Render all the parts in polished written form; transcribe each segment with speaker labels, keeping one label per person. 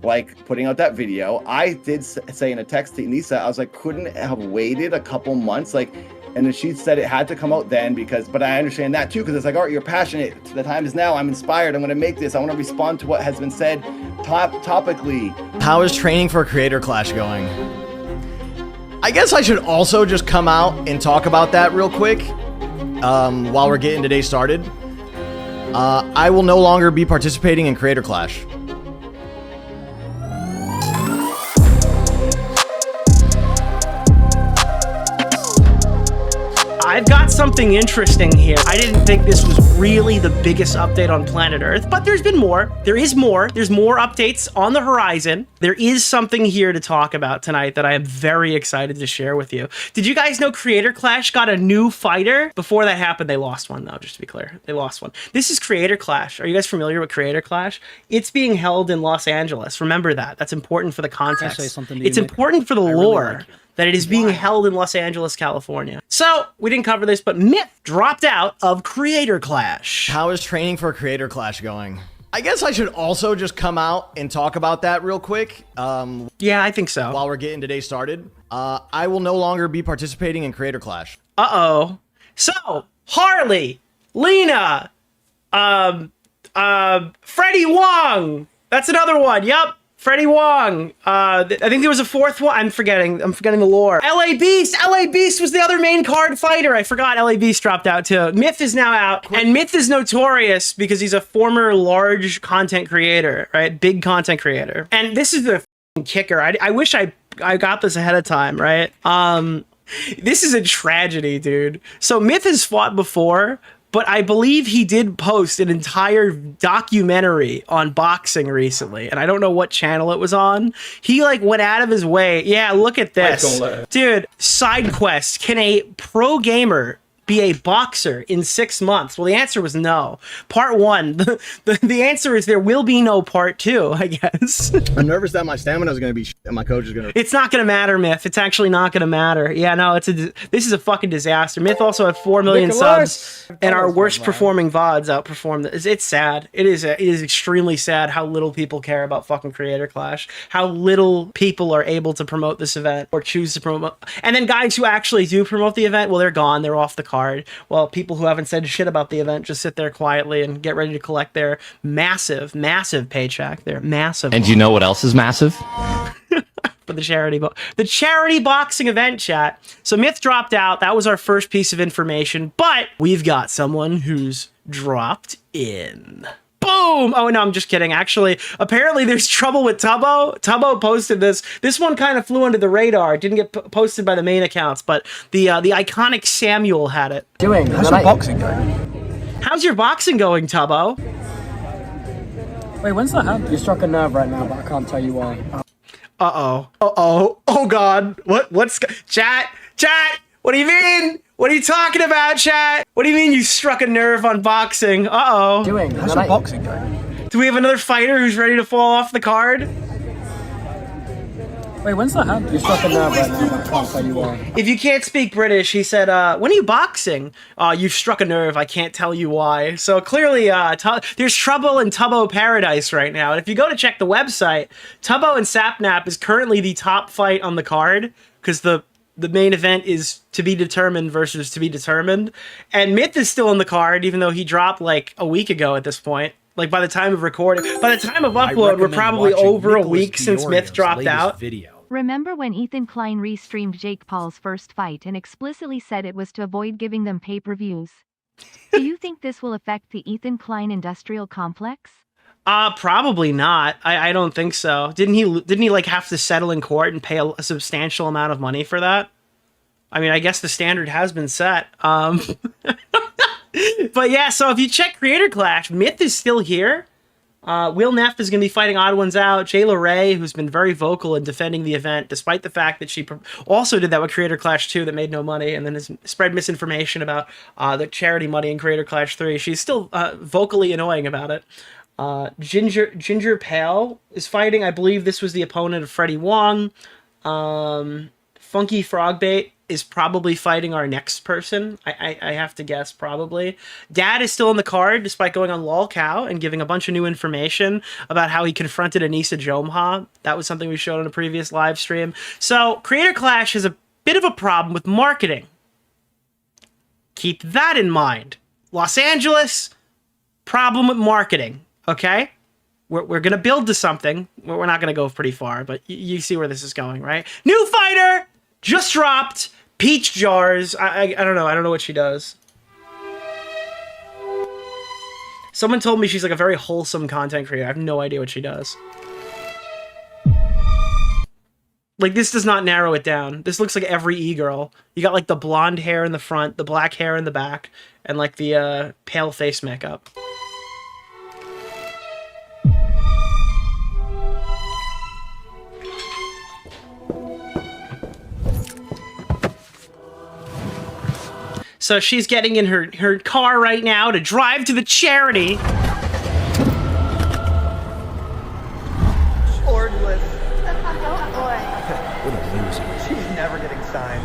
Speaker 1: like putting out that video. I did say in a text to Anisa, I was like, couldn't have waited a couple months, like, and then she said it had to come out then but I understand that too, because it's like, all right, you're passionate. The time is now. I'm inspired. I'm going to make this. I want to respond to what has been said topically.
Speaker 2: How is training for Creator Clash going? I guess I should also just come out and talk about that real quick while we're getting today started. I will no longer be participating in Creator Clash.
Speaker 3: I've got something interesting here. I didn't think this was really the biggest update on planet Earth, but there's been more. There is more. There's more updates on the horizon. There is something here to talk about tonight that I am very excited to share with you. Did you guys know Creator Clash got a new fighter? Before that happened, they lost one, though, just to be clear. They lost one. This is Creator Clash. Are you guys familiar with Creator Clash? It's being held in Los Angeles. Remember that. That's important for the context. It's important for the lore. That it is being held in Los Angeles, California. So, we didn't cover this, but Myth dropped out of Creator Clash.
Speaker 2: How is training for Creator Clash going? I guess I should also just come out and talk about that real quick.
Speaker 3: Yeah, I think so.
Speaker 2: While we're getting today started. I will no longer be participating in Creator Clash.
Speaker 3: Uh-oh. So, Harley, Lena, Freddie Wong. That's another one. Yup. Freddie Wong. I think there was a fourth one. I'm forgetting the lore. LA Beast. LA Beast was the other main card fighter. I forgot LA Beast dropped out too. Myth is now out. And Myth is notorious because he's a former large content creator, right? Big content creator. And this is the f***ing kicker. I wish I got this ahead of time, right? This is a tragedy, dude. So Myth has fought before, but I believe he did post an entire documentary on boxing recently, and I don't know what channel it was on. He like went out of his way. Yeah, look at this. Dude, side quest. Can a pro gamer be a boxer in 6 months? Well, the answer was no. Part one. The answer is there will be no part two, I guess.
Speaker 2: I'm nervous that my stamina is going to be and my coach is going to...
Speaker 3: It's not going to matter, Myth. It's actually not going to matter. Yeah, no, this is a fucking disaster. Myth also had 4 million subs, and our worst performing VODs outperformed this. It's sad. It is extremely sad how little people care about fucking Creator Clash. How little people are able to promote this event or choose to promote. And then guys who actually do promote the event, well, they're gone. They're off the card. Well, people who haven't said shit about the event just sit there quietly and get ready to collect their massive, massive paycheck. Their massive.
Speaker 4: And you know what else is massive?
Speaker 3: For the charity boxing event, chat. So Myth dropped out. That was our first piece of information, but we've got someone who's dropped in. Boom! Oh, no, I'm just kidding. Actually, apparently there's trouble with Tubbo. Tubbo posted this. This one kind of flew under the radar. It didn't get posted by the main accounts, but the iconic Samuel had it.
Speaker 5: How's your boxing going?
Speaker 3: How's your boxing going, Tubbo?
Speaker 5: Wait, when's that happening? You struck a nerve right now, but I can't tell you why.
Speaker 3: Uh-oh. Uh-oh. Oh, God. What's... Chat! What do you mean? What are you talking about, chat? What do you mean you struck a nerve on boxing? Uh-oh.
Speaker 5: How's your boxing going?
Speaker 3: Do we have another fighter who's ready to fall off the card?
Speaker 5: Wait, when's that happening? You struck a nerve right now, but I can't tell you why.
Speaker 3: If you can't speak British, he said, when are you boxing? You've struck a nerve, I can't tell you why. So clearly, there's trouble in Tubbo Paradise right now. And if you go to check the website, Tubbo and Sapnap is currently the top fight on the card, because the main event is to be determined versus to be determined. And Myth is still on the card, even though he dropped like a week ago at this point. Like by the time of recording, by the time of upload, we're probably over a week since Myth dropped out.
Speaker 6: Remember when Ethan Klein restreamed Jake Paul's first fight and explicitly said it was to avoid giving them pay-per-views? Do you think this will affect the Ethan Klein industrial complex?
Speaker 3: Probably not. I don't think so. Didn't he like have to settle in court and pay a substantial amount of money for that? I mean, I guess the standard has been set. But yeah, so if you check Creator Clash, Myth is still here. Will Neff is going to be fighting Odd Ones Out. Jayla Ray, who's been very vocal in defending the event, despite the fact that she also did that with Creator Clash 2 that made no money, and then has spread misinformation about the charity money in Creator Clash 3. She's still vocally annoying about it. Ginger Pale is fighting. I believe this was the opponent of Freddie Wong. Funky Frogbait is probably fighting our next person. I have to guess, probably. Dad is still in the card, despite going on lolcow and giving a bunch of new information about how he confronted Anisa Jomha. That was something we showed on a previous live stream. So, Creator Clash has a bit of a problem with marketing. Keep that in mind. Los Angeles, problem with marketing, okay? We're going to build to something. We're not going to go pretty far, but you see where this is going, right? New fighter! Just dropped. Peach jars. I don't know. I don't know what she does. Someone told me she's like a very wholesome content creator. I have no idea what she does. Like, this does not narrow it down. This looks like every e-girl. You got like the blonde hair in the front, the black hair in the back, and like the pale face makeup. So she's getting in her car right now to drive to the charity.
Speaker 4: Ordless. She's never getting signed.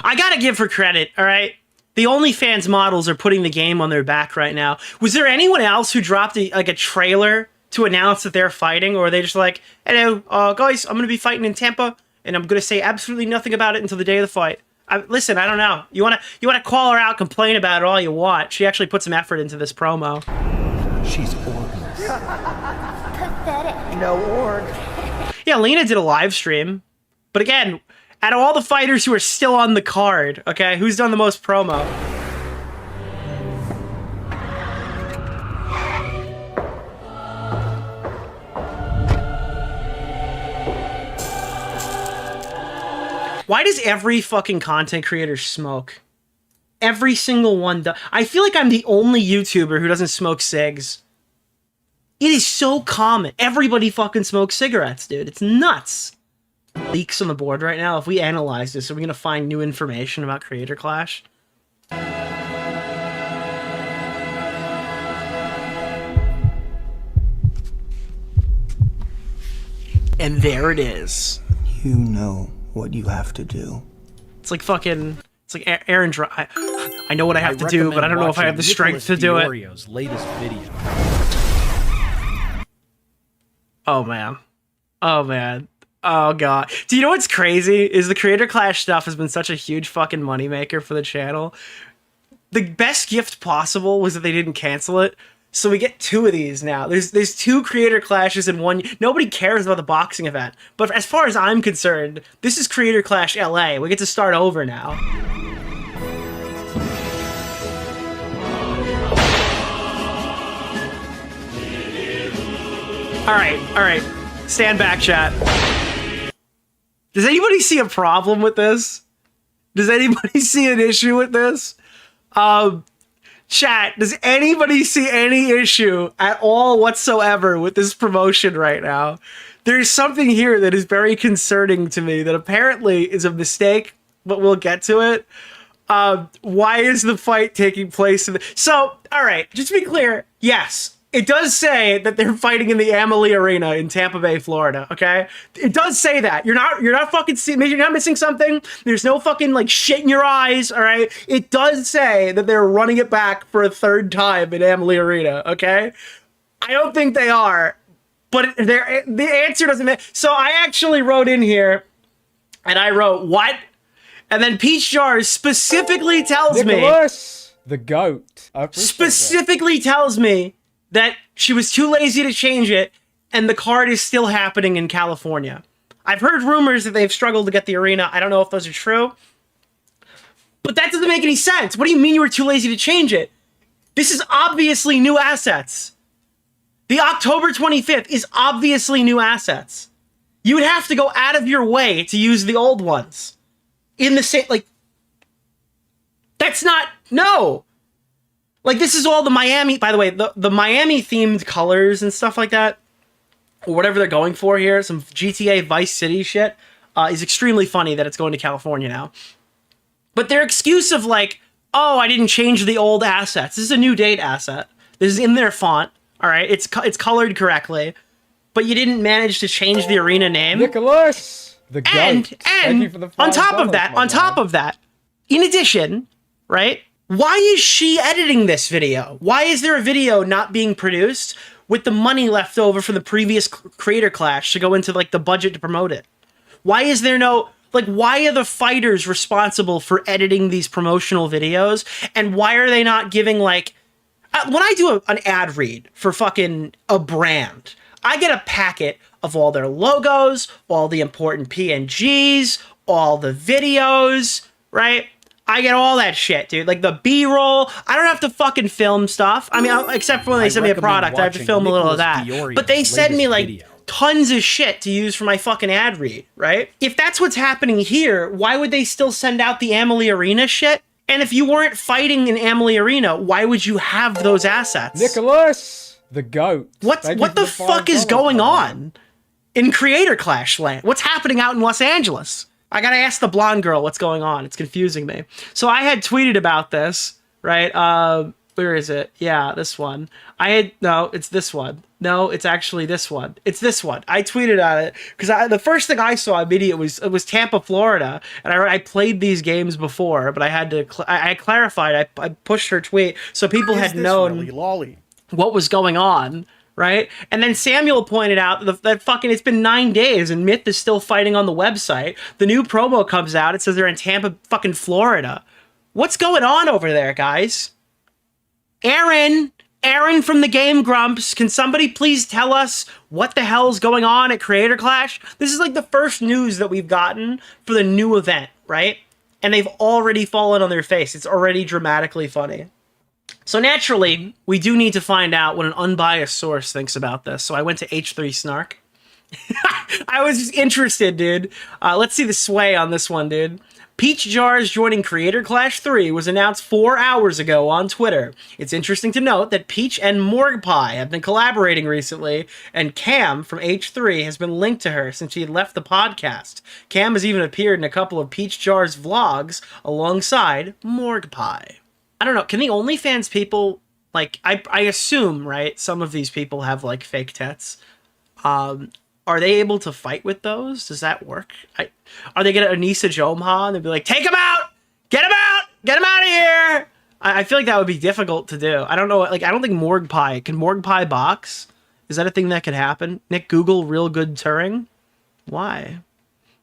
Speaker 3: I gotta give her credit, all right? The OnlyFans models are putting the game on their back right now. Was there anyone else who dropped a trailer to announce that they're fighting, or are they just like, hello, guys, I'm gonna be fighting in Tampa, and I'm gonna say absolutely nothing about it until the day of the fight? Listen, I don't know. You wanna call her out, complain about it all you want. She actually put some effort into this promo.
Speaker 7: She's organs.
Speaker 4: Pathetic. No org.
Speaker 3: Yeah, Lena did a live stream. But again, out of all the fighters who are still on the card, okay, who's done the most promo? Why does every fucking content creator smoke? Every single one does. I feel like I'm the only YouTuber who doesn't smoke cigs. It is so common. Everybody fucking smokes cigarettes, dude. It's nuts. Leaks on the board right now. If we analyze this, are we gonna find new information about Creator Clash? And there it is.
Speaker 7: You know what you have to do.
Speaker 3: It's like fucking... It's like Aaron I know what I have to do, but I don't know if I have the strength to do it.
Speaker 7: DeOrio's latest video.
Speaker 3: Oh, man. Oh, man. Oh, God. Do you know what's crazy? Is the Creator Clash stuff has been such a huge fucking moneymaker for the channel. The best gift possible was that they didn't cancel it. So we get 2 of these now. There's 2 Creator Clashes in one. Nobody cares about the boxing event. But as far as I'm concerned, this is Creator Clash LA. We get to start over now. All right. Stand back, chat. Does anybody see a problem with this? Does anybody see an issue with this? Chat, does anybody see any issue at all whatsoever with this promotion right now? There's something here that is very concerning to me that apparently is a mistake, but we'll get to it. Why is the fight taking place in the... So, all right, just to be clear, yes, it does say that they're fighting in the Amalie Arena in Tampa Bay, Florida, okay? It does say that. You're not fucking seeing, you're not missing something. There's no fucking like shit in your eyes, all right? It does say that they're running it back for a 3rd time in Amalie Arena, okay? I don't think they are, but the answer doesn't make... So I actually wrote in here, and I wrote, what? And then Peach Jars specifically tells
Speaker 5: Nicholas, the GOAT.
Speaker 3: Specifically tells me that she was too lazy to change it, and the card is still happening in California. I've heard rumors that they've struggled to get the arena. I don't know if those are true. But that doesn't make any sense. What do you mean you were too lazy to change it? This is obviously new assets. The October 25th is obviously new assets. You would have to go out of your way to use the old ones. In the same, like... That's not... No! Like, this is all the Miami, by the way, the Miami-themed colors and stuff like that, or whatever they're going for here, some GTA Vice City shit, is extremely funny that it's going to California now. But their excuse of, like, oh, I didn't change the old assets. This is a new date asset. This is in their font, all right? It's colored correctly, but you didn't manage to change the arena name.
Speaker 5: Nicholas, the GOAT. I recommend watching Nicholas DeOrio's latest video. It's like fucking...
Speaker 3: It's colored correctly, but you didn't manage to change the arena name.
Speaker 5: Nicholas,
Speaker 8: The goat.
Speaker 3: And
Speaker 8: Thank you for the
Speaker 3: on top
Speaker 8: $5,
Speaker 3: of that,
Speaker 8: my
Speaker 3: on top
Speaker 8: man.
Speaker 3: of that, in addition, right? Why is she editing this video? Why is there a video not being produced with the money left over from the previous Creator Clash to go into like the budget to promote it? Why is there no, like, why are the fighters responsible for editing these promotional videos? And why are they not giving like, when I do an ad read for fucking a brand, I get a packet of all their logos, all the important PNGs, all the videos, right? I get all that shit, dude. Like the B-roll. I don't have to fucking film stuff. I mean, except for when they send me a product, I have to film a little of that. But they send me like tons of shit to use for my fucking ad read, right? If that's what's happening here, why would they still send out the Amalie Arena shit? And if you weren't fighting in Amalie Arena, why would you have those assets?
Speaker 8: Nicholas, the goat.
Speaker 3: What the fuck is going on in Creator Clash land? What's happening out in Los Angeles? I gotta ask the blonde girl what's going on. It's confusing me. So I had tweeted about this, right? Where is it? Yeah, this one. No, it's this one. No, it's actually this one. It's this one. I tweeted on it because the first thing I saw immediately was Tampa, Florida, and I played these games before, but I had to I clarified. I pushed her tweet so people had known what was going on. Right? And then Samuel pointed out that fucking it's been 9 days and Myth is still fighting on the website. The new promo comes out. It says they're in Tampa, fucking Florida. What's going on over there, guys? Aaron from the Game Grumps, can somebody please tell us what the hell's going on at Creator Clash? This is like the first news that we've gotten for the new event, right? And they've already fallen on their face. It's already dramatically funny. So naturally, we do need to find out what an unbiased source thinks about this. So I went to H3 Snark. I was just interested, dude. Let's see the sway on this one, dude. Peach Jars joining Creator Clash 3 was announced 4 hours ago on Twitter. It's interesting to note that Peach and Morgpie have been collaborating recently, and Cam from H3 has been linked to her since she had left the podcast. Cam has even appeared in a couple of Peach Jars vlogs alongside Morgpie. I don't know, can the OnlyFans people, like, I assume, right, some of these people have, like, fake tits. Are they able to fight with those? Does that work? Are they gonna Anisa Jomha and they'd be like, take him out! Get him out! Get him out of here! I feel like that would be difficult to do. I don't know, like, I don't think Morgpie, can Morgpie box? Is that a thing that could happen? Nick, Google real good Turing? Why?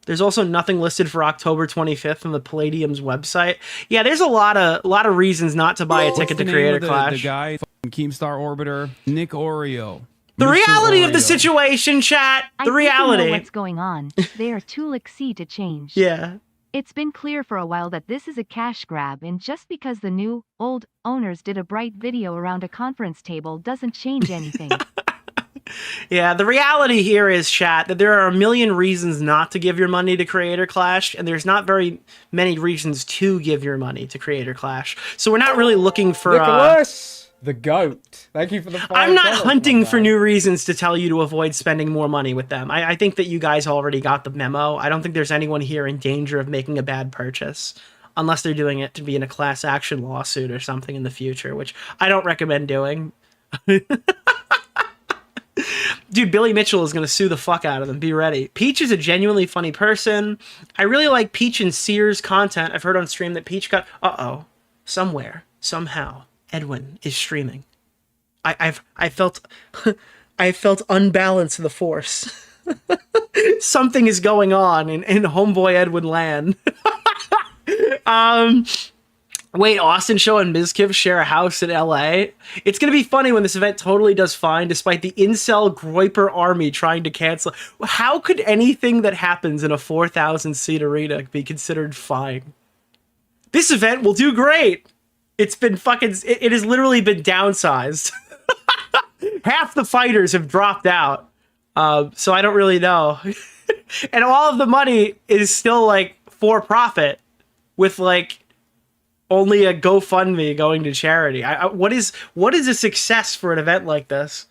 Speaker 3: There's also nothing listed for October 25th on the Palladium's website. Yeah, there's a lot of reasons not to buy a ticket to Creator Clash.
Speaker 9: The guy, Keemstar Orbiter, Nick DeOrio.
Speaker 3: The reality of the situation, chat. The reality.
Speaker 6: I know what's going on. They are too lazy to change.
Speaker 3: Yeah.
Speaker 6: It's been clear for a while that this is a cash grab, and just because the new, old owners did a bright video around a conference table doesn't change anything.
Speaker 3: Yeah, the reality here is, chat, that there are a million reasons not to give your money to Creator Clash, and there's not very many reasons to give your money to Creator Clash. So we're not really looking for...
Speaker 8: Nicholas, the goat. Thank you for the $5.
Speaker 3: I'm not hunting for new reasons to tell you to avoid spending more money with them. I think that you guys already got the memo. I don't think there's anyone here in danger of making a bad purchase, unless they're doing it to be in a class action lawsuit or something in the future, which I don't recommend doing. Dude, Billy Mitchell is going to sue the fuck out of them. Be ready. Peach is a genuinely funny person. I really like Peach and Sears content. I've heard on stream that Peach got... Uh-oh. Somewhere, somehow, Edwin is streaming. I felt... I felt unbalance in the force. Something is going on in Homeboy Edwin land. Wait, Austin Show and Mizkiv share a house in LA? It's going to be funny when this event totally does fine, despite the incel Groiper army trying to cancel. How could anything that happens in a 4,000-seat arena be considered fine? This event will do great. It's been fucking... It has literally been downsized. Half the fighters have dropped out. So I don't really know. And all of the money is still, like, for profit with, like... only a GoFundMe going to charity. What is a success for an event like this?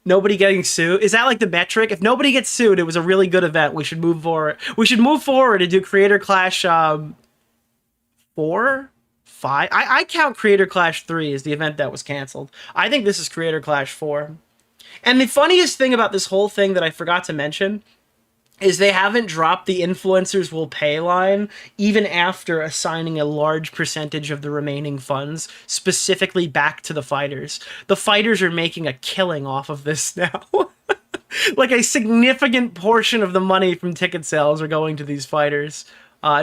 Speaker 3: Nobody getting sued? Is that like the metric? If nobody gets sued, it was a really good event. We should move forward. We should move forward and do Creator Clash 4? 5? I count Creator Clash 3 as the event that was canceled. I think this is Creator Clash 4. And the funniest thing about this whole thing that I forgot to mention is they haven't dropped the influencers will pay line even after assigning a large percentage of the remaining funds specifically back to the fighters. The fighters are making a killing off of this now. Like a significant portion of the money from ticket sales are going to these fighters,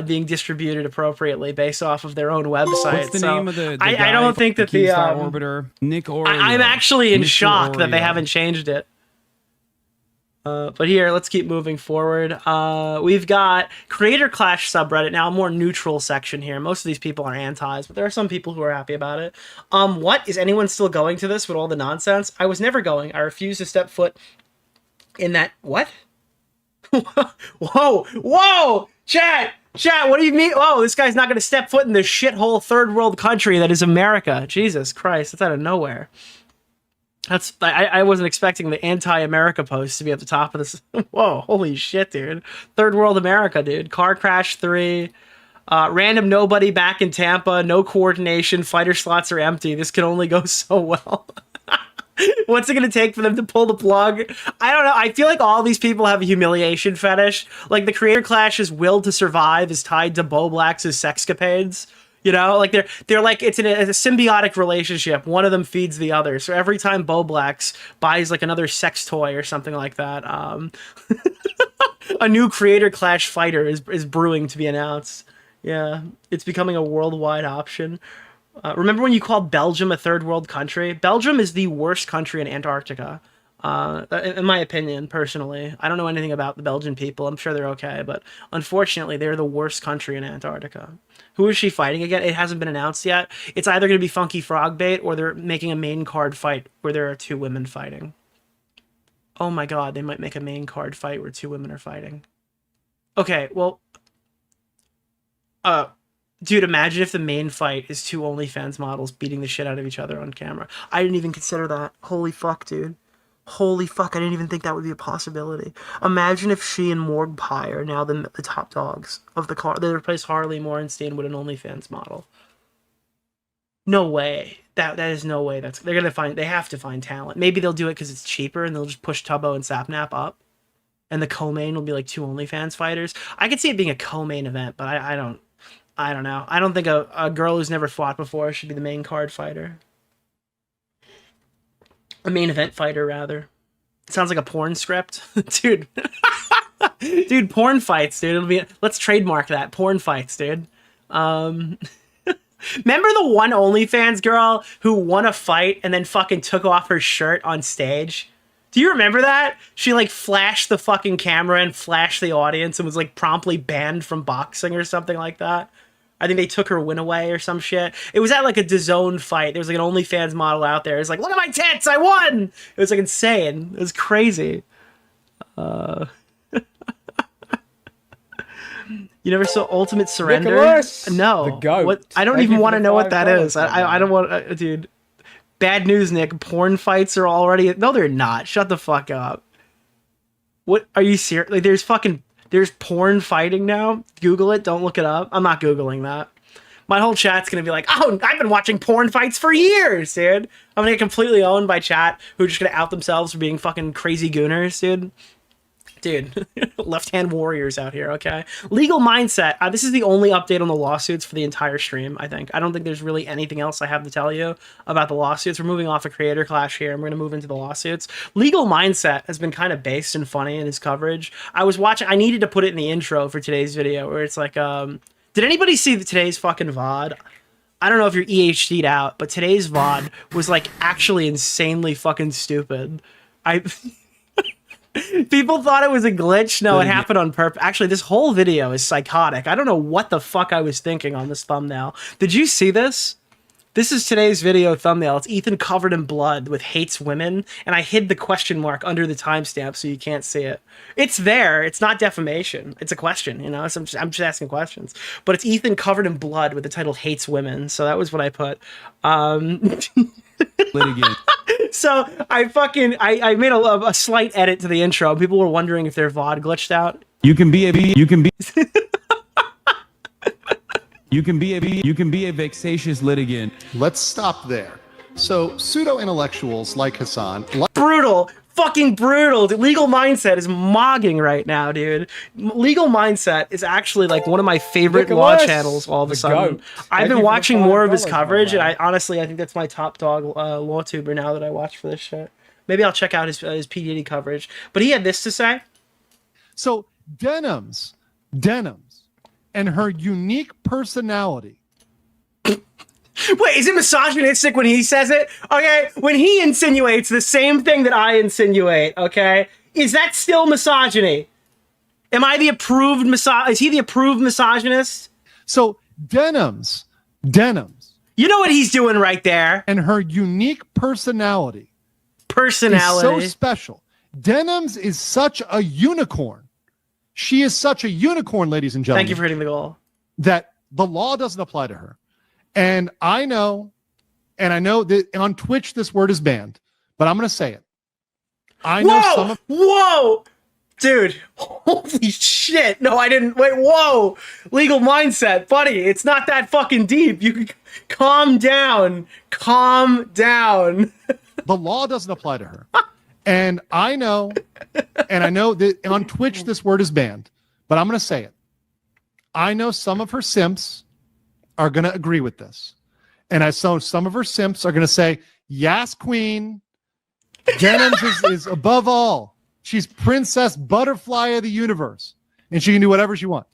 Speaker 3: being distributed appropriately based off of their own website.
Speaker 9: What's the name of the
Speaker 3: I
Speaker 9: guy
Speaker 3: don't think that the
Speaker 9: Keemstar Orbiter? Nick Oreo.
Speaker 3: I'm actually in
Speaker 9: Mr.
Speaker 3: shock that they
Speaker 9: Oreo.
Speaker 3: haven't changed it. But here, let's keep moving forward. We've got Creator Clash subreddit, now a more neutral section here. Most of these people are antis, but there are some people who are happy about it. What? Is anyone still going to this with all the nonsense? I was never going. I refuse to step foot in that... What? Whoa! Whoa! Chat! What do you mean? Oh, this guy's not going to step foot in this shithole third world country that is America. Jesus Christ, that's out of nowhere. I wasn't expecting the anti-America post to be at the top of this. Whoa, holy shit, dude. Third world America, dude. Car Crash 3. Random nobody back in Tampa. No coordination. Fighter slots are empty. This can only go so well. What's it going to take for them to pull the plug? I don't know. I feel like all these people have a humiliation fetish. Like the Creator Clash's will to survive is tied to Bo Black's sexcapades. You know, like they're like, it's a symbiotic relationship. One of them feeds the other. So every time Bo Blacks buys like another sex toy or something like that, a new Creator Clash fighter is brewing to be announced. Yeah, it's becoming a worldwide option. Remember when you called Belgium a third world country? Belgium is the worst country in Antarctica. In my opinion, personally. I don't know anything about the Belgian people. I'm sure they're okay, but unfortunately, they're the worst country in Antarctica. Who is she fighting again? It hasn't been announced yet. It's either going to be Funky Frogbait or they're making a main card fight where there are 2 women fighting. Oh my god, they might make a main card fight where 2 women are fighting. Okay, well... Dude, imagine if the main fight is 2 OnlyFans models beating the shit out of each other on camera. I didn't even consider that. Holy fuck, dude. Holy fuck, I didn't even think that would be a possibility. Imagine if she and Morg Pie are now the top dogs of the car. They replace Harley Morenstein with an OnlyFans model. No way. That is no way. They have to find talent. Maybe they'll do it because it's cheaper and they'll just push Tubbo and Sapnap up. And the co-main will be like 2 OnlyFans fighters. I could see it being a co-main event, but I don't know. I don't think a girl who's never fought before should be the main card fighter. A main event fighter, rather. It sounds like a porn script. Dude. Dude, porn fights, dude. Let's trademark that. Porn fights, dude. Remember the one OnlyFans girl who won a fight and then fucking took off her shirt on stage? Do you remember that? She like flashed the fucking camera and flashed the audience and was like promptly banned from boxing or something like that. I think they took her win away or some shit. It was at like a DAZN fight. There was like an OnlyFans model out there. It's like, look at my tits, I won! It was like insane. It was crazy. You never saw Ultimate Surrender?
Speaker 8: Nicholas!
Speaker 3: No.
Speaker 8: The GOAT.
Speaker 3: What? I don't
Speaker 8: Thank
Speaker 3: even
Speaker 8: you
Speaker 3: want
Speaker 8: for
Speaker 3: to
Speaker 8: the
Speaker 3: know what that
Speaker 8: $5,
Speaker 3: is. I don't want dude. Bad news, Nick. Porn fights are already... No, they're not. Shut the fuck up. What? Are you serious? Like, there's porn fighting now? Google it. Don't look it up. I'm not Googling that. My whole chat's going to be like, oh, I've been watching porn fights for years, dude. I'm going to get completely owned by chat who are just going to out themselves for being fucking crazy gooners, dude. Dude, left-hand warriors out here, okay? Legal Mindset. This is the only update on the lawsuits for the entire stream, I think. I don't think there's really anything else I have to tell you about the lawsuits. We're moving off of Creator Clash here, and we're going to move into the lawsuits. Legal Mindset has been kind of based and funny in his coverage. I needed to put it in the intro for today's video, where it's like, did anybody see today's fucking VOD? I don't know if you're EHD'd out, but today's VOD was like actually insanely fucking stupid. People thought it was a glitch. No, it happened on purpose. Actually, this whole video is psychotic. I don't know what the fuck I was thinking on this thumbnail. Did you see this? This is today's video thumbnail. It's Ethan covered in blood with hates women, and I hid the question mark under the timestamp so you can't see it. It's there. It's not defamation. It's a question, you know? So I'm just asking questions. But it's Ethan covered in blood with the title hates women, so that was what I put.
Speaker 9: Litigant.
Speaker 3: So I made a slight edit to the intro. People were wondering if their VOD glitched out.
Speaker 9: You can be a vexatious litigant.
Speaker 10: Let's stop there. So pseudo-intellectuals like Hassan...
Speaker 3: Brutal. fucking brutal. The Legal Mindset is mogging right now, dude. Legal Mindset is actually like one of my favorite law
Speaker 8: Nicholas,
Speaker 3: channels all of a
Speaker 8: the
Speaker 3: sudden.
Speaker 8: goat.
Speaker 3: I've
Speaker 8: Thank
Speaker 3: been
Speaker 8: you for
Speaker 3: watching
Speaker 8: the
Speaker 3: more of his
Speaker 8: $5,
Speaker 3: coverage, and
Speaker 8: my
Speaker 3: I think that's my top dog law tuber now that I watch for this shit. Maybe I'll check out his P. Diddy coverage. But he had this to say.
Speaker 10: So Denims, and her unique personality.
Speaker 3: Wait, is it misogynistic when he says it? Okay, when he insinuates the same thing that I insinuate, okay, is that still misogyny? Am I the approved is he the approved misogynist?
Speaker 10: So Denims,
Speaker 3: you know what he's doing right there,
Speaker 10: and her unique personality is so special. Denims is such a unicorn. She is such a unicorn, ladies and gentlemen.
Speaker 3: Thank you for hitting the goal.
Speaker 10: That the law doesn't apply to her. And I know that on Twitch this word is banned, but I'm going to say it. I know
Speaker 3: Whoa! Dude, holy shit. No, I didn't. Wait, whoa. Legal Mindset, buddy. It's not that fucking deep. You can calm down. Calm down.
Speaker 10: The law doesn't apply to her. And I know that on Twitch this word is banned, but I'm going to say it. I know some of her simps are going to agree with this. And I saw some of her simps are going to say, yes, queen. Denims is above all. She's princess butterfly of the universe. And she can do whatever she wants.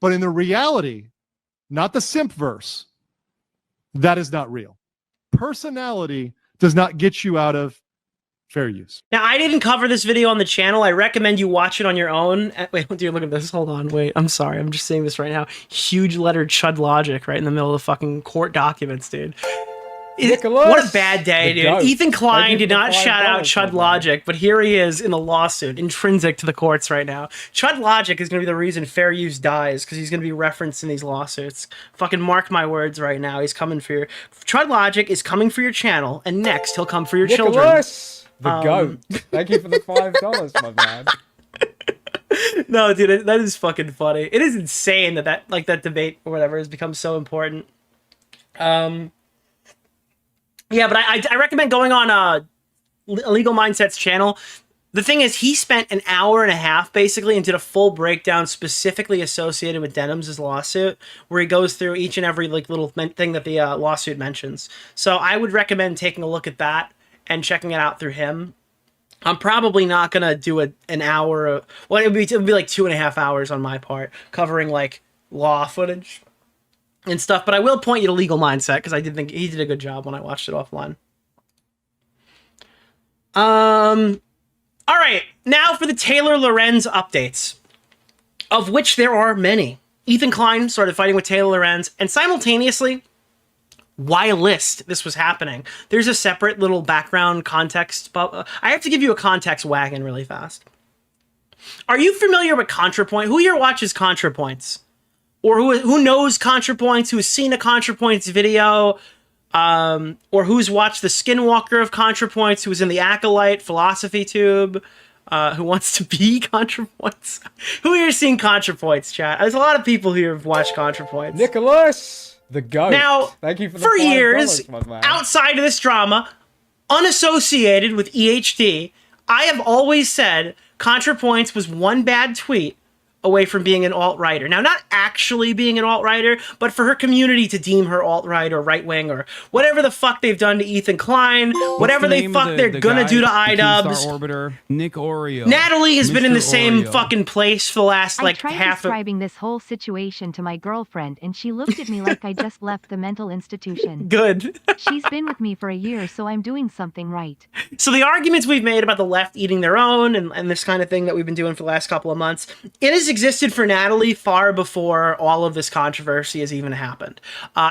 Speaker 10: But in the reality, not the simp verse, that is not real. Personality does not get you out of fair use.
Speaker 3: Now, I didn't cover this video on the channel. I recommend you watch it on your own. Wait, dude, look at this. Hold on. Wait, I'm sorry. I'm just seeing this right now. Huge letter Chud Logic right in the middle of the fucking court documents, dude.
Speaker 8: Nicholas,
Speaker 3: what a bad day, dude.
Speaker 8: goat.
Speaker 3: Ethan Klein did not shout out
Speaker 8: $5,
Speaker 3: Chud Logic, but here he is in the lawsuit, intrinsic to the courts right now. Chud Logic is going to be the reason fair use dies, because he's going to be referenced in these lawsuits. Fucking mark my words right now. He's coming for your... Chud Logic is coming for your channel, and next he'll come for your children.
Speaker 8: Nicholas, the goat. Thank you for the $5, my man.
Speaker 3: No, dude, that is fucking funny. It is insane that debate or whatever has become so important. Yeah, but I recommend going on Legal Mindset's channel. The thing is, he spent an hour and a half basically and did a full breakdown specifically associated with Denims' lawsuit, where he goes through each and every little thing that the lawsuit mentions. So I would recommend taking a look at that and checking it out through him. I'm probably not gonna do an hour. Well, it would be like 2.5 hours on my part, covering like law footage and stuff, but I will point you to Legal Mindset because I did think he did a good job when I watched it offline. All right, now for the Taylor Lorenz updates, of which there are many. Ethan Klein started fighting with Taylor Lorenz, and simultaneously, whilst this was happening, there's a separate little background context. But I have to give you a context wagon really fast. Are you familiar with ContraPoint? Who here watches ContraPoints? Or who knows ContraPoints, who's seen a ContraPoints video, or who's watched the Skinwalker of ContraPoints, who's in the Acolyte Philosophy Tube, who wants to be ContraPoints? Who here has seen ContraPoints, chat? There's a lot of people here who've watched ContraPoints.
Speaker 8: Nicholas, the goat.
Speaker 3: Now,
Speaker 8: thank you for the
Speaker 3: for
Speaker 8: $5,
Speaker 3: years,
Speaker 8: my man.
Speaker 3: outside of this drama, unassociated with EHD, I have always said ContraPoints was one bad tweet away from being an alt-righter. Now, not actually being an alt-righter, but for her community to deem her alt-right or right-wing or whatever the fuck they've done to Ethan Klein, whatever the fuck they're gonna do to iDubbbz.
Speaker 9: Orbiter, Nick DeOrio.
Speaker 3: Natalie has been in the
Speaker 9: Mr.
Speaker 3: same
Speaker 9: Oreo.
Speaker 3: fucking place for the last
Speaker 6: I tried
Speaker 3: half of...
Speaker 6: describing this whole situation to my girlfriend and she looked at me like I just left the mental institution.
Speaker 3: Good.
Speaker 6: She's been with me for a year, so I'm doing something right.
Speaker 3: So the arguments we've made about the left eating their own and this kind of thing that we've been doing for the last couple of months, it has existed for Natalie far before all of this controversy has even happened.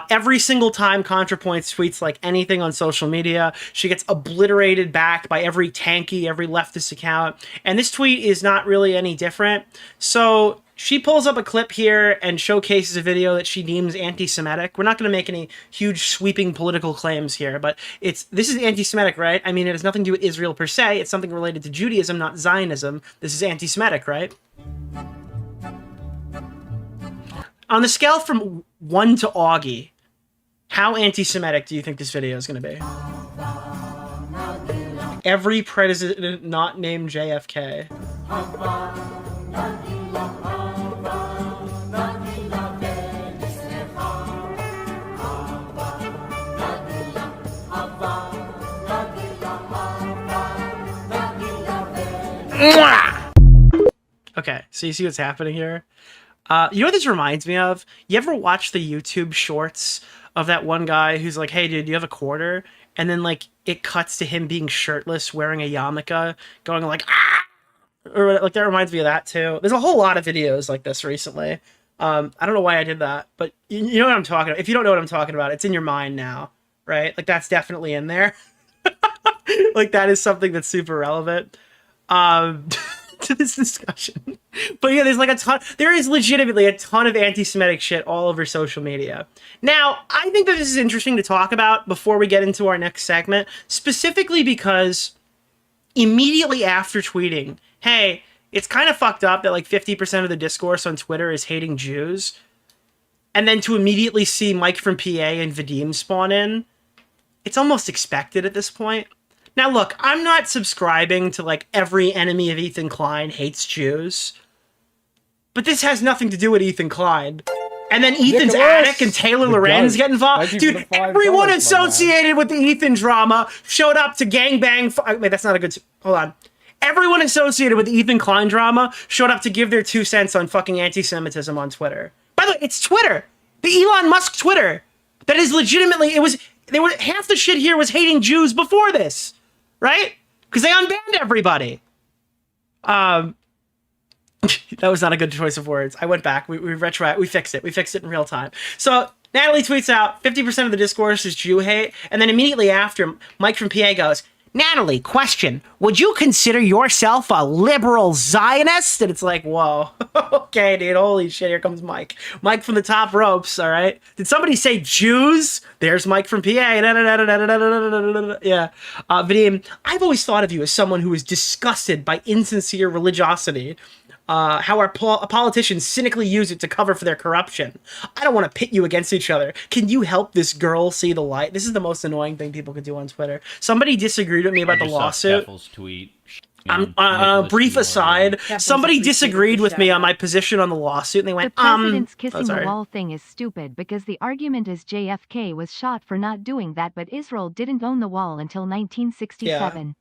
Speaker 3: Every single time ContraPoints tweets like anything on social media, she gets obliterated back by every tanky, every leftist account. And this tweet is not really any different. So she pulls up a clip here and showcases a video that she deems anti-Semitic. We're not going to make any huge sweeping political claims here, but this is anti-Semitic, right? I mean, it has nothing to do with Israel per se. It's something related to Judaism, not Zionism. This is anti-Semitic, right? On the scale from 1 to Augie, how anti-Semitic do you think this video is going to be? Every president not named JFK. Okay, so you see what's happening here? You know what this reminds me of? You ever watch the YouTube shorts of that one guy who's like, hey, dude, do you have a quarter? And then, like, it cuts to him being shirtless, wearing a yarmulke, going like, ah! Or, like, that reminds me of that, too. There's a whole lot of videos like this recently. I don't know why I did that, but you know what I'm talking about. If you don't know what I'm talking about, it's in your mind now, right? Like, that's definitely in there. Like, that is something that's super relevant. To this discussion. But yeah, there's like there is legitimately a ton of anti-Semitic shit all over social media. Now, I think that this is interesting to talk about before we get into our next segment, specifically because immediately after tweeting, hey, it's kind of fucked up that like 50% of the discourse on Twitter is hating Jews, and then to immediately see Mike from PA and Vadim spawn in, it's almost expected at this point. Now, look, I'm not subscribing to, like, every enemy of Ethan Klein hates Jews. But this has nothing to do with Ethan Klein. And then Ethan's attic and Taylor Lorenz get involved. Dude, everyone associated with the Ethan drama showed up to gangbang. Wait, that's not a good... Hold on. Everyone associated with the Ethan Klein drama showed up to give their 2 cents on fucking anti-Semitism on Twitter. By the way, it's Twitter. The Elon Musk Twitter. That is legitimately... half the shit here was hating Jews before this. Right? Because they unbanned everybody. That was not a good choice of words. I went back. We fixed it. We fixed it in real time. So Natalie tweets out, 50% of the discourse is Jew hate. And then immediately after, Mike from PA goes, Natalie, question, would you consider yourself a liberal Zionist? And it's like, whoa. Okay, dude, holy shit, here comes Mike. Mike from the top ropes, all right? Did somebody say Jews? There's Mike from PA. Yeah. Vadim, I've always thought of you as someone who is disgusted by insincere religiosity. How our politicians cynically use it to cover for their corruption. I don't want to pit you against each other. Can you help this girl see the light? This is the most annoying thing people could do on Twitter. Somebody disagreed with me about the lawsuit.
Speaker 11: Tweet.
Speaker 3: Brief aside, somebody disagreed with me on my position on the lawsuit, and they went,
Speaker 6: The president's kissing the wall thing is stupid because the argument is JFK was shot for not doing that, but Israel didn't own the wall until 1967.
Speaker 3: Yeah.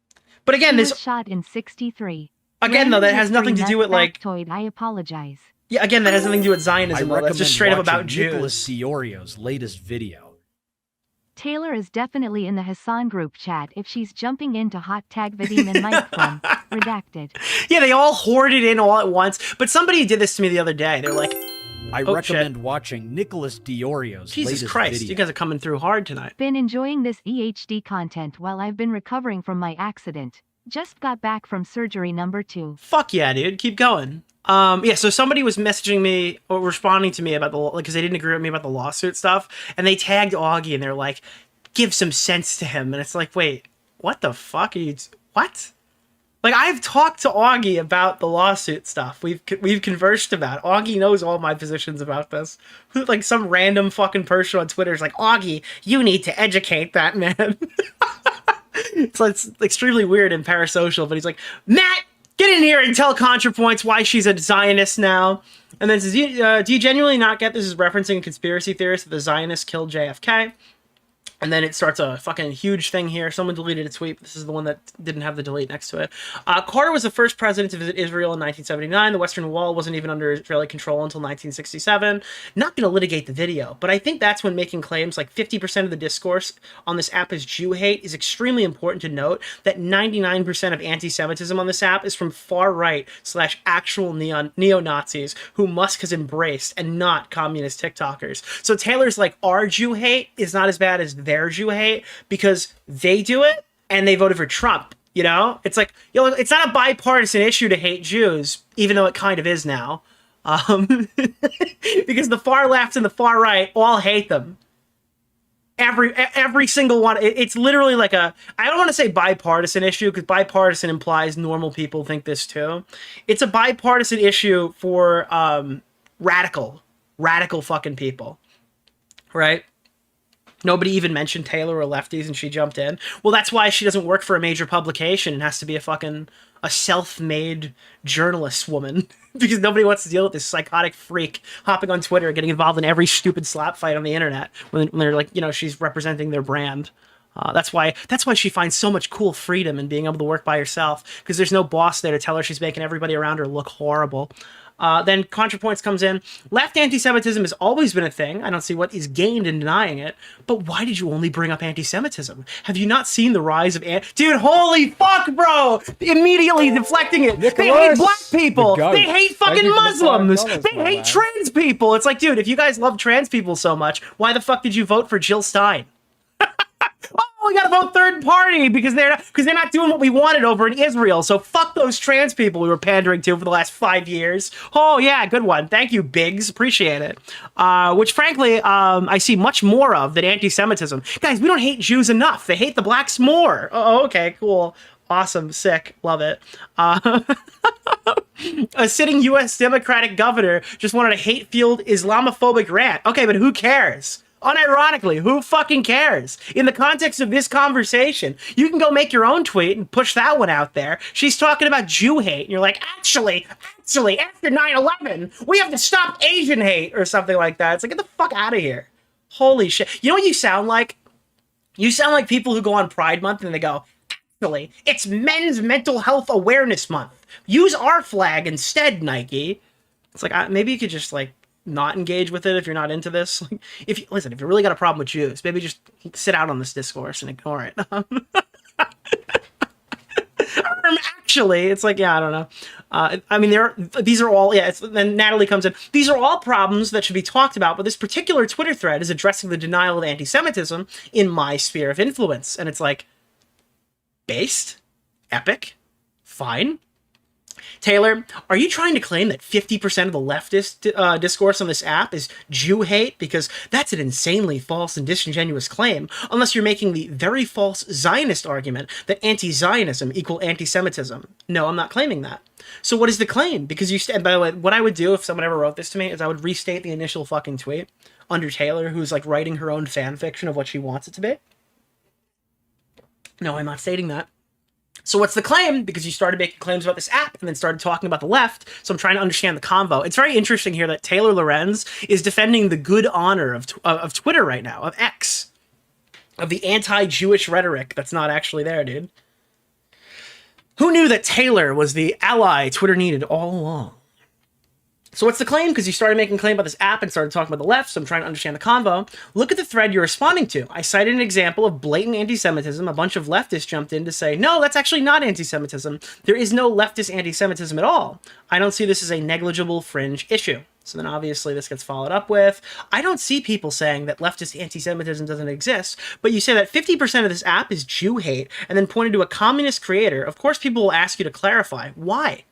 Speaker 3: But again,
Speaker 6: he
Speaker 3: this
Speaker 6: was shot in 63.
Speaker 3: Again, though, that has nothing to do with, like...
Speaker 6: I apologize.
Speaker 3: Yeah, again, that has nothing to do with Zionism, though. That's just straight up about Jews.
Speaker 7: Nicholas DeOrio's latest video.
Speaker 6: Taylor is definitely in the Hassan group chat if she's jumping into hot tag Vadim and Mike from Redacted.
Speaker 3: Yeah, they all hoarded in all at once. But somebody did this to me the other day. They're like,
Speaker 7: I recommend watching Nicholas DeOrio's
Speaker 3: Jesus
Speaker 7: latest
Speaker 3: Christ,
Speaker 7: video.
Speaker 3: you guys are coming through hard tonight.
Speaker 6: Been enjoying this EHD content while I've been recovering from my accident. Just got back from surgery number 2.
Speaker 3: Fuck yeah, dude. Keep going. Yeah, so somebody was messaging me or responding to me about the, because they didn't agree with me about the lawsuit stuff, and they tagged Augie and they're like, give some sense to him. And it's like, wait, what the fuck are you, what? Like, I've talked to Augie about the lawsuit stuff. We've conversed about it. Augie knows all my positions about this. Like, some random fucking person on Twitter is like, Augie, you need to educate that man. It's extremely weird and parasocial, but he's like, Matt, get in here and tell ContraPoints why she's a Zionist now. And then says, do you genuinely not get this is referencing a conspiracy theorist that the Zionists killed JFK? And then it starts a fucking huge thing here. Someone deleted a tweet. This is the one that didn't have the delete next to it. Carter was the first president to visit Israel in 1979. The Western Wall wasn't even under Israeli control until 1967. Not going to litigate the video, but I think that's when making claims like 50% of the discourse on this app is Jew hate is extremely important to note that 99% of anti-Semitism on this app is from far-right / actual neo-Nazis who Musk has embraced and not communist TikTokers. So Taylor's like, our Jew hate is not as bad as their Jew hate because they do it and they voted for Trump, you know? It's like, it's not a bipartisan issue to hate Jews, even though it kind of is now. Because the far left and the far right all hate them. Every single one. It's literally like I don't want to say bipartisan issue because bipartisan implies normal people think this too. It's a bipartisan issue for radical fucking people, right? Nobody even mentioned Taylor or lefties, and she jumped in. Well, that's why she doesn't work for a major publication and has to be a self-made journalist woman because nobody wants to deal with this psychotic freak hopping on Twitter, getting involved in every stupid slap fight on the internet when they're like, she's representing their brand. That's why she finds so much cool freedom in being able to work by herself, because there's no boss there to tell her she's making everybody around her look horrible. Then ContraPoints comes in. Left anti-Semitism has always been a thing. I don't see what is gained in denying it. But why did you only bring up anti-Semitism? Have you not seen the rise of dude, holy fuck, bro! Immediately deflecting it.
Speaker 8: Nicholas,
Speaker 3: they hate black people.
Speaker 8: the goat.
Speaker 3: They hate
Speaker 8: Thank
Speaker 3: fucking
Speaker 8: you for the
Speaker 3: Muslims.
Speaker 8: $5,
Speaker 3: They hate
Speaker 8: man.
Speaker 3: trans people. It's like, dude, if you guys love trans people so much, why the fuck did you vote for Jill Stein? Oh, we gotta vote third party because they're not doing what we wanted over in Israel. So fuck those trans people we were pandering to for the last 5 years. Oh yeah, good one. Thank you, Biggs. Appreciate it. Which frankly, I see much more of than anti-Semitism. Guys, we don't hate Jews enough. They hate the blacks more. Oh, okay, cool. Awesome, sick, love it. A sitting U.S. Democratic governor just wanted a hate-fueled Islamophobic rant. Okay, but who cares? Unironically, who fucking cares? In the context of this conversation, you can go make your own tweet and push that one out there. She's talking about Jew hate, and you're like, actually, after 9/11, we have to stop Asian hate, or something like that. It's like, get the fuck out of here. Holy shit. You know what you sound like? You sound like people who go on Pride Month and they go, actually, it's Men's Mental Health Awareness Month. Use our flag instead, Nike. It's like, maybe you could just, like, not engage with it if you're not into this. Like, if you really got a problem with Jews, maybe just sit out on this discourse and ignore it. Actually, it's like, yeah, I don't know. I mean, these are all, yeah, then Natalie comes in. These are all problems that should be talked about, but this particular Twitter thread is addressing the denial of anti-Semitism in my sphere of influence. And it's like, based? Epic? Fine. Taylor, are you trying to claim that 50% of the leftist discourse on this app is Jew hate? Because that's an insanely false and disingenuous claim, unless you're making the very false Zionist argument that anti-Zionism equal anti-Semitism. No, I'm not claiming that. So what is the claim? Because and by the way, what I would do if someone ever wrote this to me is I would restate the initial fucking tweet under Taylor, who's like writing her own fan fiction of what she wants it to be. No, I'm not stating that. So what's the claim? Because you started making claims about this app and then started talking about the left. So I'm trying to understand the convo. It's very interesting here that Taylor Lorenz is defending the good honor of Twitter right now, of X, of the anti-Jewish rhetoric that's not actually there, dude. Who knew that Taylor was the ally Twitter needed all along? So what's the claim? Because you started making a claim about this app and started talking about the left, so I'm trying to understand the convo. Look at the thread you're responding to. I cited an example of blatant anti-Semitism. A bunch of leftists jumped in to say, no, that's actually not anti-Semitism. There is no leftist anti-Semitism at all. I don't see this as a negligible fringe issue. So then obviously this gets followed up with, I don't see people saying that leftist anti-Semitism doesn't exist, but you say that 50% of this app is Jew hate, and then pointed to a communist creator. Of course people will ask you to clarify. Why?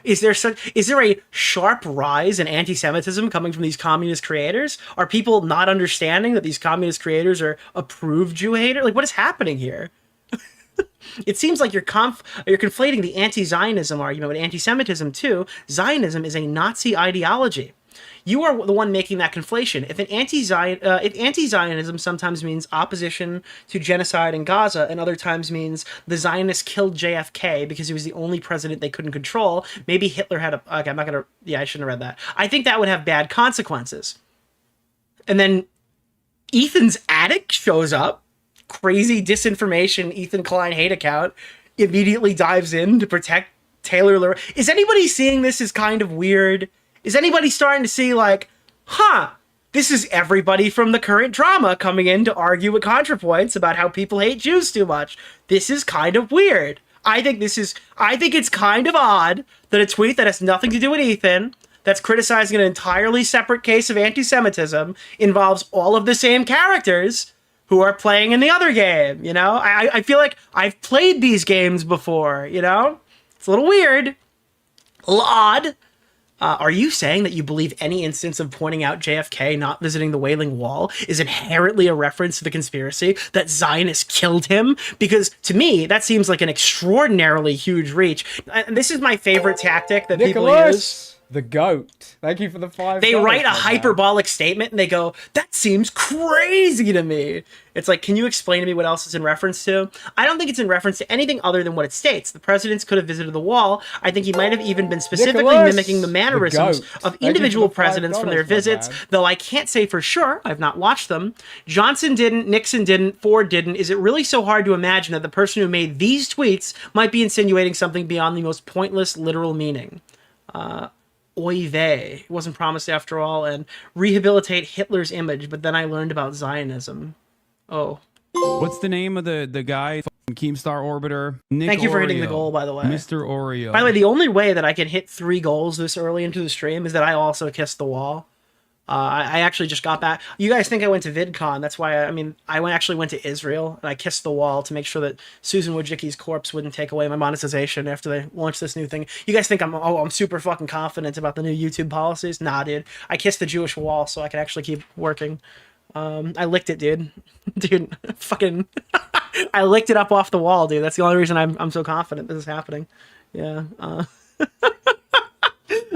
Speaker 3: Is there a sharp rise in anti-Semitism coming from these communist creators? Are people not understanding that these communist creators are approved Jew haters? Like, what is happening here? It seems like you're conflating the anti-Zionism argument with anti-Semitism too. Zionism is a Nazi ideology. You are the one making that conflation. If anti-Zionism sometimes means opposition to genocide in Gaza, and other times means the Zionists killed JFK because he was the only president they couldn't control, maybe Hitler had okay, I'm not gonna. Yeah, I shouldn't have read that. I think that would have bad consequences. And then Ethan's attic shows up. Crazy disinformation Ethan Klein hate account immediately dives in to protect Taylor Lorenz. Is anybody seeing this as kind of weird? Is anybody starting to see like, this is everybody from the current drama coming in to argue with ContraPoints about how people hate Jews too much? This is kind of weird. I think it's kind of odd that a tweet that has nothing to do with Ethan, that's criticizing an entirely separate case of anti-Semitism, involves all of the same characters who are playing in the other game, you know? I feel like I've played these games before, you know? It's a little weird. A little odd. Are you saying that you believe any instance of pointing out JFK not visiting the Wailing Wall is inherently a reference to the conspiracy that Zionists killed him? Because to me, that seems like an extraordinarily huge reach. And this is my favorite tactic that people use.
Speaker 8: The goat. Thank you for the $5.
Speaker 3: They write a
Speaker 8: my man.
Speaker 3: hyperbolic statement and they go, that seems crazy to me. It's like, can you explain to me what else it's in reference to? I don't think it's in reference to anything other than what it states. The presidents could have visited the wall. I think he might have even been specifically
Speaker 8: Nicholas,
Speaker 3: mimicking the mannerisms
Speaker 8: the
Speaker 3: of
Speaker 8: goat.
Speaker 3: individual
Speaker 8: Thank you for the
Speaker 3: presidents from their
Speaker 8: $5, my
Speaker 3: visits,
Speaker 8: man.
Speaker 3: though I can't say for sure. I've not watched them. Johnson didn't, Nixon didn't, Ford didn't. Is it really so hard to imagine that the person who made these tweets might be insinuating something beyond the most pointless literal meaning? Oy vey. It wasn't promised after all, and rehabilitate Hitler's image, but then I learned about Zionism. Oh.
Speaker 9: What's the name of the guy? Keemstar Orbiter. Nick
Speaker 3: Thank you for hitting the
Speaker 9: Oreo.
Speaker 3: goal, by the way.
Speaker 9: Mr. Oreo.
Speaker 3: By the way, the only way that I can hit 3 goals this early into the stream is that I also kissed the wall. I actually just got back. You guys think I went to VidCon. That's why, I actually went to Israel, and I kissed the wall to make sure that Susan Wojcicki's corpse wouldn't take away my monetization after they launched this new thing. You guys think I'm super fucking confident about the new YouTube policies? Nah, dude. I kissed the Jewish wall so I could actually keep working. I licked it, dude. Dude, fucking... I licked it up off the wall, dude. That's the only reason I'm so confident this is happening. Yeah.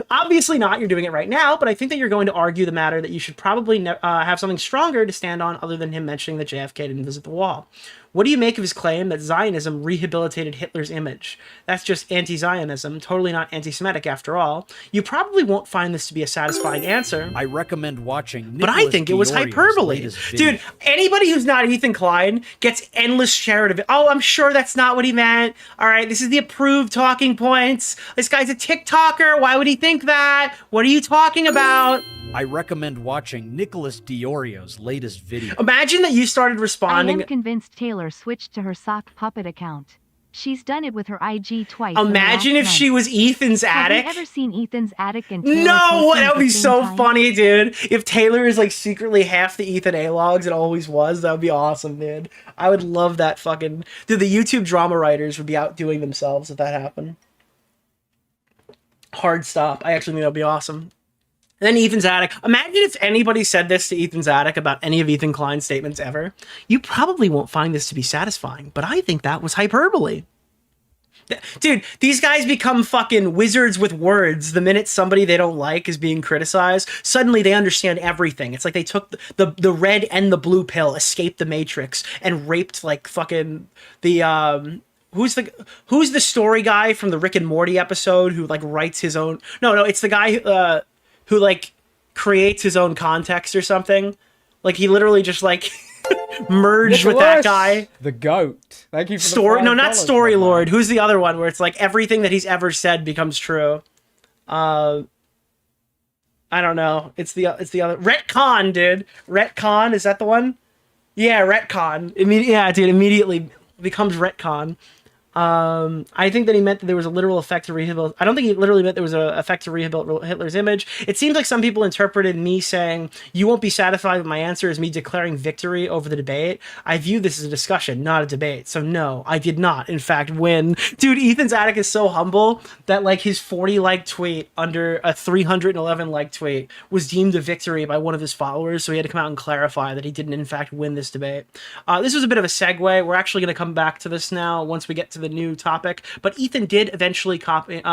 Speaker 3: Obviously not, you're doing it right now, but I think that you're going to argue the matter that you should probably have something stronger to stand on other than him mentioning that JFK didn't visit the wall. What do you make of his claim that Zionism rehabilitated Hitler's image? That's just anti-Zionism, totally not anti-Semitic after all. You probably won't find this to be a satisfying answer.
Speaker 7: I recommend watching
Speaker 3: But I think it was hyperbole. Dude, anybody who's not Ethan Klein gets endless share of it. Oh, I'm sure that's not what he meant. All right, this is the approved talking points. This guy's a TikToker. Why would he think that? What are you talking about?
Speaker 7: I recommend watching Nicholas DeOrio's latest video.
Speaker 3: Imagine that you started responding.
Speaker 6: I am convinced Taylor switched to her sock puppet account. She's done it with her IG twice. in the
Speaker 3: Imagine
Speaker 6: last
Speaker 3: if
Speaker 6: month.
Speaker 3: she was Ethan's attic.
Speaker 6: Have you ever seen Ethan's attic and Taylor
Speaker 3: No,
Speaker 6: posting
Speaker 3: that
Speaker 6: at
Speaker 3: would
Speaker 6: the
Speaker 3: be
Speaker 6: same
Speaker 3: so
Speaker 6: time?
Speaker 3: funny, dude. If Taylor is like secretly half the Ethan A-logs it always was, that would be awesome, dude. I would love that fucking... Dude, the YouTube drama writers would be outdoing themselves if that happened. Hard stop. I actually think that would be awesome. And then Ethan's attic. Imagine if anybody said this to Ethan's attic about any of Ethan Klein's statements ever. You probably won't find this to be satisfying, but I think that was hyperbole. Dude, these guys become fucking wizards with words the minute somebody they don't like is being criticized. Suddenly they understand everything. It's like they took the red and the blue pill, escaped the Matrix, and raped like fucking the who's the story guy from the Rick and Morty episode who like writes his own... No, it's the guy who like creates his own context or something. Like he literally just like merged with that guy.
Speaker 8: The goat. Thank you for
Speaker 3: Story.
Speaker 8: the $5,
Speaker 3: No, not Story
Speaker 8: my man.
Speaker 3: Lord. Who's the other one where it's like everything that he's ever said becomes true? I don't know. It's the other Retcon, dude. Retcon, is that the one? Yeah, Retcon. Immediately becomes Retcon. I think that he meant that there was a literal effect to rehabilitate. I don't think he literally meant there was an effect to rehabilitate Hitler's image. It seems like some people interpreted me saying, you won't be satisfied with my answer as me declaring victory over the debate. I view this as a discussion, not a debate. So no, I did not, in fact, win. Dude, Ethan's attic is so humble that like his 40-like tweet under a 311-like tweet was deemed a victory by one of his followers. So he had to come out and clarify that he didn't, in fact, win this debate. This was a bit of a segue. We're actually going to come back to this now once we get to the new topic, but Ethan did eventually comment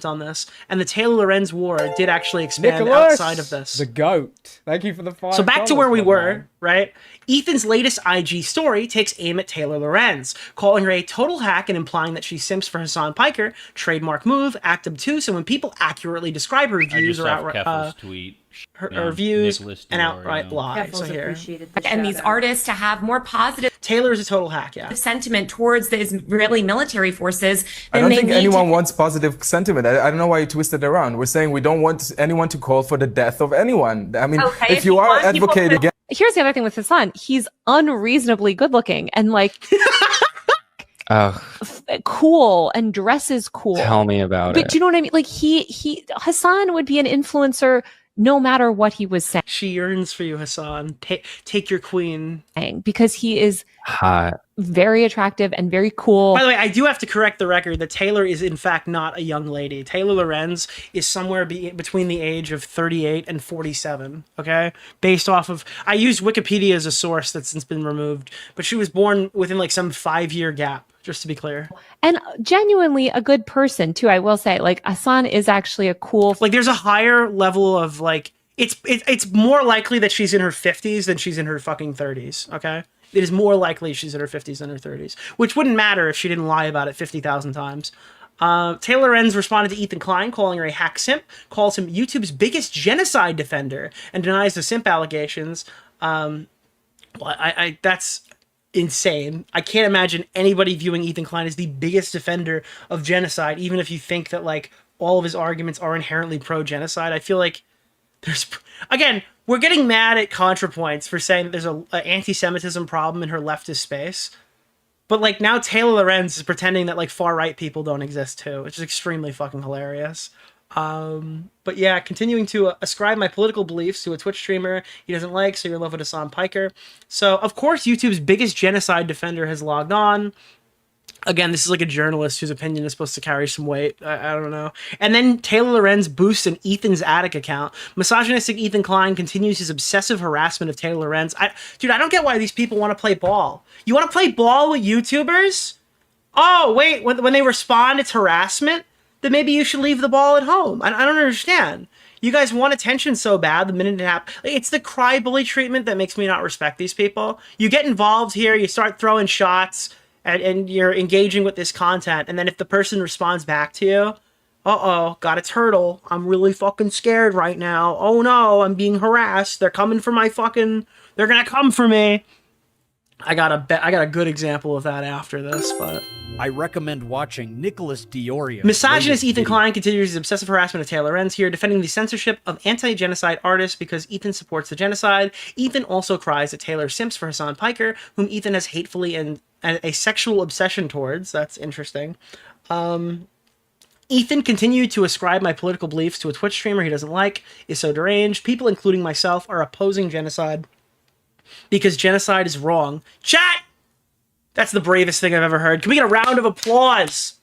Speaker 3: on this, and the Taylor Lorenz war did actually expand
Speaker 8: Nicholas,
Speaker 3: outside of this.
Speaker 8: The goat. Thank you for the $5.
Speaker 3: So back to where we
Speaker 8: my
Speaker 3: were,
Speaker 8: man.
Speaker 3: right? Ethan's latest IG story takes aim at Taylor Lorenz, calling her a total hack and implying that she simps for Hassan Piker, trademark move, act obtuse, and when people accurately describe her views or outright
Speaker 11: tweet.
Speaker 3: Her views and outright lie. So here.
Speaker 12: And these artists to have more positive
Speaker 3: Taylor is a total hack, yeah.
Speaker 12: sentiment towards the Israeli military forces.
Speaker 13: I don't think anyone wants positive sentiment. I don't know why you twisted it around. We're saying we don't want anyone to call for the death of anyone. I mean, if you are advocating...
Speaker 14: Here's the other thing with Hassan. He's unreasonably good looking and like cool and dresses cool.
Speaker 15: Tell me about it.
Speaker 14: But do you know what I mean? Like Hassan would be an influencer no matter what he was saying.
Speaker 3: She yearns for you, Hassan. Take your queen.
Speaker 14: Because he is
Speaker 15: hot,
Speaker 14: very attractive and very cool.
Speaker 3: By the way, I do have to correct the record that Taylor is in fact not a young lady. Taylor Lorenz is somewhere between the age of 38 and 47, okay? Based off of... I used Wikipedia as a source that's since been removed, but she was born within like some 5-year gap. just to be clear.
Speaker 14: And genuinely a good person too, I will say. Like Hassan is actually a cool.
Speaker 3: Like there's a higher level of like it's more likely that she's in her 50s than she's in her fucking 30s. Okay, it is more likely she's in her 50s than her 30s, which wouldn't matter if she didn't lie about it 50,000 times. Taylor Renz responded to Ethan Klein, calling her a hack simp, calls him YouTube's biggest genocide defender, and denies the simp allegations. That's insane. I can't imagine anybody viewing Ethan Klein as the biggest defender of genocide, even if you think that like all of his arguments are inherently pro-genocide. I feel like again, we're getting mad at ContraPoints for saying that there's a anti-Semitism problem in her leftist space. But like now Taylor Renz is pretending that like far-right people don't exist too, which is extremely fucking hilarious. But yeah, continuing to ascribe my political beliefs to a Twitch streamer he doesn't like, so you're in love with Hassan Piker. So of course YouTube's biggest genocide defender has logged on. Again, this is like a journalist whose opinion is supposed to carry some weight. I don't know. And then Taylor Renz boosts an Ethan's Attic account. Misogynistic Ethan Klein continues his obsessive harassment of Taylor Renz. Dude, I don't get why these people want to play ball. You want to play ball with YouTubers? Oh, wait, when they respond, it's harassment? Then maybe you should leave the ball at home. I don't understand. You guys want attention so bad the minute it happens. It's the cry bully treatment that makes me not respect these people. You get involved here, you start throwing shots, and you're engaging with this content, and then if the person responds back to you, uh-oh, got a turtle. I'm really fucking scared right now. Oh no, I'm being harassed. They're coming for my fucking... They're gonna come for me. I got a good example of that after this, but...
Speaker 7: I recommend watching Nicholas DeOrio.
Speaker 3: Misogynist Ethan Klein continues his obsessive harassment of Taylor Renz here, defending the censorship of anti-genocide artists because Ethan supports the genocide. Ethan also cries at Taylor simps for Hassan Piker, whom Ethan has hatefully and a sexual obsession towards. That's interesting. Ethan continued to ascribe my political beliefs to a Twitch streamer he doesn't like, is so deranged. People, including myself, are opposing genocide because genocide is wrong. Chat! That's the bravest thing I've ever heard. Can we get a round of applause?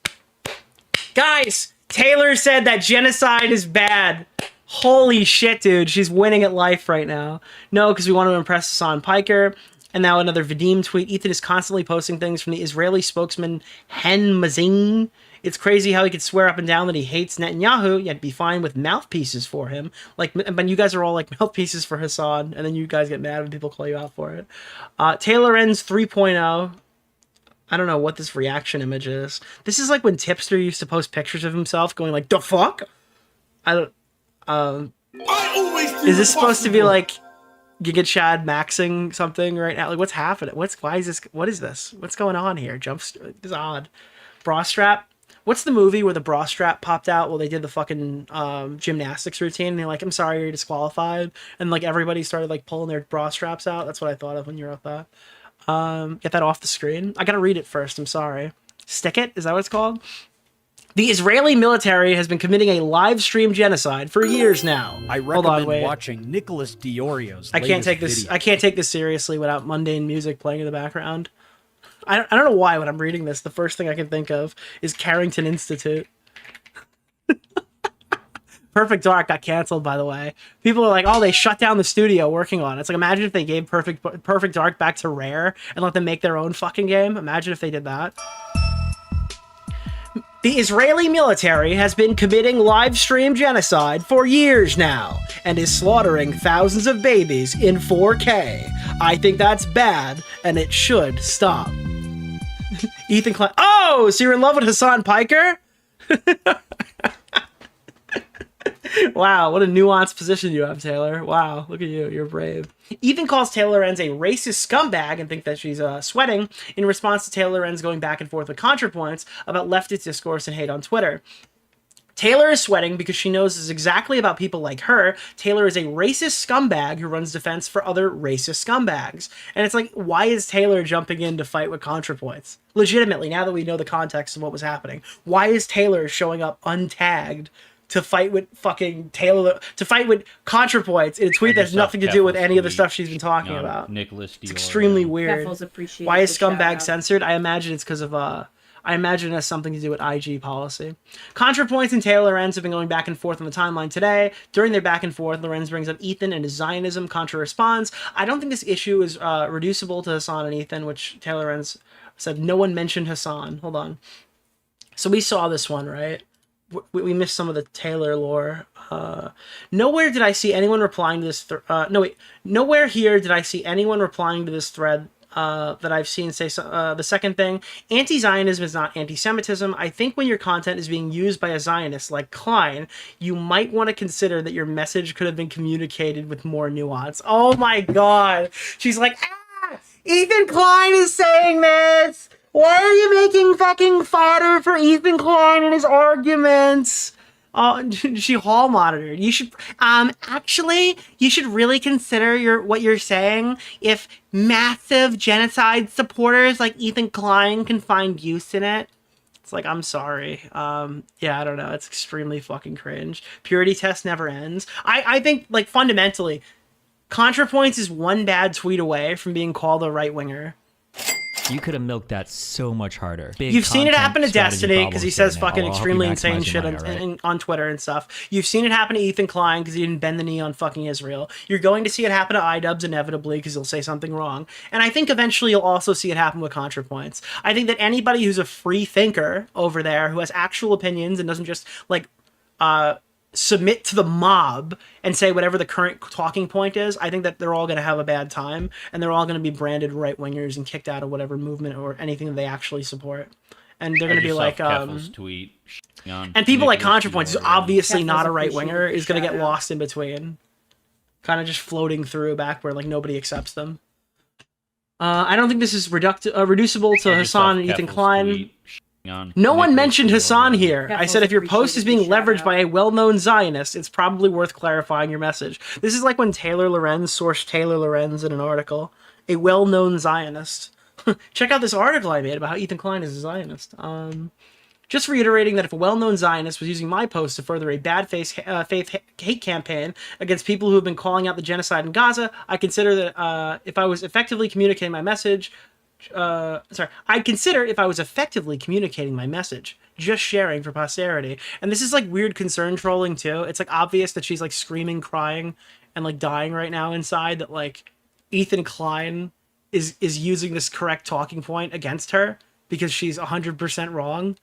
Speaker 3: Guys, Taylor said that genocide is bad. Holy shit, dude. She's winning at life right now. No, because we want to impress Hassan Piker. And now another Vadim tweet. Ethan is constantly posting things from the Israeli spokesman Hen Mazing. It's crazy how he could swear up and down that he hates Netanyahu, yet be fine with mouthpieces for him. Like, but you guys are all like mouthpieces for Hassan, and then you guys get mad when people call you out for it. Taylor Renz 3.0. I don't know what this reaction image is. This is like when Tipster used to post pictures of himself going like, "The fuck?" I don't. Is this supposed to be like Giga Chad maxing something right now? Like, what's happening? Why is this? What is this? What's going on here? This is odd. Bra strap. What's the movie where the bra strap popped out while they did the fucking gymnastics routine? And they're like, "I'm sorry, you're disqualified," and like everybody started like pulling their bra straps out. That's what I thought of when you wrote that. Get that off the screen. I gotta read it first. I'm sorry. Stick it? Is that what it's called? The Israeli military has been committing a live stream genocide for years now.
Speaker 7: I recommend watching Nicholas DeOrio's.
Speaker 3: I can't take this. I can't take this seriously without mundane music playing in the background. I don't know why when I'm reading this, the first thing I can think of is Carrington Institute. Perfect Dark got canceled, by the way. People are like, oh, they shut down the studio working on it. It's like, imagine if they gave Perfect Dark back to Rare and let them make their own fucking game. Imagine if they did that. The Israeli military has been committing live stream genocide for years now and is slaughtering thousands of babies in 4K. I think that's bad and it should stop. Ethan Klein. Oh, so you're in love with Hassan Piker? Wow, what a nuanced position you have, Taylor. Wow, look at you. You're brave. Ethan calls Taylor Renz a racist scumbag and thinks that she's sweating in response to Taylor Renz going back and forth with ContraPoints about leftist discourse and hate on Twitter. Taylor is sweating because she knows this is exactly about people like her. Taylor is a racist scumbag who runs defense for other racist scumbags. And it's like, why is Taylor jumping in to fight with ContraPoints? Legitimately, now that we know the context of what was happening, why is Taylor showing up untagged to fight with fucking Taylor, to fight with ContraPoints in a tweet that has nothing to do with any of the stuff she's been talking about?
Speaker 11: Nicholas DeOrio.
Speaker 3: It's extremely weird. Why is scumbag censored? I imagine it's because of I imagine it has something to do with IG policy. ContraPoints and Taylor Renz have been going back and forth on the timeline today. During their back and forth, Lorenz brings up Ethan and his Zionism. Contra responds, I don't think this issue is reducible to Hassan and Ethan, which Taylor Renz said no one mentioned Hassan. Hold on. So we saw this one, right? We missed some of the Taylor lore. Nowhere did I see anyone replying to this. Nowhere here did I see anyone replying to this thread that I've seen say the second thing. Anti-Zionism is not anti-Semitism. I think when your content is being used by a Zionist like Klein, you might want to consider that your message could have been communicated with more nuance. Oh my God. She's like, Ethan Klein is saying this. Why are you making fucking fodder for Ethan Klein and his arguments? She hall monitored. You should, actually, you should really consider what you're saying if massive genocide supporters like Ethan Klein can find use in it. It's like, I'm sorry. Yeah, I don't know. It's extremely fucking cringe. Purity test never ends. I think, like, fundamentally, ContraPoints is one bad tweet away from being called a right-winger.
Speaker 11: You could have milked that so much harder.
Speaker 3: You've seen it happen to Destiny because he says fucking extremely insane shit on Twitter and stuff. You've seen it happen to Ethan Klein because he didn't bend the knee on fucking Israel. You're going to see it happen to iDubbbz inevitably because he'll say something wrong. And I think eventually you'll also see it happen with ContraPoints. I think that anybody who's a free thinker over there who has actual opinions and doesn't just like submit to the mob and say whatever the current talking point is, I think that they're all going to have a bad time and they're all going to be branded right-wingers and kicked out of whatever movement or anything that they actually support. And they're going to be like,
Speaker 15: tweet
Speaker 3: and people like ContraPoints, who's obviously not a right-winger, is going to get lost in between. Kind of just floating through back where like nobody accepts them. I don't think this is reducible to Hassan and Ethan Klein. No one mentioned Hassan here. I said if your post is being leveraged by a well-known Zionist, it's probably worth clarifying your message. This is like when Taylor Lorenz sourced Taylor Lorenz in an article. A well-known Zionist. Check out this article I made about how Ethan Klein is a Zionist. Just reiterating that if a well-known Zionist was using my post to further a bad faith hate campaign against people who have been calling out the genocide in Gaza, I consider that if I was effectively communicating my message... I'd consider if I was effectively communicating my message, just sharing for posterity. And this is like weird concern trolling too. It's like obvious that she's like screaming, crying, and like dying right now inside that like Ethan Klein is using this correct talking point against her because she's 100% wrong.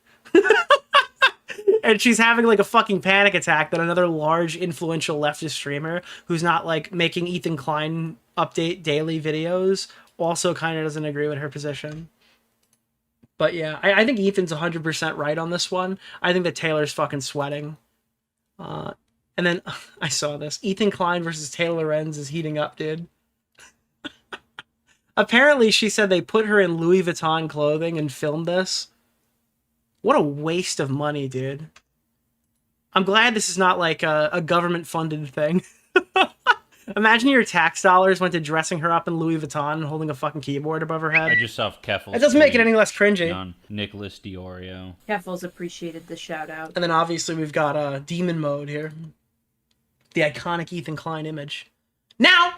Speaker 3: And she's having like a fucking panic attack that another large influential leftist streamer who's not like making Ethan Klein update daily videos also kind of doesn't agree with her position. But yeah, I think Ethan's 100% right on this one. I think that Taylor's fucking sweating. And then I saw this. Ethan Klein versus Taylor Lorenz is heating up, dude. Apparently she said they put her in Louis Vuitton clothing and filmed this. What a waste of money, dude. I'm glad this is not like a government-funded thing. Imagine your tax dollars went to dressing her up in Louis Vuitton and holding a fucking keyboard above her head.
Speaker 15: I just saw Keffel's.
Speaker 3: It doesn't make it any less cringy.
Speaker 15: On Nicholas DeOrio.
Speaker 14: Keffel's appreciated the shout out.
Speaker 3: And then obviously we've got demon mode here. The iconic Ethan Klein image. Now,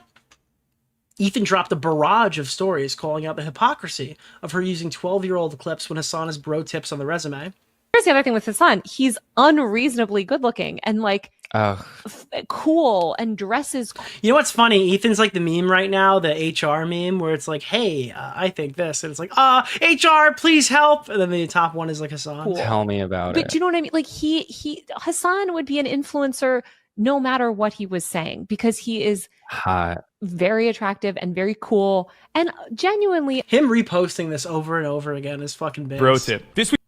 Speaker 3: Ethan dropped a barrage of stories calling out the hypocrisy of her using 12-year-old clips when Hassan has bro tips on the resume.
Speaker 14: Here's the other thing with Hassan. He's unreasonably good looking and like cool and dresses.
Speaker 3: You know what's funny? Ethan's like the meme right now, the HR meme, where it's like, hey, I think this. And it's like, HR, please help. And then the top one is like Hassan.
Speaker 14: Cool.
Speaker 16: Tell me about it.
Speaker 14: But do you know what I mean? Like Hassan would be an influencer no matter what he was saying because he is
Speaker 16: hot,
Speaker 14: very attractive and very cool and genuinely.
Speaker 3: Him reposting this over and over again is fucking big.
Speaker 9: Bro tip. This week.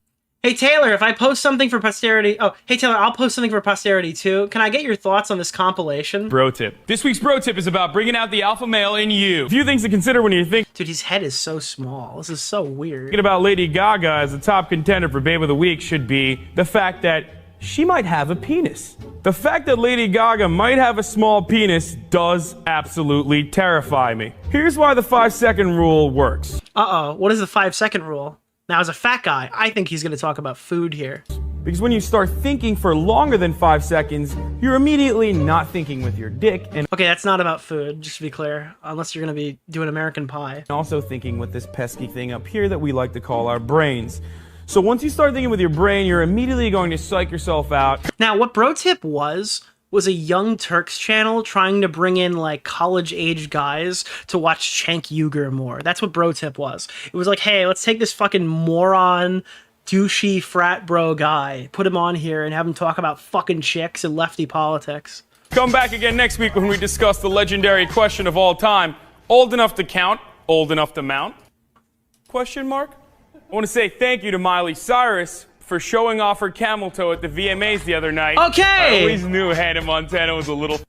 Speaker 3: Hey Taylor, if I post something for posterity... Oh, hey Taylor, I'll post something for posterity too. Can I get your thoughts on this compilation?
Speaker 9: Bro tip. This week's bro tip is about bringing out the alpha male in you. A few things to consider when you think...
Speaker 3: Dude, his head is so small. This is so weird.
Speaker 9: Thinking about Lady Gaga as the top contender for Babe of the Week should be the fact that she might have a penis. The fact that Lady Gaga might have a small penis does absolutely terrify me. Here's why the 5-second rule works.
Speaker 3: Uh-oh, what is the 5-second rule? Now, as a fat guy, I think he's going to talk about food here.
Speaker 9: Because when you start thinking for longer than 5 seconds, you're immediately not thinking with your dick. And
Speaker 3: okay, that's not about food, just to be clear. Unless you're going to be doing American Pie.
Speaker 9: Also thinking with this pesky thing up here that we like to call our brains. So once you start thinking with your brain, you're immediately going to psych yourself out.
Speaker 3: Now, what bro tip was was a Young Turks channel trying to bring in like college-age guys to watch Cenk Uygur more. That's what Bro Tip was. It was like, hey, let's take this fucking moron, douchey frat bro guy, put him on here and have him talk about fucking chicks and lefty politics.
Speaker 9: Come back again next week when we discuss the legendary question of all time. Old enough to count, old enough to mount? Question mark? I want to say thank you to Miley Cyrus for showing off her camel toe at the VMAs the other night.
Speaker 3: Okay!
Speaker 9: I always knew Hannah Montana was a little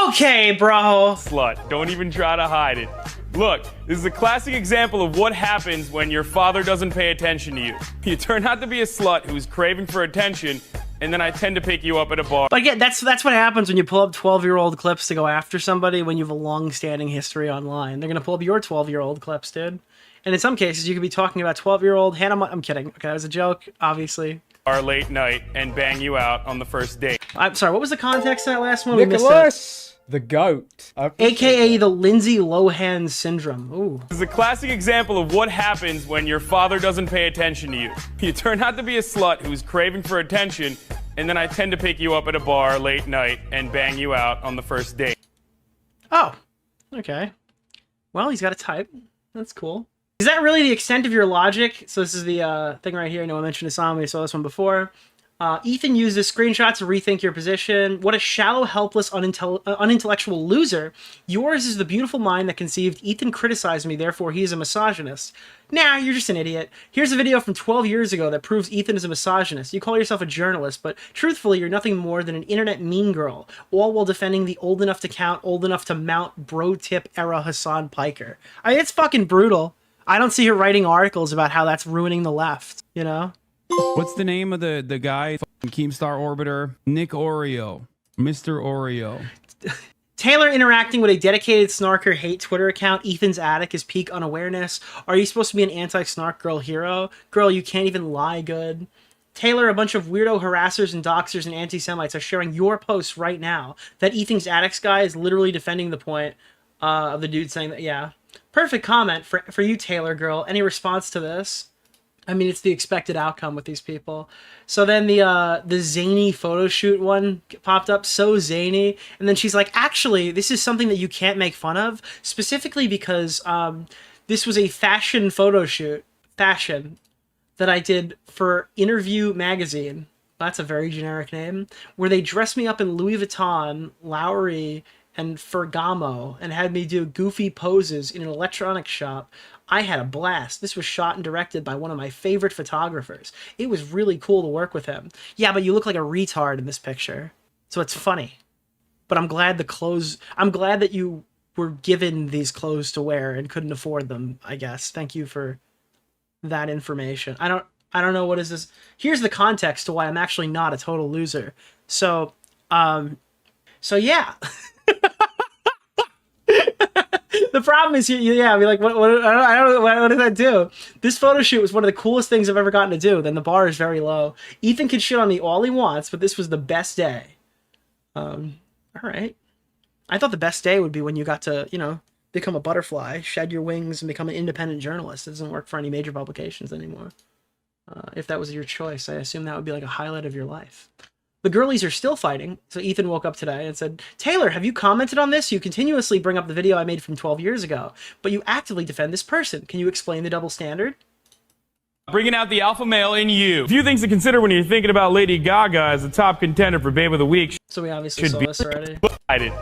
Speaker 3: okay, bro.
Speaker 9: Slut. Don't even try to hide it. Look, this is a classic example of what happens when your father doesn't pay attention to you. You turn out to be a slut who's craving for attention, and then I tend to pick you up at a bar.
Speaker 3: But again, that's what happens when you pull up 12-year-old clips to go after somebody when you have a long-standing history online. They're gonna pull up your 12-year-old clips, dude. And in some cases, you could be talking about 12-year-old Hannah. I'm kidding. Okay, that was a joke, obviously.
Speaker 9: Our late night and bang you out on the first date.
Speaker 3: I'm sorry. What was the context of that last one? We missed
Speaker 8: Nicholas, the goat.
Speaker 3: AKA the Lindsay Lohan syndrome. Ooh.
Speaker 9: This is a classic example of what happens when your father doesn't pay attention to you. You turn out to be a slut who's craving for attention, and then I tend to pick you up at a bar late night and bang you out on the first date.
Speaker 3: Oh, okay. Well, he's got a type. That's cool. Is that really the extent of your logic? So this is the thing right here. I know I mentioned this on. We saw this one before. Ethan used this screenshot to rethink your position. What a shallow, helpless, unintellectual loser. Yours is the beautiful mind that conceived Ethan criticized me, therefore he is a misogynist. Nah, you're just an idiot. Here's a video from 12 years ago that proves Ethan is a misogynist. You call yourself a journalist, but truthfully, you're nothing more than an internet mean girl, all while defending the old enough to count, old enough to mount bro tip era Hassan Piker. I mean, it's fucking brutal. I don't see her writing articles about how that's ruining the left, you know?
Speaker 16: What's the name of the guy? Keemstar Orbiter? Nick Oreo. Mr. Oreo.
Speaker 3: Taylor interacting with a dedicated snarker hate Twitter account. Ethan's attic is peak unawareness. Are you supposed to be an anti-snark girl hero? Girl, you can't even lie good. Taylor, a bunch of weirdo harassers and doxers and anti-Semites are sharing your posts right now. That Ethan's attics guy is literally defending the point of the dude saying that, yeah. Perfect comment for you, Taylor girl. Any response to this? I mean, it's the expected outcome with these people. So then the zany photo shoot one popped up, so zany. And then she's like, actually, this is something that you can't make fun of, specifically because this was a fashion photo shoot, that I did for Interview Magazine. That's a very generic name. Where they dressed me up in Louis Vuitton, Lowry, and Ferragamo, and had me do goofy poses in an electronics shop. I had a blast. This was shot and directed by one of my favorite photographers. It was really cool to work with him. Yeah, but you look like a retard in this picture. So it's funny. But I'm glad that you were given these clothes to wear and couldn't afford them, I guess. Thank you for that information. I don't know what is this. Here's the context to why I'm actually not a total loser. So yeah. The problem is, yeah, I mean, like, I don't know, what did that do? This photo shoot was one of the coolest things I've ever gotten to do. Then the bar is very low. Ethan can shit on me all he wants, but this was the best day. All right. I thought the best day would be when you got to, you know, become a butterfly, shed your wings, and become an independent journalist. It doesn't work for any major publications anymore. If that was your choice, I assume that would be like a highlight of your life. The girlies are still fighting, so Ethan woke up today and said, Taylor, have you commented on this? You continuously bring up the video I made from 12 years ago, but you actively defend this person. Can you explain the double standard?
Speaker 9: Bringing out the alpha male in you. A few things to consider when you're thinking about Lady Gaga as the top contender for Babe of the Week.
Speaker 3: So we obviously saw this already.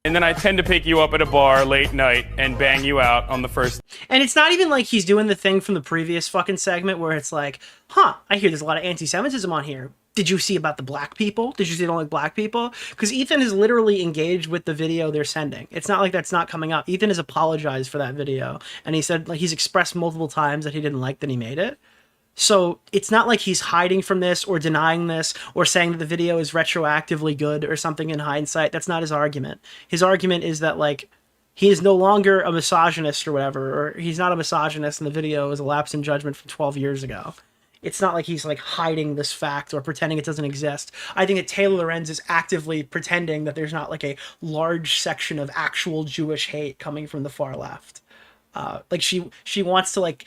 Speaker 9: And then I tend to pick you up at a bar late night and bang you out on the first.
Speaker 3: And it's not even like he's doing the thing from the previous fucking segment where it's like, huh, I hear there's a lot of anti-Semitism on here. Did you see about the black people? Did you see they don't like black people? Because Ethan is literally engaged with the video they're sending. It's not like that's not coming up. Ethan has apologized for that video. And he said, like, he's expressed multiple times that he didn't like that he made it. So it's not like he's hiding from this or denying this or saying that the video is retroactively good or something in hindsight. That's not his argument. His argument is that, like, he is no longer a misogynist or whatever, or he's not a misogynist and the video is a lapse in judgment from 12 years ago. It's not like he's like hiding this fact or pretending it doesn't exist. I think that Taylor Lorenz is actively pretending that there's not like a large section of actual Jewish hate coming from the far left. Like she wants to like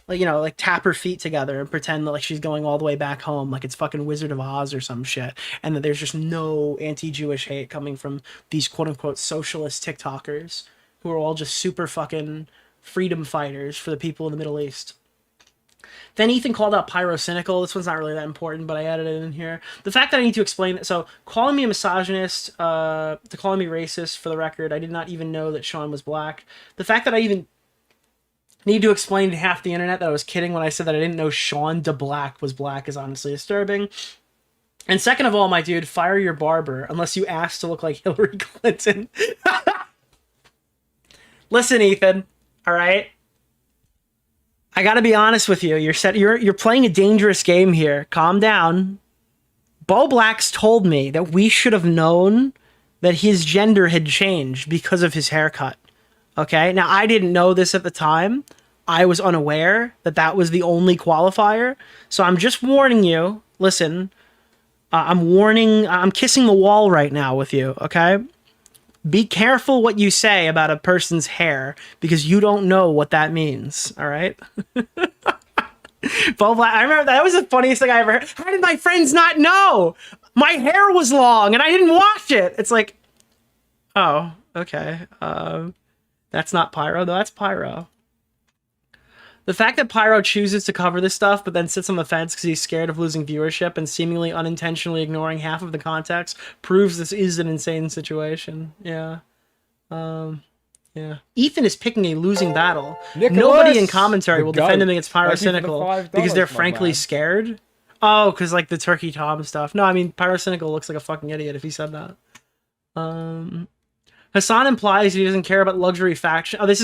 Speaker 3: like, you know, like tap her feet together and pretend that like she's going all the way back home, like it's fucking Wizard of Oz or some shit, and that there's just no anti-Jewish hate coming from these quote unquote socialist TikTokers who are all just super fucking freedom fighters for the people in the Middle East. Then Ethan called out pyrocynical. This one's not really that important, but I added it in here. The fact that I need to explain it. So calling me a misogynist, to calling me racist, for the record, I did not even know that Sean was black. The fact that I even need to explain to half the internet that I was kidding when I said that I didn't know Sean DeBlack was black is honestly disturbing. And second of all, my dude, fire your barber unless you ask to look like Hillary Clinton. Listen, Ethan, all right? I gotta be honest with you. You're playing a dangerous game here. Calm down. Bo Blacks told me that we should have known that his gender had changed because of his haircut. Okay? Now, I didn't know this at the time. I was unaware that that was the only qualifier. So I'm just warning you. Listen, I'm kissing the wall right now with you, okay? Be careful what you say about a person's hair because you don't know what that means, all right? Bo Black, I remember that was the funniest thing I ever heard. How did my friends not know? My hair was long and I didn't wash it. It's like, oh, okay. That's not Pyro, though. That's Pyro. The fact that Pyro chooses to cover this stuff but then sits on the fence because he's scared of losing viewership and seemingly unintentionally ignoring half of the context proves this is an insane situation. Yeah. Yeah. Ethan is picking a losing battle.
Speaker 8: Nicholas,
Speaker 3: nobody in commentary will defend him against
Speaker 8: Thank you for the
Speaker 3: Pyrocynical
Speaker 8: $5,
Speaker 3: because they're
Speaker 8: my
Speaker 3: frankly
Speaker 8: man.
Speaker 3: scared. Oh, because like the Turkey Tom stuff. No, I mean, Pyrocynical looks like a fucking idiot if he said that. Hassan implies he doesn't care about luxury faction. Oh, this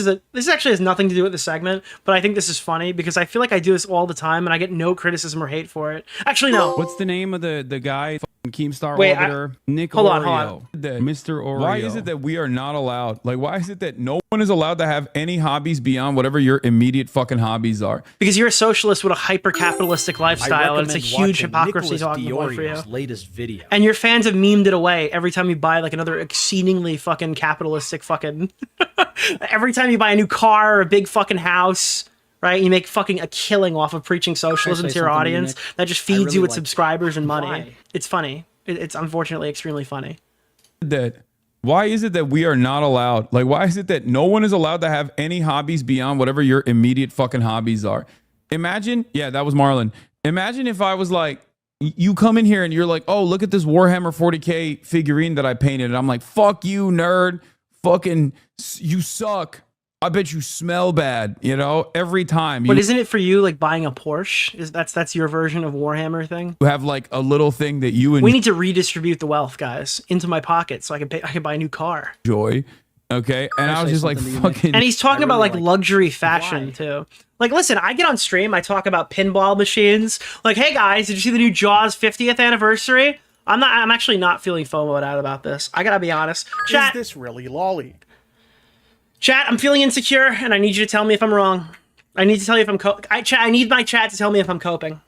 Speaker 3: actually has nothing to do with the segment, but I think this is funny because I feel like I do this all the time and I get no criticism or hate for it. Actually, no.
Speaker 16: What's the name of the guy? Keemstar
Speaker 3: Wait,
Speaker 16: Orbiter. Nick
Speaker 3: hold
Speaker 16: Oreo.
Speaker 3: on, hold on.
Speaker 16: Mr. Oreo.
Speaker 9: Why is it that we are not allowed? Like, why is it that no one is allowed to have any hobbies beyond whatever your immediate fucking hobbies are?
Speaker 3: Because you're a socialist with a hyper-capitalistic lifestyle, and it's a
Speaker 7: recommend
Speaker 3: huge
Speaker 7: watching
Speaker 3: hypocrisy
Speaker 7: Nicholas
Speaker 3: talking about for you.
Speaker 7: DeOrio's latest video.
Speaker 3: And your fans have memed it away every time you buy like another exceedingly fucking capitalistic fucking... every time you buy a new car or a big fucking house, right? You make fucking a killing off of preaching socialism to your audience. That just feeds you with subscribers and money.
Speaker 7: Why?
Speaker 3: It's funny. It's unfortunately extremely funny.
Speaker 9: Why is it that we are not allowed? Like, why is it that no one is allowed to have any hobbies beyond whatever your immediate fucking hobbies are? Imagine, yeah, that was Marlon. Imagine if I was like, you come in here and you're like, oh, look at this Warhammer 40K figurine that I painted. And I'm like, fuck you, nerd. Fucking, you suck. I bet you smell bad, you know, every time.
Speaker 3: But isn't it for you like buying a Porsche? That's your version of Warhammer thing?
Speaker 9: You have like a little thing that you
Speaker 3: We need to redistribute the wealth, guys, into my pocket so I can buy a new car.
Speaker 9: enjoy. Okay. And I was just like, fucking.
Speaker 3: And he's talking about like luxury fashion too. Like, listen, I get on stream, I talk about pinball machines. Like, hey guys, did you see the new Jaws 50th anniversary? I'm actually not feeling FOMO'd out about this. I gotta be honest. Chat,
Speaker 17: Is this really lolly?
Speaker 3: Chat, I'm feeling insecure, and I need you to tell me if I'm wrong. I need to tell you if I'm I need my chat to tell me if I'm coping.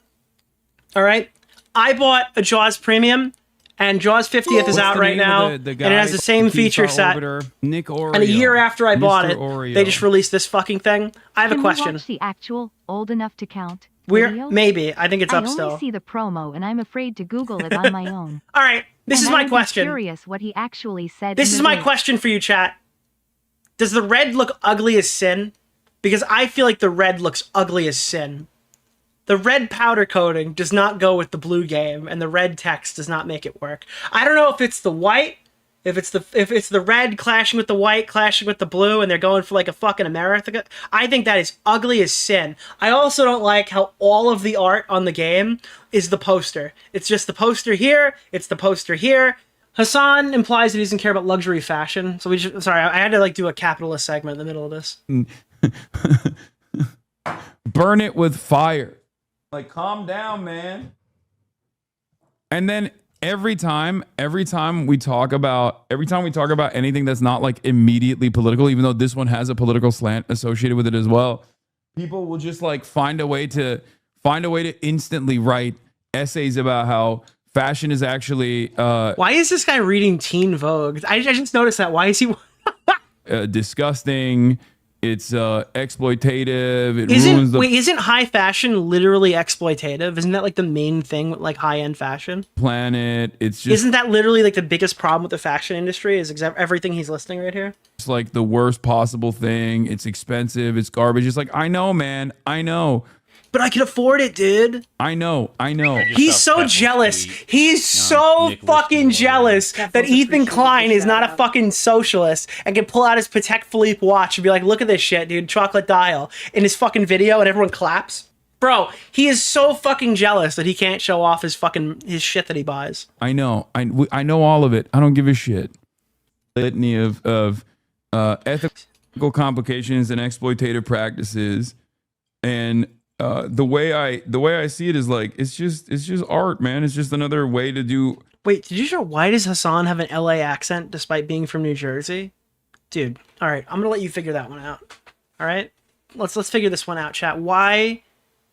Speaker 3: All right? I bought a Jaws Premium, and Jaws 50th is out right now, and it has the same feature set.
Speaker 16: Nick Oreo.
Speaker 3: And a year after I bought it,
Speaker 16: Oreo.
Speaker 3: they just released this fucking thing. I have a
Speaker 6: Can
Speaker 3: question.
Speaker 6: we watch the actual old enough to count?
Speaker 3: We're
Speaker 6: video?
Speaker 3: maybe. I think it's up
Speaker 6: I
Speaker 3: still.
Speaker 6: only see the promo, and I'm afraid to Google it on my own.
Speaker 3: All right, this is
Speaker 6: And
Speaker 3: my
Speaker 6: I'm
Speaker 3: question.
Speaker 6: Curious what he actually said.
Speaker 3: This
Speaker 6: in
Speaker 3: is
Speaker 6: the
Speaker 3: my
Speaker 6: video.
Speaker 3: question for you, chat. Does the red look ugly as sin? Because I feel like the red looks ugly as sin. The red powder coating does not go with the blue game, and the red text does not make it work. I don't know if it's the white, if it's the red clashing with the white, clashing with the blue, and they're going for like a fucking America. I think that is ugly as sin. I also don't like how all of the art on the game is the poster. It's just the poster here, it's the poster here. Hassan implies that he doesn't care about luxury fashion. So sorry, I had to like do a capitalist segment in the middle of this.
Speaker 9: Burn it with fire. Like, calm down, man. And then every time we talk about anything that's not like immediately political, even though this one has a political slant associated with it as well, people will just like find a way to instantly write essays about how fashion is actually
Speaker 3: why is this guy reading Teen Vogue? I just noticed that. Why is he
Speaker 9: disgusting.
Speaker 16: It's exploitative. It ruins the
Speaker 3: isn't high fashion literally exploitative? Isn't that like the main thing with like high end fashion?
Speaker 16: planet. It's just
Speaker 3: Isn't that literally like the biggest problem with the fashion industry? Is everything he's listing right here?
Speaker 16: it's like the worst possible thing. It's expensive. It's garbage. It's like, I know, man. I know.
Speaker 3: But I can afford it, dude.
Speaker 16: I know. I know.
Speaker 3: He's so jealous. He's so fucking jealous that Ethan Klein is not a fucking socialist and can pull out his Patek Philippe watch and be like, look at this shit, dude, chocolate dial, in his fucking video, and everyone claps. Bro, he is so fucking jealous that he can't show off his shit that he buys.
Speaker 16: I know. I know all of it. I don't give a shit. Litany of ethical complications and exploitative practices, and the way I see it is like it's just art, man. It's just another way to do.
Speaker 3: Wait, did you show why does Hassan have an LA accent despite being from New Jersey? Dude, all right, I'm gonna let you figure that one out. All right, let's figure this one out, chat. Why,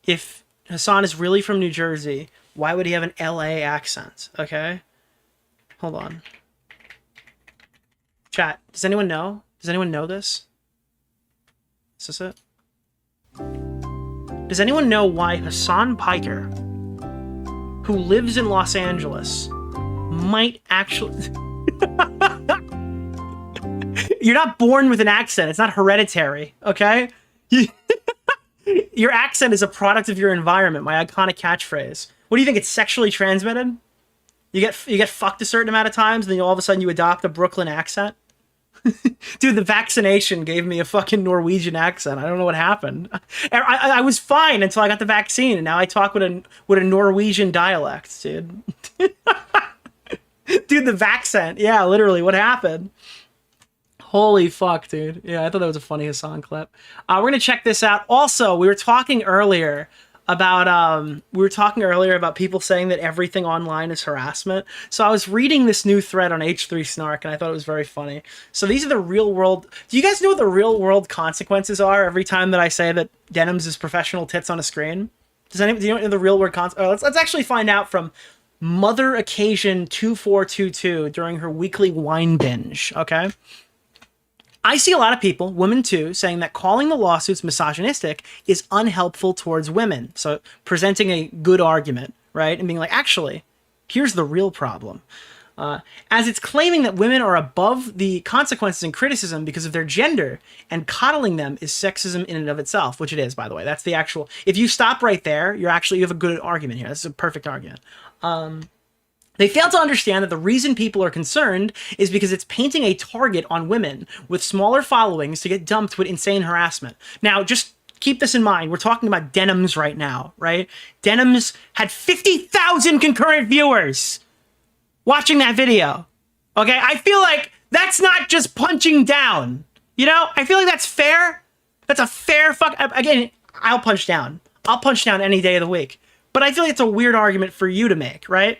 Speaker 3: if Hassan is really from New Jersey, why would he have an LA accent? Okay, hold on. Chat, does anyone know? Does anyone know this? Is this it? Does anyone know why Hassan Piker, who lives in Los Angeles, might actually... You're not born with an accent. It's not hereditary, okay? Your accent is a product of your environment, my iconic catchphrase. What do you think? It's sexually transmitted? You get fucked a certain amount of times, and then all of a sudden you adopt a Brooklyn accent? Dude, the vaccination gave me a fucking Norwegian accent. I don't know what happened. I was fine until I got the vaccine, and now I talk with a Norwegian dialect, dude. Dude, the vaccent. Yeah, literally, what happened? Holy fuck, dude. Yeah, I thought that was a funny Hassan clip. We're gonna check this out. Also, we were talking earlier about people saying that everything online is harassment. So I was reading this new thread on H3 Snark, and I thought it was very funny. So these are the real world. Do you guys know what the real world consequences are every time that I say that denims is professional tits on a screen? Do you know what the real world consequences? Let's actually find out from Mother Occasion 2422 during her weekly wine binge. Okay. I see a lot of people, women too, saying that calling the lawsuits misogynistic is unhelpful towards women. So presenting a good argument, right? And being like, actually, here's the real problem. As it's claiming that women are above the consequences and criticism because of their gender, and coddling them is sexism in and of itself, which it is, by the way. That's the actual... If you stop right there, you have a good argument here. This is a perfect argument. They fail to understand that the reason people are concerned is because it's painting a target on women with smaller followings to get dumped with insane harassment. Now, just keep this in mind. We're talking about Denims right now, right? Denims had 50,000 concurrent viewers watching that video. Okay? I feel like that's not just punching down. You know? I feel like that's fair. That's a fair fuck... Again, I'll punch down. I'll punch down any day of the week. But I feel like it's a weird argument for you to make, right?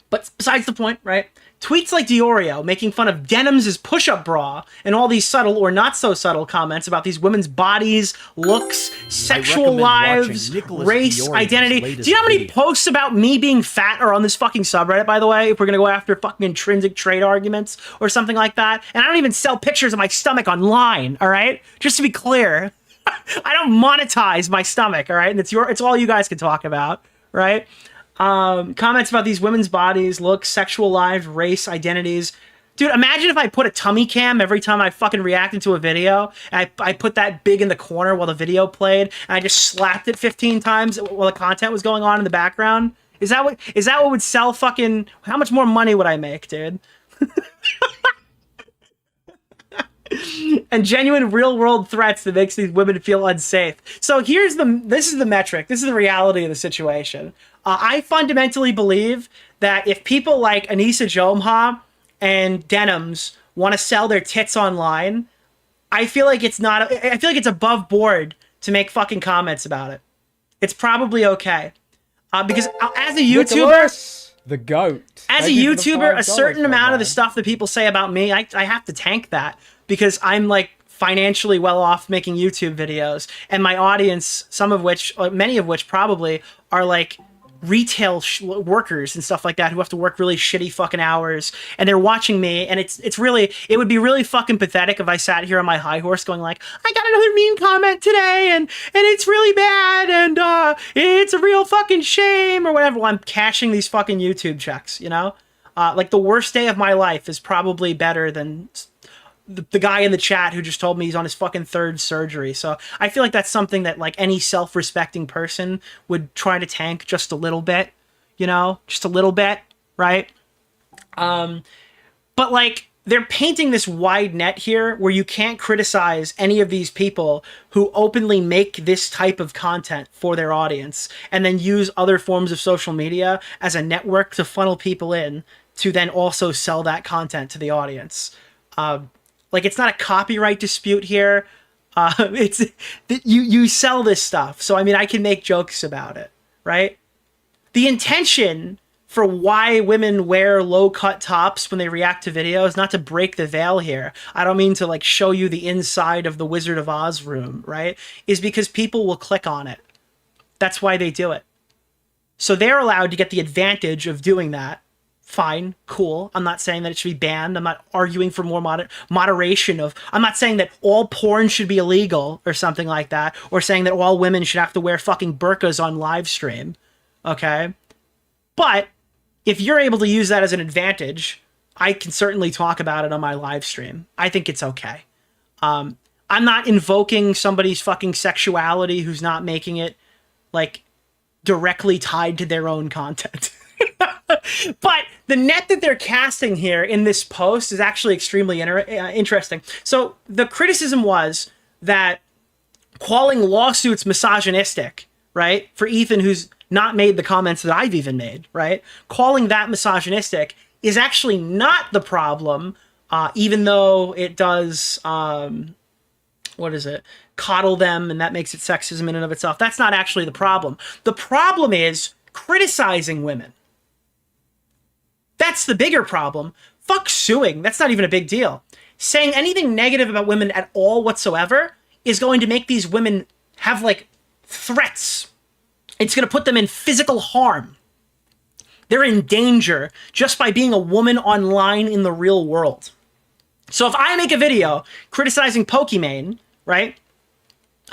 Speaker 3: But besides the point, right? Tweets like DeOrio making fun of Denims' push-up bra and all these subtle or not so subtle comments about these women's bodies, looks, sexual lives, race, identity. Do you know how many posts about me being fat are on this fucking subreddit, by the way? If we're gonna go after fucking intrinsic trait arguments or something like that. And I don't even sell pictures of my stomach online, all right? Just to be clear. I don't monetize my stomach, all right? And it's all you guys can talk about, right? Comments about these women's bodies, looks, sexual lives, race, identities. Dude, imagine if I put a tummy cam every time I fucking reacted to a video, and I put that big in the corner while the video played, and I just slapped it 15 times while the content was going on in the background. Is that what would sell fucking... How much more money would I make, dude? And genuine real-world threats that makes these women feel unsafe. So this is the metric. This is the reality of the situation. I fundamentally believe that if people like Anisa Jomha and Denims want to sell their tits online, I feel like it's above board to make fucking comments about it. It's probably okay. Because as a YouTuber...
Speaker 8: Nicholas, the GOAT.
Speaker 3: As a YouTuber, a certain amount of the stuff that people say about me, I have to tank that. Because I'm like financially well off making YouTube videos, and my audience, many of which probably are like retail workers and stuff like that who have to work really shitty fucking hours, and they're watching me, and it would be really fucking pathetic if I sat here on my high horse going like, I got another mean comment today, and it's really bad, and it's a real fucking shame or whatever, while I'm cashing these fucking YouTube checks, you know? Like the worst day of my life is probably better than the guy in the chat who just told me he's on his fucking 3rd surgery. So I feel like that's something that like any self-respecting person would try to tank just a little bit, you know, just a little bit, right? But like they're painting this wide net here where you can't criticize any of these people who openly make this type of content for their audience and then use other forms of social media as a network to funnel people in to then also sell that content to the audience. Like it's not a copyright dispute here. It's you sell this stuff. So I mean, I can make jokes about it, right? The intention for why women wear low-cut tops when they react to videos, not to break the veil here. I don't mean to like show you the inside of the Wizard of Oz room, right? Is because people will click on it. That's why they do it. So they're allowed to get the advantage of doing that. Fine, cool. I'm not saying that it should be banned. I'm not arguing for more moderation of... I'm not saying that all porn should be illegal or something like that, or saying that all women should have to wear fucking burqas on live stream, okay? But if you're able to use that as an advantage, I can certainly talk about it on my live stream. I think it's okay. I'm not invoking somebody's fucking sexuality who's not making it, like, directly tied to their own content. But the net that they're casting here in this post is actually extremely interesting. So the criticism was that calling lawsuits misogynistic, right, for Ethan, who's not made the comments that I've even made, right, calling that misogynistic is actually not the problem, even though it does, what is it, coddle them, and that makes it sexism in and of itself. That's not actually the problem. The problem is criticizing women. That's the bigger problem. Fuck suing. That's not even a big deal. Saying anything negative about women at all whatsoever is going to make these women have, like, threats. It's going to put them in physical harm. They're in danger just by being a woman online in the real world. So if I make a video criticizing Pokimane, right?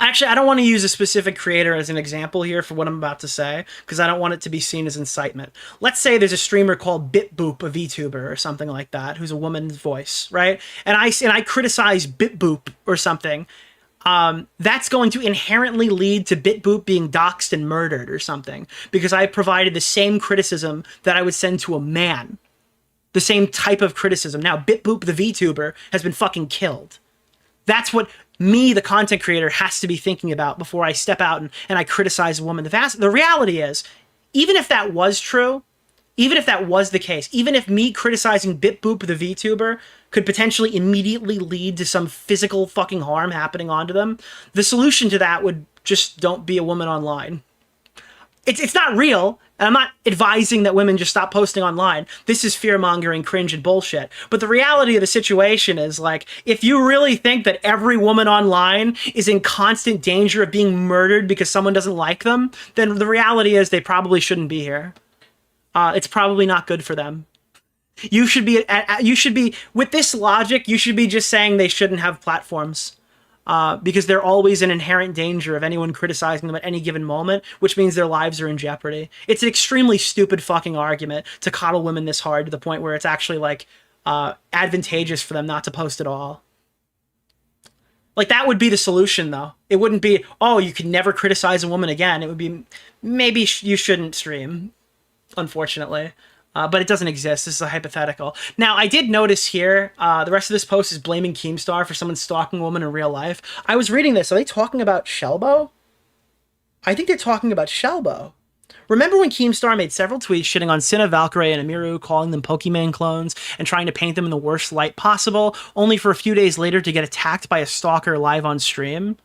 Speaker 3: Actually, I don't want to use a specific creator as an example here for what I'm about to say, because I don't want it to be seen as incitement. Let's say there's a streamer called BitBoop, a VTuber or something like that, who's a woman's voice, right? And I criticize BitBoop or something. That's going to inherently lead to BitBoop being doxxed and murdered or something, because I provided the same criticism that I would send to a man. The same type of criticism. Now, BitBoop, the VTuber, has been fucking killed. That's what me, the content creator, has to be thinking about before I step out and I criticize a woman. The reality is, even if that was true, even if that was the case, even if me criticizing BitBoop, the VTuber, could potentially immediately lead to some physical fucking harm happening onto them, the solution to that would just don't be a woman online. It's not real, and I'm not advising that women just stop posting online. This is fear-mongering, cringe, and bullshit. But the reality of the situation is, like, if you really think that every woman online is in constant danger of being murdered because someone doesn't like them, then the reality is they probably shouldn't be here. It's probably not good for them. You should be, with this logic, you should be just saying they shouldn't have platforms. Because they're always in inherent danger of anyone criticizing them at any given moment, which means their lives are in jeopardy. It's an extremely stupid fucking argument to coddle women this hard to the point where it's actually, like, advantageous for them not to post at all. Like, that would be the solution, though. It wouldn't be, oh, you can never criticize a woman again. It would be, maybe you shouldn't stream, unfortunately. But it doesn't exist. This is a hypothetical. Now, I did notice here, the rest of this post is blaming Keemstar for someone stalking a woman in real life. I was reading this. Are they talking about Shelbo? I think they're talking about Shelbo. Remember when Keemstar made several tweets shitting on Cinna, Valkyrae, and Amiru, calling them Pokimane clones, and trying to paint them in the worst light possible, only for a few days later to get attacked by a stalker live on stream?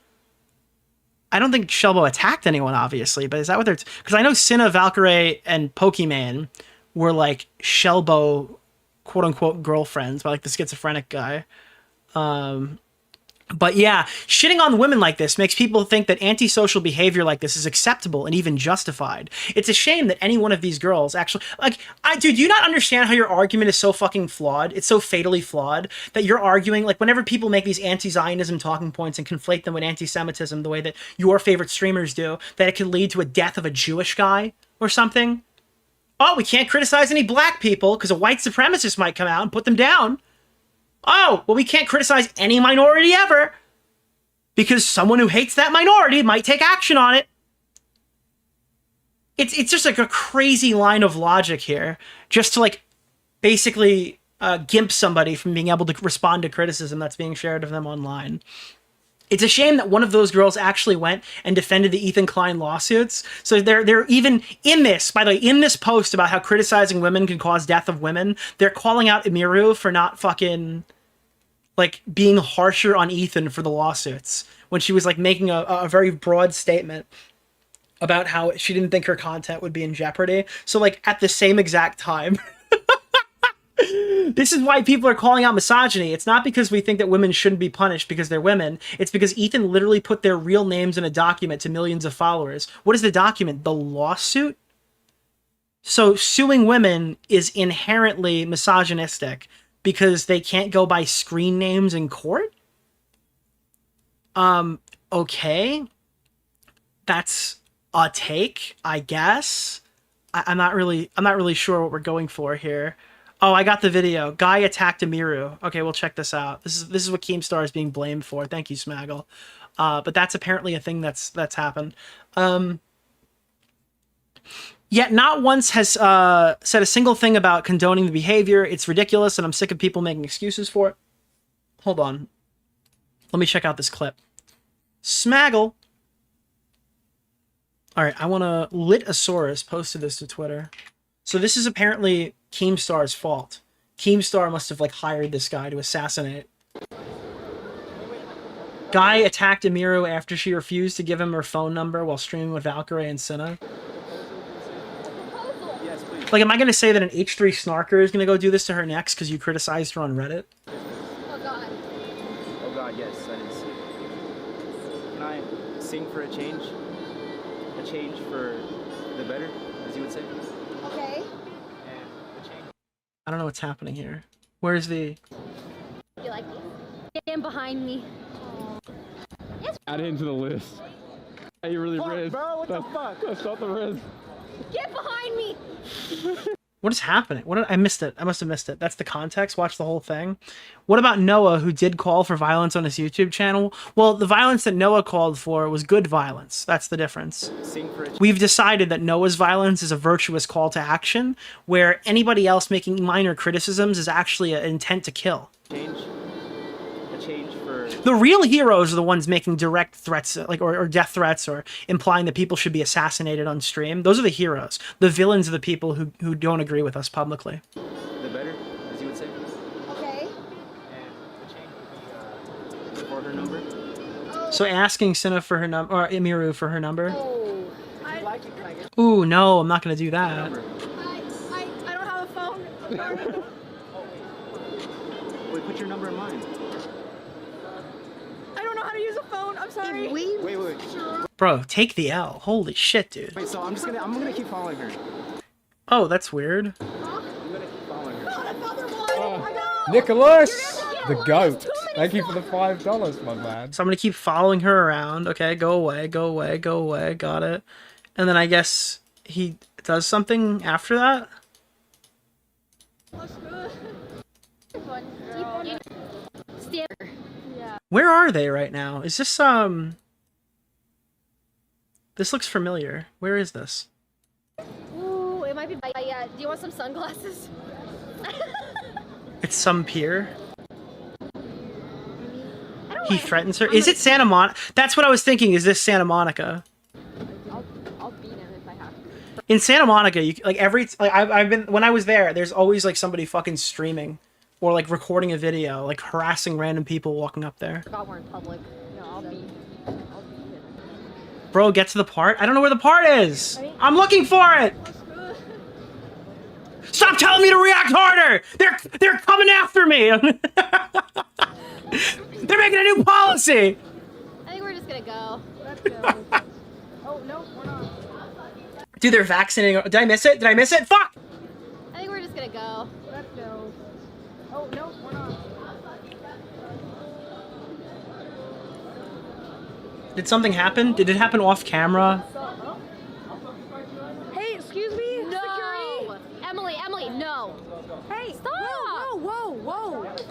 Speaker 3: I don't think Shelbo attacked anyone, obviously, but is that what they're... Because I know Cinna, Valkyrae, and Pokimane were, like, Shelbo, quote-unquote, girlfriends by, like, the schizophrenic guy. But yeah, shitting on women like this makes people think that antisocial behavior like this is acceptable and even justified. It's a shame that any one of these girls actually, like, dude, do you not understand how your argument is so fucking flawed? It's so fatally flawed that you're arguing, like, whenever people make these anti-Zionism talking points and conflate them with anti-Semitism the way that your favorite streamers do, that it could lead to a death of a Jewish guy or something. Oh, we can't criticize any black people because a white supremacist might come out and put them down. Oh, well, we can't criticize any minority ever because someone who hates that minority might take action on it. It's just like a crazy line of logic here, just to like basically gimp somebody from being able to respond to criticism that's being shared of them online. It's a shame that one of those girls actually went and defended the Ethan Klein lawsuits. So they're even in this, by the way, in this post about how criticizing women can cause death of women, they're calling out Emiru for not fucking like being harsher on Ethan for the lawsuits when she was like making a very broad statement about how she didn't think her content would be in jeopardy. So like at the same exact time, this is why people are calling out misogyny. It's not because we think that women shouldn't be punished because they're women. It's because Ethan literally put their real names in a document to millions of followers. What is the document? The lawsuit? So suing women is inherently misogynistic because they can't go by screen names in court? Okay. That's a take, I guess. I'm not really sure what we're going for here. Oh, I got the video. Guy attacked Emiru. Okay, we'll check this out. This is what Keemstar is being blamed for. Thank you, Smaggle. But that's apparently a thing that's happened. Yet not once has said a single thing about condoning the behavior. It's ridiculous, and I'm sick of people making excuses for it. Hold on. Let me check out this clip. Smaggle. All right, I want to Litasaurus posted this to Twitter. So this is apparently Keemstar's fault. Keemstar must have like hired this guy to assassinate. Guy attacked Emiru after she refused to give him her phone number while streaming with Valkyrie and Cinna. Like, am I going to say that an H3 snarker is going to go do this to her next because you criticized her on Reddit?
Speaker 17: Oh god. Oh god, yes, that is. Can I sing for a change? A change for the better, as you would say?
Speaker 4: Okay.
Speaker 3: I don't know what's happening here. Where's the...
Speaker 4: You like me? Stand behind me. Yes.
Speaker 16: Add it into the list. Hey, you really Riz.
Speaker 17: Bro, what the fuck?
Speaker 16: That's not the Riz.
Speaker 4: Get behind me.
Speaker 3: What is happening? I missed it. I must have missed it. That's the context. Watch the whole thing. What about Noah, who did call for violence on his YouTube channel? Well, the violence that Noah called for was good violence. That's the difference. We've decided that Noah's violence is a virtuous call to action, where anybody else making minor criticisms is actually an intent to kill. The real heroes are the ones making direct threats, like or death threats, or implying that people should be assassinated on stream. Those are the heroes. The villains are the people who don't agree with us publicly.
Speaker 17: The better, as you would say? Okay. And for her number?
Speaker 3: So asking Cinna for her number, or Emiru for her number.
Speaker 4: Oh.
Speaker 3: Ooh, no, I'm not gonna do that.
Speaker 4: I don't have a phone.
Speaker 17: Wait, put your number in mine.
Speaker 4: I don't know how to use a phone. I'm sorry.
Speaker 17: Wait.
Speaker 3: Bro, take the L. Holy shit, dude.
Speaker 17: Wait, so I'm gonna keep following her.
Speaker 3: Oh, that's weird.
Speaker 17: I'm gonna keep following her.
Speaker 8: Nicholas, the goat. Thank you for the $5, my man.
Speaker 3: So I'm gonna keep following her around. Okay, go away, go away, go away. Got it. And then I guess he does something after that. Where are they right now? Is this this looks familiar. Where is this?
Speaker 4: Ooh, it might be by, do you want some sunglasses?
Speaker 3: It's some pier. He threatens her. Is it Santa Monica? That's what I was thinking. Is this Santa Monica?
Speaker 4: I'll beat him if I have to.
Speaker 3: In Santa Monica, you like I've been when I was there. There's always like somebody fucking streaming, or like recording a video, like harassing random people walking up there.
Speaker 4: I forgot we're in public. No, I'll beat him.
Speaker 3: Bro, get to the part. I don't know where the part is. I'm looking for it. Stop telling me to react harder. They're coming after me. They're making a new policy.
Speaker 4: I think we're just gonna go.
Speaker 18: Let's go. Oh, no, we're not.
Speaker 3: Dude, they're vaccinating. Did I miss it? Did I miss it? Fuck!
Speaker 4: I think we're just gonna go.
Speaker 18: Let's go. Oh, no, we're not.
Speaker 3: Did something happen? Did it happen off camera?
Speaker 18: Hey, excuse me?
Speaker 4: No! Emily, no!
Speaker 18: Hey,
Speaker 4: stop!
Speaker 18: Whoa.
Speaker 17: Let's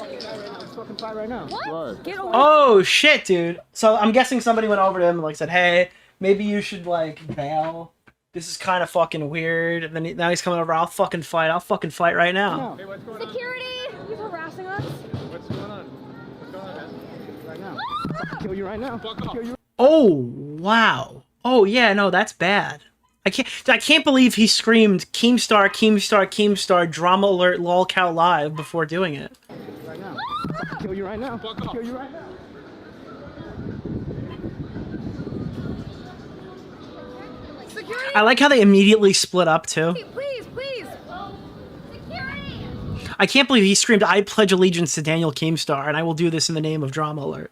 Speaker 17: fucking fight right now.
Speaker 4: What?
Speaker 18: Get away.
Speaker 3: Oh shit, dude. So I'm guessing somebody went over to him and like said, "Hey, maybe you should like bail. This is kind of fucking weird." And then now he's coming over. I'll fucking fight right now.
Speaker 17: Hey, what's going
Speaker 4: Security!
Speaker 18: He's harassing us.
Speaker 17: What's going on? What's going on, man? Right now. I'll kill you right now. Kill you.
Speaker 3: Oh wow. Oh yeah, no, that's bad. I can't believe he screamed Keemstar, drama alert, lolcow live before doing it.
Speaker 17: Right now. I'll kill you right now. Kill you right now.
Speaker 18: Security.
Speaker 3: I like how they immediately split up too.
Speaker 18: Please.
Speaker 4: Security!
Speaker 3: I can't believe he screamed, "I pledge allegiance to Daniel Keemstar, and I will do this in the name of drama alert."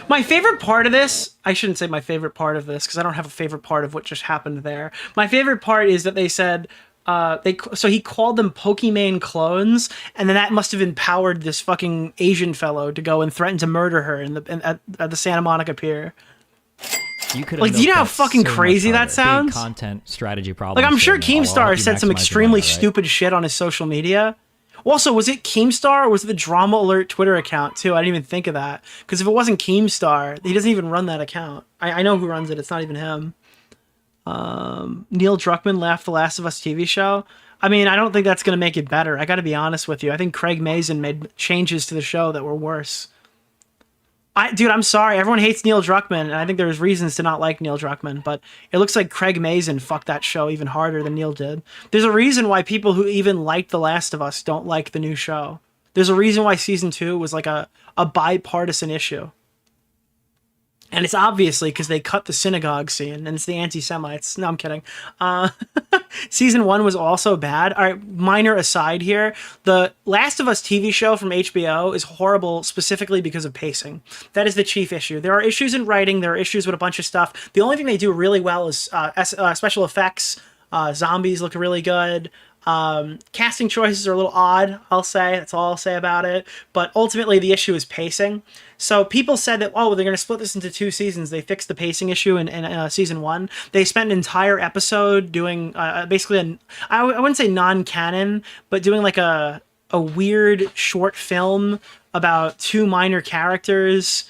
Speaker 3: My favorite part of this, I shouldn't say my favorite part of this, because I don't have a favorite part of what just happened there. My favorite part is that they said, so he called them Pokimane clones, and then that must have empowered this fucking Asian fellow to go and threaten to murder her at the Santa Monica Pier.
Speaker 11: You could
Speaker 3: Like, do you know how fucking crazy that sounds?
Speaker 11: Big content strategy problem.
Speaker 3: Like, I'm sure Keemstar said some extremely stupid shit on his social media. Also, was it Keemstar or was it the Drama Alert Twitter account too? I didn't even think of that. Because if it wasn't Keemstar, he doesn't even run that account. I know who runs it. It's not even him. Neil Druckmann left the Last of Us TV show. I mean, I don't think that's going to make it better. I got to be honest with you. I think Craig Mazin made changes to the show that were worse. Dude, I'm sorry. Everyone hates Neil Druckmann, and I think there's reasons to not like Neil Druckmann, but it looks like Craig Mazin fucked that show even harder than Neil did. There's a reason why people who even liked The Last of Us don't like the new show. There's a reason why season 2 was like a bipartisan issue. And it's obviously because they cut the synagogue scene, and it's the anti-Semites. No, I'm kidding. Season 1 was also bad. All right, minor aside here. The Last of Us TV show from HBO is horrible specifically because of pacing. That is the chief issue. There are issues in writing. There are issues with a bunch of stuff. The only thing they do really well is special effects. Zombies look really good. Casting choices are a little odd, I'll say. That's all I'll say about it. But ultimately, the issue is pacing. So people said that, oh, they're going to split this into 2 seasons. They fixed the pacing issue in season 1. They spent an entire episode doing basically I wouldn't say non-canon, but doing like a weird short film about 2 minor characters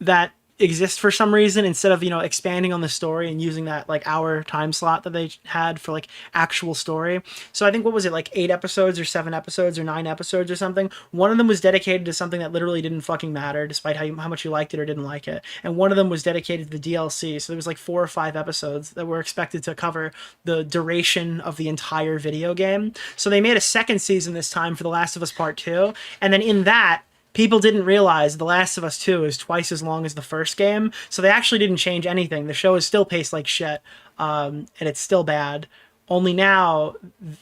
Speaker 3: that exist for some reason, instead of, expanding on the story and using that like hour time slot that they had for like actual story. So I think, what was it, like 8 episodes or 7 episodes or 9 episodes or something? One of them was dedicated to something that literally didn't fucking matter, despite how much you liked it or didn't like it. And one of them was dedicated to the DLC. So there was like 4 or 5 episodes that were expected to cover the duration of the entire video game. So they made a second season this time for The Last of Us Part 2. And then in that, people didn't realize The Last of Us 2 is twice as long as the first game, so they actually didn't change anything. The show is still paced like shit, and it's still bad. Only now,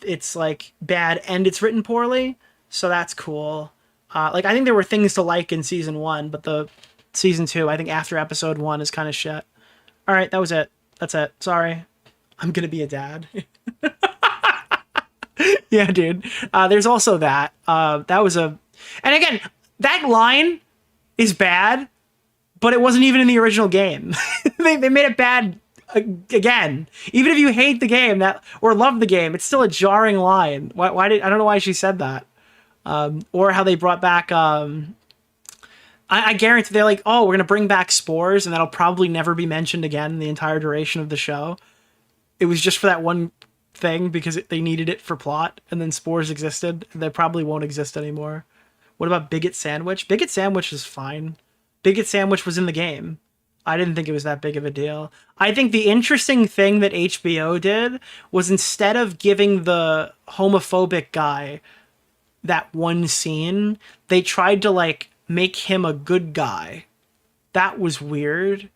Speaker 3: it's like bad and it's written poorly, so that's cool. I think there were things to like in Season 1, but the Season 2, I think after Episode 1, is kind of shit. Alright, that was it. That's it. Sorry. I'm gonna be a dad. Yeah, dude. There's also that. That was a... And again... That line is bad, but it wasn't even in the original game. they made it bad again. Even if you hate the game or love the game, it's still a jarring line. I don't know why she said that. Or how they brought back... I guarantee they're like, oh, we're going to bring back spores, and that'll probably never be mentioned again in the entire duration of the show. It was just for that one thing because they needed it for plot, and then spores existed. They probably won't exist anymore. What about Bigot Sandwich? Bigot Sandwich is fine. Bigot Sandwich was in the game. I didn't think it was that big of a deal. I think the interesting thing that HBO did was, instead of giving the homophobic guy that one scene, they tried to like make him a good guy. That was weird.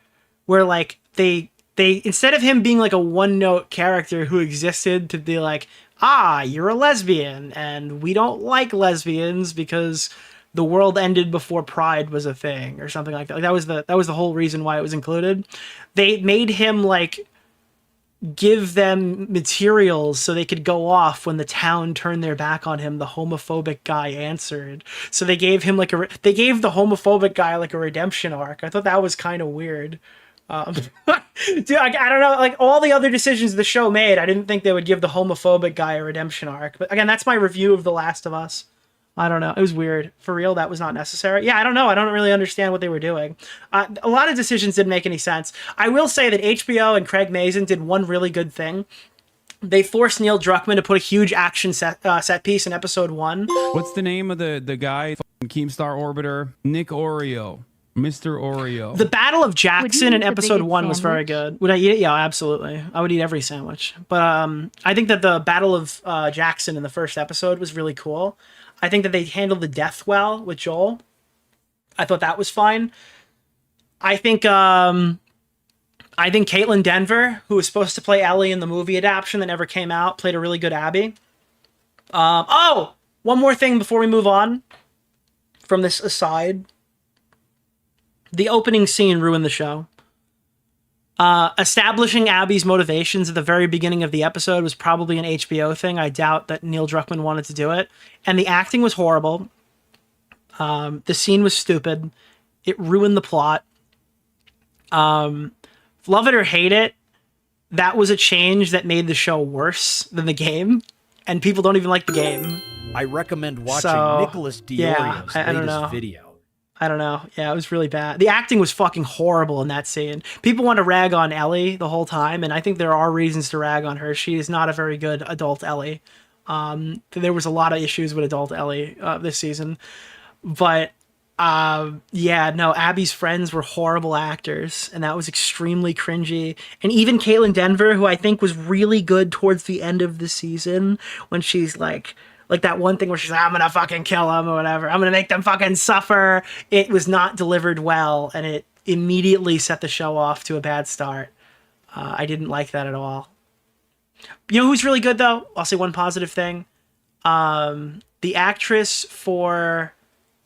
Speaker 3: Where like they instead of him being like a one-note character who existed to be like, you're a lesbian, and we don't like lesbians because the world ended before Pride was a thing, or something like that. Like, that was the whole reason why it was included. They made him like give them materials so they could go off when the town turned their back on him. The homophobic guy answered, so they gave him like they gave the homophobic guy like a redemption arc. I thought that was kind of weird. Dude, I don't know, like all the other decisions the show made, I didn't think they would give the homophobic guy a redemption arc. But again, that's my review of The Last of Us. I don't know. It was weird. For real, that was not necessary. Yeah, I don't know. I don't really understand what they were doing. A lot of decisions didn't make any sense. I will say that HBO and Craig Mazin did one really good thing. They forced Neil Druckmann to put a huge action set piece in episode 1.
Speaker 16: What's the name of the guy? Keemstar Orbiter? Nick Oreo. Mr. Oreo.
Speaker 3: The Battle of Jackson in episode 1 was very good. Would I eat it? Yeah, absolutely. I would eat every sandwich. But I think that the Battle of Jackson in the first episode was really cool. I think that they handled the death well with Joel. I thought that was fine. I think Caitlin Denver, who was supposed to play Ellie in the movie adaptation that never came out, played a really good Abby. One more thing before we move on from this aside. The opening scene ruined the show. Establishing Abby's motivations at the very beginning of the episode was probably an HBO thing. I doubt that Neil Druckmann wanted to do it. And the acting was horrible. The scene was stupid. It ruined the plot. Love it or hate it, that was a change that made the show worse than the game. And people don't even like the game.
Speaker 7: I recommend watching Nicholas DeOrio's latest video.
Speaker 3: I don't know. Yeah, it was really bad. The acting was fucking horrible in that scene. People want to rag on Ellie the whole time, and I think there are reasons to rag on her. She is not a very good adult Ellie. There was a lot of issues with adult Ellie this season. But, yeah, no, Abby's friends were horrible actors, and that was extremely cringy. And even Caitlin Denver, who I think was really good towards the end of the season, when she's like that one thing where she's like, I'm gonna fucking kill them or whatever. I'm gonna make them fucking suffer. It was not delivered well, and it immediately set the show off to a bad start. I didn't like that at all. You know who's really good, though? I'll say one positive thing. The actress for...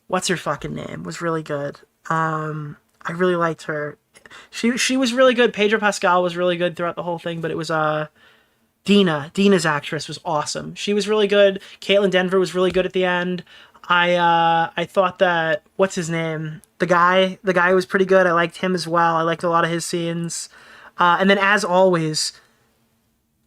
Speaker 3: What's her fucking name? Was really good. I really liked her. She was really good. Pedro Pascal was really good throughout the whole thing, but it was... Dina's actress was awesome. She was really good. Caitlin Denver was really good at the end. I thought that, what's his name? The guy was pretty good. I liked him as well. I liked a lot of his scenes. And then, as always,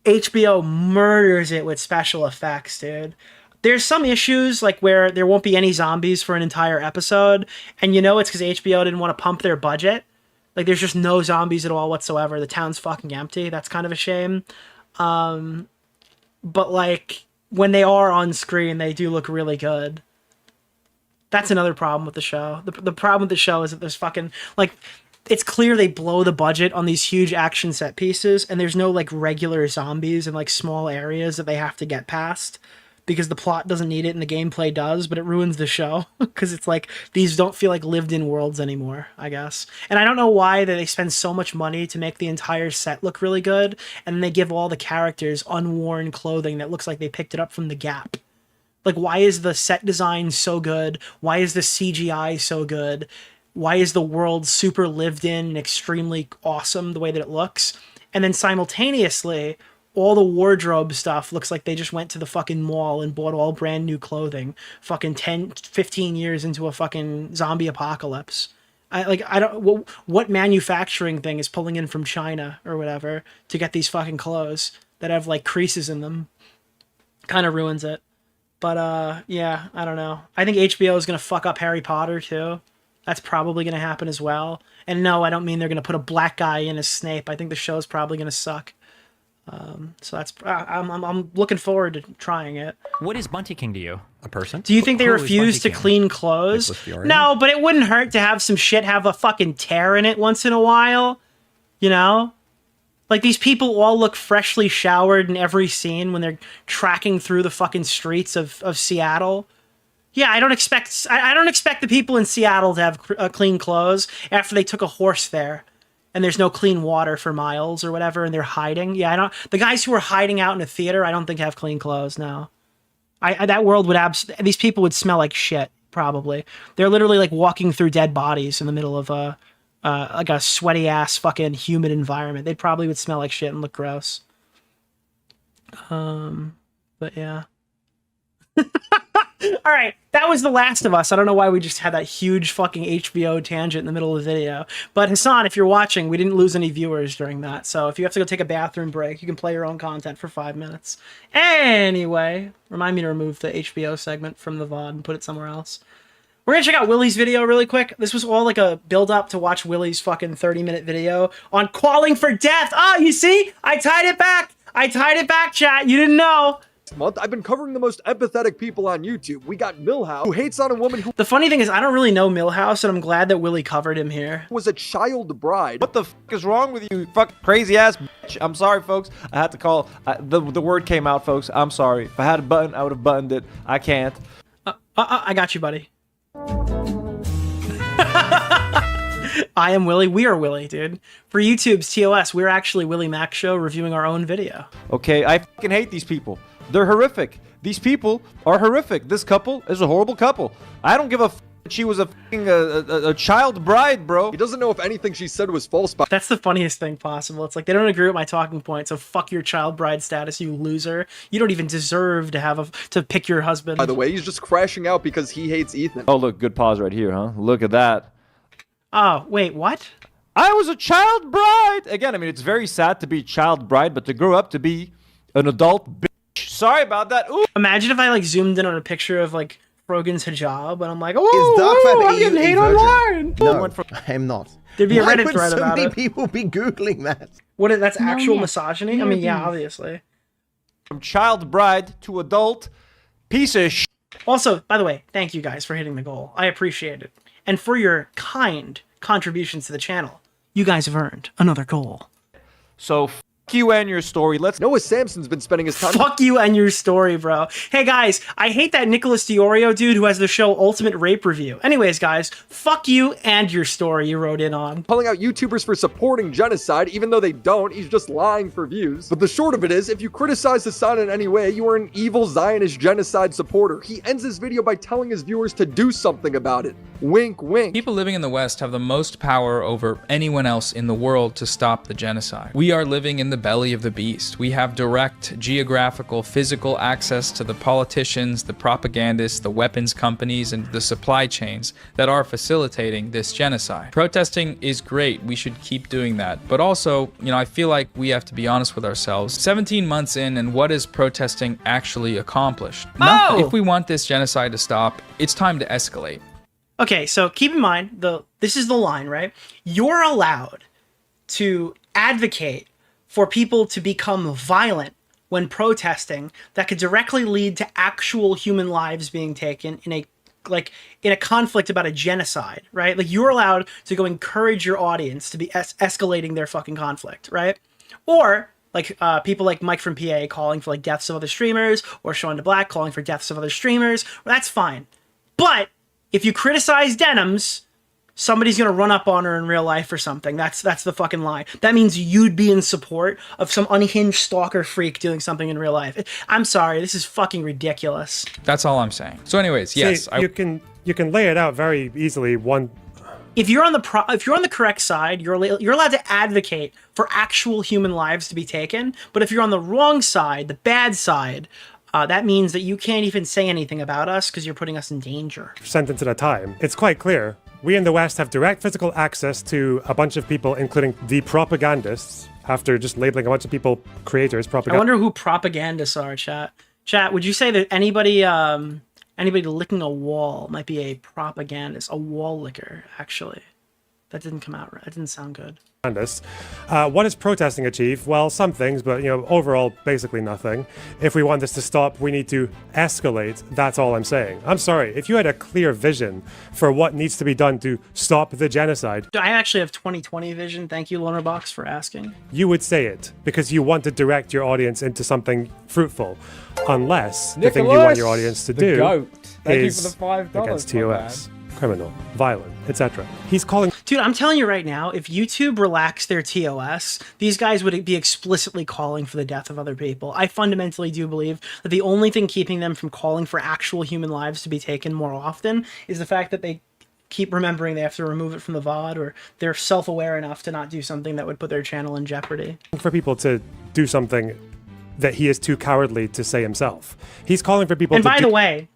Speaker 3: HBO murders it with special effects, dude. There's some issues, like where there won't be any zombies for an entire episode, and you know it's because HBO didn't want to pump their budget. Like, there's just no zombies at all whatsoever. The town's fucking empty. That's kind of a shame. But like when they are on screen, they do look really good. That's another problem with the show. The problem with the show is that there's fucking like, it's clear they blow the budget on these huge action set pieces, and there's no like regular zombies in like small areas that they have to get past because the plot doesn't need it and the gameplay does, but it ruins the show because it's like these don't feel like lived-in worlds anymore, I guess. And I don't know why they spend so much money to make the entire set look really good, and then they give all the characters unworn clothing that looks like they picked it up from the Gap. Like, why is the set design so good? Why is the CGI so good? Why is the world super lived in and extremely awesome the way that it looks? And then simultaneously, all the wardrobe stuff looks like they just went to the fucking mall and bought all brand new clothing fucking 10, 15 years into a fucking zombie apocalypse. What manufacturing thing is pulling in from China or whatever to get these fucking clothes that have like creases in them? Kind of ruins it. But yeah, I don't know. I think HBO is going to fuck up Harry Potter too. That's probably going to happen as well. And no, I don't mean they're going to put a black guy in as Snape. I think the show's probably going to suck. So that's I'm looking forward to trying it.
Speaker 11: What is Bunty King to you? A person?
Speaker 3: Do you think they refuse to clean clothes? No, but it wouldn't hurt to have some shit have a fucking tear in it once in a while. You know? Like, these people all look freshly showered in every scene when they're tracking through the fucking streets of Seattle. Yeah, I don't expect the people in Seattle to have clean clothes after they took a horse there and there's no clean water for miles or whatever, and they're hiding. Yeah, I don't. The guys who are hiding out in a theater, I don't think have clean clothes. No, that world would these people would smell like shit. Probably, they're literally like walking through dead bodies in the middle of like a sweaty ass fucking humid environment. They probably would smell like shit and look gross. But yeah. All right, that was The Last of Us. I don't know why we just had that huge fucking HBO tangent in the middle of the video. But Hassan, if you're watching, we didn't lose any viewers during that. So if you have to go take a bathroom break, you can play your own content for 5 minutes. Anyway, remind me to remove the HBO segment from the VOD and put it somewhere else. We're gonna check out Willie's video really quick. This was all like a build-up to watch Willie's fucking 30-minute video on calling for death. Oh, you see? I tied it back. I tied it back, chat. You didn't know.
Speaker 19: Month, I've been covering the most empathetic people on YouTube. We got Milhouse, who hates on a woman who—
Speaker 3: The funny thing is, I don't really know Milhouse, and I'm glad that Willie covered him here.
Speaker 19: —was a child bride.
Speaker 20: What the f is wrong with you, fuck crazy ass bitch? I'm sorry, folks. I had to call. The word came out, folks. I'm sorry. If I had a button, I would have buttoned it. I can't.
Speaker 3: I got you, buddy. I am Willie. We are Willie, dude. For YouTube's TOS, we're actually Willie Mac Show reviewing our own video.
Speaker 20: Okay, I fucking hate these people. They're horrific. These people are horrific. This couple is a horrible couple. I don't give a f that she was a fucking a child bride, bro.
Speaker 19: He doesn't know if anything she said was false. But
Speaker 3: that's the funniest thing possible. It's like they don't agree with my talking point, so fuck your child bride status, you loser. You don't even deserve to have to pick your husband.
Speaker 19: By the way, he's just crashing out because he hates Ethan.
Speaker 20: Oh, look, good pause right here, huh? Look at that.
Speaker 3: Oh, wait, what?
Speaker 20: I was a child bride. Again, I mean, it's very sad to be a child bride, but to grow up to be an adult bitch. Sorry about that. Ooh.
Speaker 3: Imagine if I like zoomed in on a picture of like Rogan's hijab, and I'm like, oh, I'm getting hate online.
Speaker 2: No, I'm not.
Speaker 3: There'd be a
Speaker 2: Why
Speaker 3: Reddit
Speaker 2: would
Speaker 3: thread
Speaker 2: so
Speaker 3: about
Speaker 2: many
Speaker 3: it.
Speaker 2: people be Googling that?
Speaker 3: What? That's actual
Speaker 6: yeah.
Speaker 3: misogyny? I mean, yeah, obviously.
Speaker 20: From child bride to adult piece of shit.
Speaker 3: Also, by the way, thank you guys for hitting the goal. I appreciate it. And for your kind contributions to the channel, you guys have earned another goal.
Speaker 20: So f you and your story. Let's—
Speaker 19: Noah Samson's been spending his time—
Speaker 3: Fuck you and your story, bro. Hey guys, I hate that Nicholas DeOrio dude who has the show Ultimate Rape Review. Anyways, guys, fuck you and your story you wrote in on.
Speaker 19: Calling out YouTubers for supporting genocide, even though they don't. He's just lying for views. But the short of it is, if you criticize Hassan in any way, you are an evil Zionist genocide supporter. He ends his video by telling his viewers to do something about it. Wink, wink.
Speaker 21: People living in the West have the most power over anyone else in the world to stop the genocide. We are living in the belly of the beast. We have direct geographical, physical access to the politicians, the propagandists, the weapons companies, and the supply chains that are facilitating this genocide. Protesting is great. We should keep doing that. But also, you know, I feel like we have to be honest with ourselves. 17 months in, and what is protesting actually accomplished? Nothing. If we want this genocide to stop, it's time to escalate.
Speaker 3: Okay, so keep in mind, this is the line, right? You're allowed to advocate for people to become violent when protesting that could directly lead to actual human lives being taken in a conflict about a genocide, right? Like, you're allowed to go encourage your audience to be escalating their fucking conflict, right? Or like people like Mike from PA calling for like deaths of other streamers, or Sean DeBlack calling for deaths of other streamers. Well, that's fine. But if you criticize Denims, somebody's gonna run up on her in real life or something. That's the fucking lie. That means you'd be in support of some unhinged stalker freak doing something in real life. I'm sorry, this is fucking ridiculous.
Speaker 21: That's all I'm saying. So anyways, yes.
Speaker 22: You can lay it out very easily.
Speaker 3: If you're on the correct side, you're allowed to advocate for actual human lives to be taken. But if you're on the wrong side, the bad side, that means that you can't even say anything about us because you're putting us in danger.
Speaker 22: Sentence at a time. It's quite clear. We in the West have direct physical access to a bunch of people, including the propagandists, after just labeling a bunch of people creators.
Speaker 3: I wonder who propagandists are, chat. Chat, would you say that anybody licking a wall might be a propagandist, a wall licker, actually? That didn't come out right. That didn't sound good.
Speaker 22: What does protesting achieve? Well, some things, but overall, basically nothing. If we want this to stop, we need to escalate. That's all I'm saying. I'm sorry. If you had a clear vision for what needs to be done to stop the genocide,
Speaker 3: I actually have 20/20 vision. Thank you, Lonerbox, for asking.
Speaker 22: You would say it because you want to direct your audience into something fruitful, unless the thing you want your audience to do
Speaker 8: Thank
Speaker 22: is
Speaker 8: you for the $5,
Speaker 22: against TOS. criminal, violent, etc. He's calling.
Speaker 3: Dude, I'm telling you right now, if YouTube relaxed their TOS, these guys would be explicitly calling for the death of other people. I fundamentally do believe that the only thing keeping them from calling for actual human lives to be taken more often is the fact that they keep remembering they have to remove it from the VOD, or they're self-aware enough to not do something that would put their channel in jeopardy.
Speaker 22: For people to do something that he is too cowardly to say himself. He's calling for people
Speaker 3: And
Speaker 22: to
Speaker 3: by the way,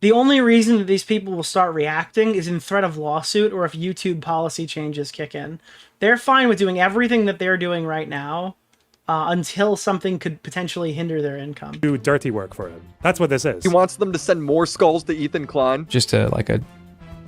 Speaker 3: the only reason that these people will start reacting is in threat of lawsuit or if YouTube policy changes kick in. They're fine with doing everything that they're doing right now until something could potentially hinder their income.
Speaker 22: do dirty work for him. That's what this is.
Speaker 19: He wants them to send more skulls to Ethan Klein.
Speaker 21: Just a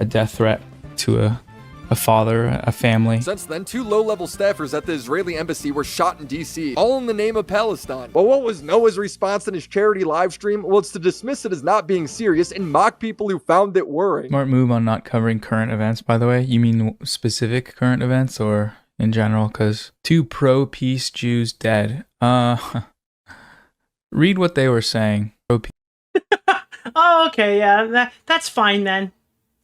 Speaker 21: death threat to a father, a family.
Speaker 19: Since then, 2 low-level staffers at the Israeli embassy were shot in DC, all in the name of Palestine. But what was Noah's response in his charity live stream? Well, it's to dismiss it as not being serious and mock people who found it worrying.
Speaker 21: Smart move on not covering current events, by the way. You mean specific current events or in general? Because 2 pro-peace Jews dead. Read what they were saying. Pro-peace.
Speaker 3: Oh, okay, yeah, that's fine then.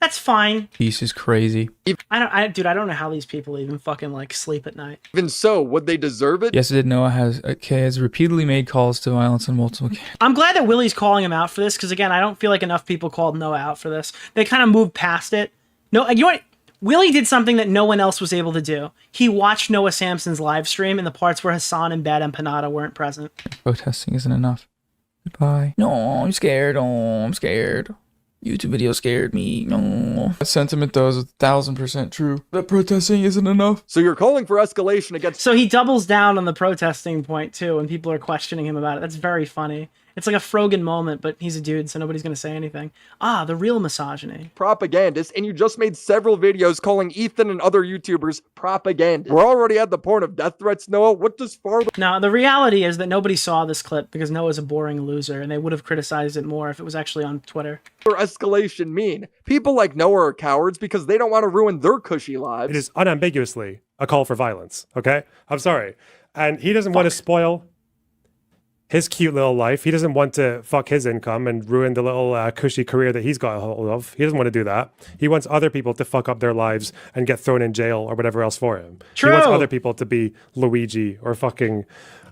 Speaker 3: That's fine.
Speaker 21: Peace is crazy.
Speaker 3: Dude, I don't know how these people even fucking like sleep at night.
Speaker 19: Even so, would they deserve it?
Speaker 21: Yes, it did. Noah has repeatedly made calls to violence on multiple occasions.
Speaker 3: I'm glad that Willie's calling him out for this, because again, I don't feel like enough people called Noah out for this. They kind of moved past it. No, you know what? Willie did something that no one else was able to do. He watched Noah Samson's live stream in the parts where Hassan and Bad Empanada weren't present.
Speaker 21: Protesting isn't enough. Goodbye. No, I'm scared. Oh, I'm scared. YouTube video scared me. No. That sentiment, though, is 1000% true. That protesting isn't enough.
Speaker 19: So you're calling for escalation against...
Speaker 3: So he doubles down on the protesting point, too, and people are questioning him about it. That's very funny. It's like a Frogan moment, but he's a dude, so nobody's going to say anything. Ah, the real misogyny.
Speaker 19: Propagandists, and you just made several videos calling Ethan and other YouTubers propagandists. We're already at the point of death threats, Noah. What does farther...
Speaker 3: Now, the reality is that nobody saw this clip because Noah's a boring loser, and they would have criticized it more if it was actually on Twitter.
Speaker 19: Escalation mean? People like Noah are cowards because they don't want to ruin their cushy lives.
Speaker 22: It is unambiguously a call for violence, okay? I'm sorry. And he doesn't want to spoil his cute little life. He doesn't want to fuck his income and ruin the little cushy career that he's got a hold of. He doesn't want to do that. He wants other people to fuck up their lives and get thrown in jail or whatever else for him.
Speaker 3: True.
Speaker 22: He wants other people to be Luigi or fucking...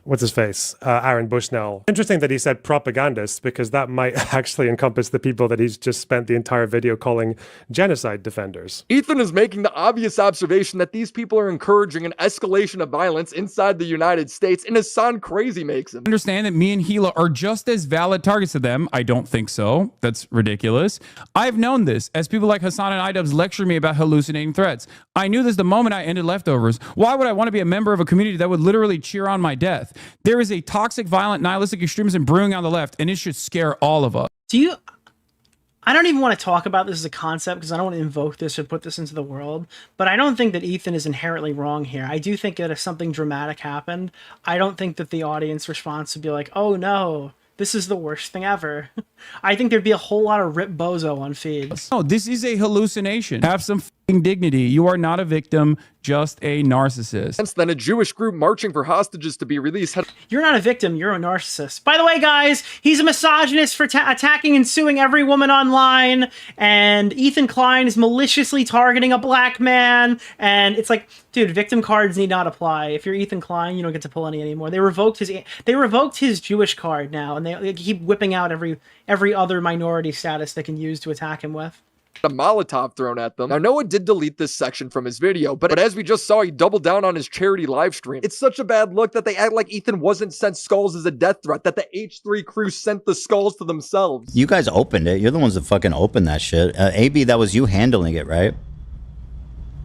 Speaker 22: what's his face? Aaron Bushnell. Interesting that he said propagandist, because that might actually encompass the people that he's just spent the entire video calling genocide defenders.
Speaker 19: Ethan is making the obvious observation that these people are encouraging an escalation of violence inside the United States, and Hassan crazy makes him.
Speaker 16: Understand that me and Gila are just as valid targets to them. I don't think so. That's ridiculous. I've known this as people like Hassan and iDubbbz lecture me about hallucinating threats. I knew this the moment I ended Leftovers. Why would I want to be a member of a community that would literally cheer on my death? There is a toxic, violent, nihilistic extremism brewing on the left, and it should scare all of us.
Speaker 3: I don't even want to talk about this as a concept because I don't want to invoke this or put this into the world, but I don't think that Ethan is inherently wrong here. I do think that if something dramatic happened, I don't think that the audience response would be like, oh no, this is the worst thing ever. I think there'd be a whole lot of Rip Bozo on feeds.
Speaker 16: No, this is a hallucination. Have some fucking dignity. You are not a victim, just a narcissist.
Speaker 19: Since then, a Jewish group marching for hostages to be released.
Speaker 3: You're not a victim, you're a narcissist. By the way, guys, he's a misogynist for attacking and suing every woman online, and Ethan Klein is maliciously targeting a black man, and it's like, dude, victim cards need not apply. If you're Ethan Klein, you don't get to pull any anymore. They revoked his Jewish card now, and they keep whipping out every other minority status they can use to attack him with.
Speaker 19: A Molotov thrown at them. Now, Noah did delete this section from his video, but as we just saw, he doubled down on his charity live stream. It's such a bad look that they act like Ethan wasn't sent skulls as a death threat, that the H3 crew sent the skulls to themselves.
Speaker 1: You guys opened it. You're the ones that fucking opened that shit. AB, that was you handling it, right?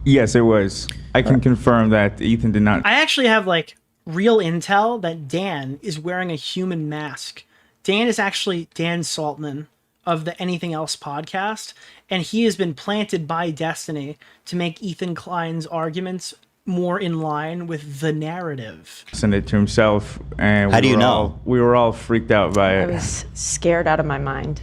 Speaker 5: Yes, it was. I can confirm that Ethan did not.
Speaker 3: I actually have, like, real intel that Dan is wearing a human mask. Dan is actually Dan Saltman of the Anything Else podcast, and he has been planted by Destiny to make Ethan Klein's arguments more in line with the narrative.
Speaker 5: Sent it to himself, and
Speaker 1: how do you know?
Speaker 5: We were all freaked out by it.
Speaker 23: I was scared out of my mind.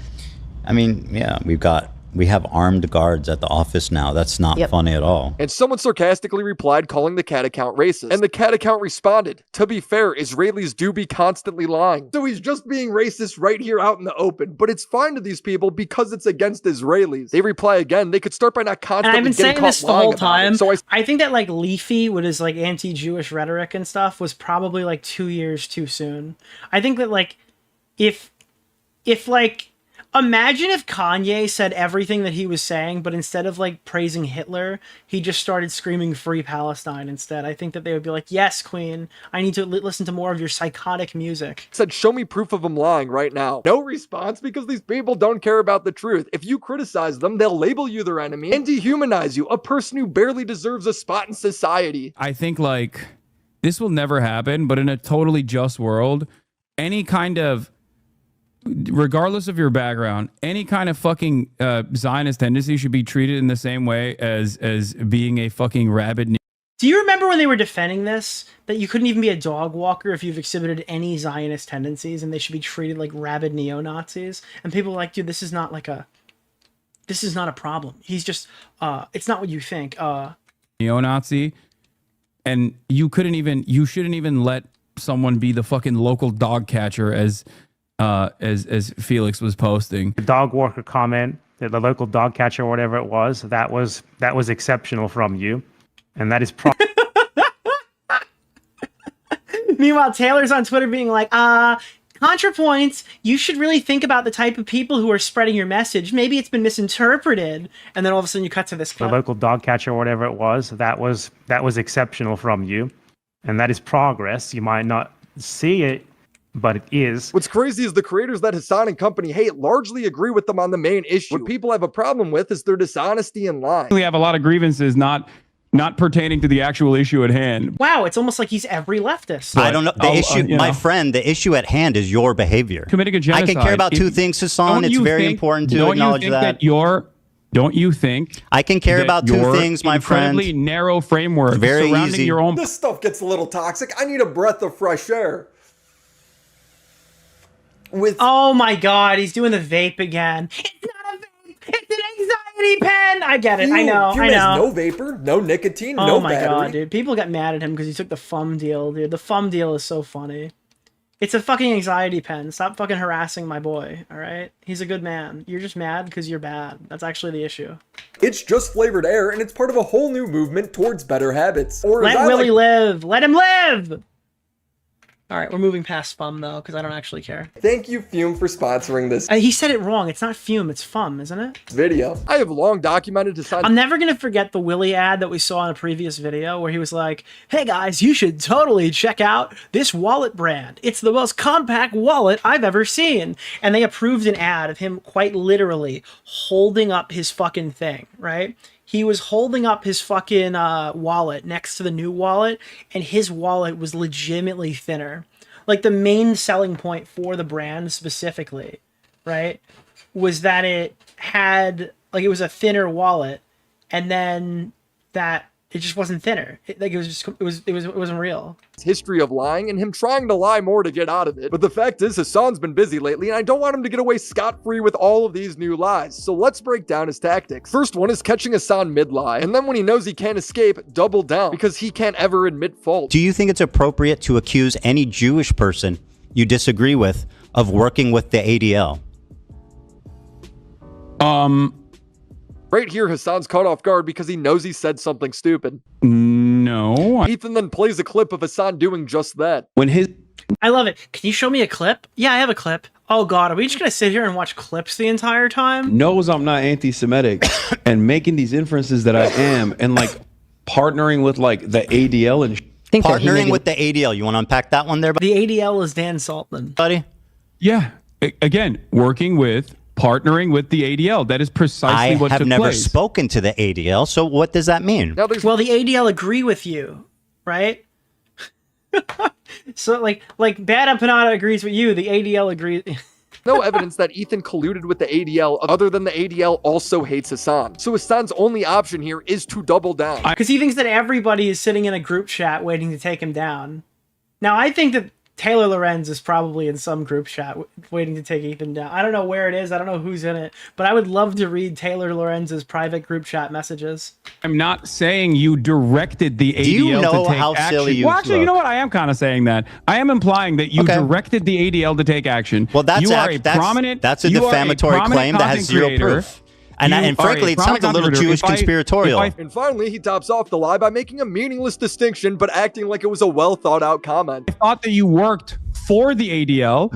Speaker 1: I mean, yeah, we've got We have armed guards at the office now. That's not funny at all.
Speaker 19: And someone sarcastically replied calling the cat account racist. And the cat account responded, to be fair, Israelis do be constantly lying. So he's just being racist right here out in the open. But it's fine to these people because it's against Israelis. They reply again, they could start by not constantly
Speaker 3: And I've been
Speaker 19: getting
Speaker 3: saying
Speaker 19: caught
Speaker 3: this the
Speaker 19: lying
Speaker 3: whole
Speaker 19: about
Speaker 3: time.
Speaker 19: it. So
Speaker 3: I think that like Leafy with his like anti-Jewish rhetoric and stuff was probably like 2 years too soon. I think that like if like imagine if Kanye said everything that he was saying, but instead of like praising Hitler, he just started screaming free Palestine instead. I think that they would be like, yes, Queen, I need to listen to more of your psychotic music.
Speaker 19: Said, show me proof of him lying right now. No response because these people don't care about the truth. If you criticize them, they'll label you their enemy and dehumanize you, a person who barely deserves a spot in society.
Speaker 16: I think like this will never happen, but in a totally just world, any kind of, regardless of your background, any kind of fucking Zionist tendency should be treated in the same way as being a fucking rabid.
Speaker 3: Do you remember when they were defending this, that you couldn't even be a dog walker if you've exhibited any Zionist tendencies and they should be treated like rabid neo-Nazis? And people were like, dude, this is not a problem. He's just, it's not what you think.
Speaker 16: Neo-Nazi, and you shouldn't even let someone be the fucking local dog catcher as Felix was posting.
Speaker 10: The dog walker comment, the local dog catcher or whatever it was, that was exceptional from you. And that is
Speaker 3: Meanwhile, Taylor's on Twitter being like, ContraPoints, you should really think about the type of people who are spreading your message. Maybe it's been misinterpreted. And then all of a sudden you cut to this clip.
Speaker 10: The local dog catcher or whatever it was, that was exceptional from you. And that is progress. You might not see it, but it is.
Speaker 19: What's crazy is the creators that Hassan and company hate largely agree with them on the main issue. What people have a problem with is their dishonesty and lying.
Speaker 16: We have a lot of grievances not pertaining to the actual issue at hand.
Speaker 3: Wow, it's almost like he's every leftist.
Speaker 1: I don't know. The issue, my friend, the issue at hand is your behavior.
Speaker 16: Committing a genocide.
Speaker 1: I can care about two things, Hassan. It's very important to acknowledge that.
Speaker 16: Don't you think
Speaker 1: I can care about two things, my friend?
Speaker 16: Incredibly narrow framework
Speaker 1: very
Speaker 16: surrounding
Speaker 1: easy.
Speaker 16: your own.
Speaker 19: This stuff gets a little toxic. I need a breath of fresh air.
Speaker 3: Oh my god, he's doing the vape again. It's not a vape, it's an anxiety pen. I get it. I know.
Speaker 19: No vapor, no nicotine, no battery.
Speaker 3: Oh my god, dude. People get mad at him because he took the FUM deal, dude. The FUM deal is so funny. It's a fucking anxiety pen. Stop fucking harassing my boy, all right? He's a good man. You're just mad because you're bad. That's actually the issue.
Speaker 19: It's just flavored air, and it's part of a whole new movement towards better habits. Or
Speaker 3: let Willie live. Let him live. All right, we're moving past FUM though, because I don't actually care.
Speaker 19: Thank you, Fume, for sponsoring this.
Speaker 3: He said it wrong. It's not Fume, it's FUM, isn't it?
Speaker 19: Video. I have long documented Hassan.
Speaker 3: I'm never gonna forget the Willie ad that we saw in a previous video where he was like, "Hey guys, you should totally check out this wallet brand. It's the most compact wallet I've ever seen." And they approved an ad of him quite literally holding up his fucking thing, right? He was holding up his fucking wallet next to the new wallet, and his wallet was legitimately thinner. Like, the main selling point for the brand specifically, right, was that it had, like, it was a thinner wallet, and then that it just wasn't thinner. It wasn't real.
Speaker 19: History of lying and him trying to lie more to get out of it. But the fact is, Hassan's been busy lately, and I don't want him to get away scot-free with all of these new lies. So let's break down his tactics. First one is catching Hassan mid-lie, and then when he knows he can't escape, double down, because he can't ever admit fault.
Speaker 1: Do you think it's appropriate to accuse any Jewish person you disagree with of working with the ADL?
Speaker 19: Right here, Hassan's caught off guard because he knows he said something stupid.
Speaker 16: No.
Speaker 19: Ethan then plays a clip of Hassan doing just that.
Speaker 3: I love it. Can you show me a clip? Yeah, I have a clip. Oh god, are we just gonna sit here and watch clips the entire time?
Speaker 12: Knows I'm not anti-Semitic and making these inferences that I am, and like partnering with like the ADL and
Speaker 1: partnering with the ADL. You want to unpack that one there?
Speaker 3: The ADL is Dan Saltman.
Speaker 1: Buddy?
Speaker 16: Yeah. Again, partnering with the ADL. That is precisely what took place.
Speaker 1: I have never spoken to the ADL, so what does that mean?
Speaker 3: Well, the ADL agree with you, right? So, like Bad Empanada agrees with you, the ADL agrees.
Speaker 19: No evidence that Ethan colluded with the ADL other than the ADL also hates Hassan. So Hassan's only option here is to double down.
Speaker 3: Because he thinks that everybody is sitting in a group chat waiting to take him down. Now, I think that Taylor Lorenz is probably in some group chat waiting to take Ethan down. I don't know where it is. I don't know who's in it, but I would love to read Taylor Lorenz's private group chat messages.
Speaker 16: I'm not saying you directed the ADL
Speaker 1: Do you know
Speaker 16: to take
Speaker 1: how
Speaker 16: action.
Speaker 1: silly you
Speaker 16: Well, actually, you
Speaker 1: look?
Speaker 16: know what? I am kind of saying that. I am implying that you directed the ADL to take action.
Speaker 1: Well, that's
Speaker 16: you are a
Speaker 1: that's
Speaker 16: prominent.
Speaker 1: that's a
Speaker 16: you are
Speaker 1: defamatory
Speaker 16: prominent
Speaker 1: claim that has
Speaker 16: content
Speaker 1: zero
Speaker 16: creator.
Speaker 1: proof. And frankly, it sounds a little Jewish conspiratorial.
Speaker 19: And finally, he tops off the lie by making a meaningless distinction, but acting like it was a well thought out comment.
Speaker 16: I thought that you worked for the ADL.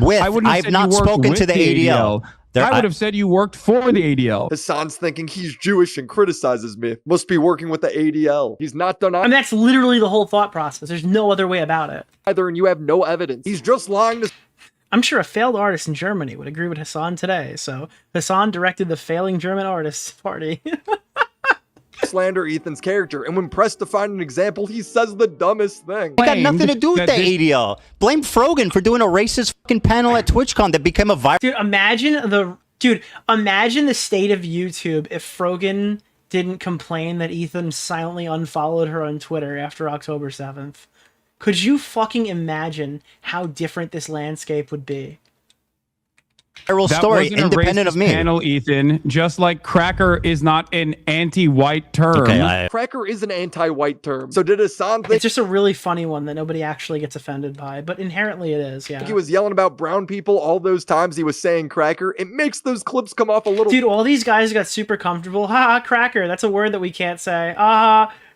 Speaker 1: I've not spoken to the ADL.
Speaker 16: I would have said you worked for the ADL.
Speaker 19: Hassan's thinking he's Jewish and criticizes me. Must be working with the ADL. He's not done
Speaker 3: I mean, that's literally the whole thought process. There's no other way about it.
Speaker 19: either, and you have no evidence. He's just lying to.
Speaker 3: I'm sure a failed artist in Germany would agree with Hassan today. So Hassan directed the failing German artists party.
Speaker 19: Slander Ethan's character, and when pressed to find an example, he says the dumbest thing.
Speaker 1: It got nothing to do with the ADL. Blame Frogan for doing a racist fucking panel at TwitchCon that became a viral.
Speaker 3: Imagine the state of YouTube if Frogan didn't complain that Ethan silently unfollowed her on Twitter after October 7th. Could you fucking imagine how different this landscape would be?
Speaker 1: Viral story,
Speaker 16: wasn't a
Speaker 1: independent
Speaker 16: racist
Speaker 1: of me.
Speaker 16: Panel, Ethan. Just like cracker is not an anti-white term.
Speaker 19: Cracker is an anti-white term. So did Hassan think
Speaker 3: It's just a really funny one that nobody actually gets offended by, but inherently it is, yeah.
Speaker 19: he was yelling about brown people all those times he was saying cracker? It makes those clips come off a little.
Speaker 3: Dude, all these guys got super comfortable. Ha, cracker. That's a word that we can't say.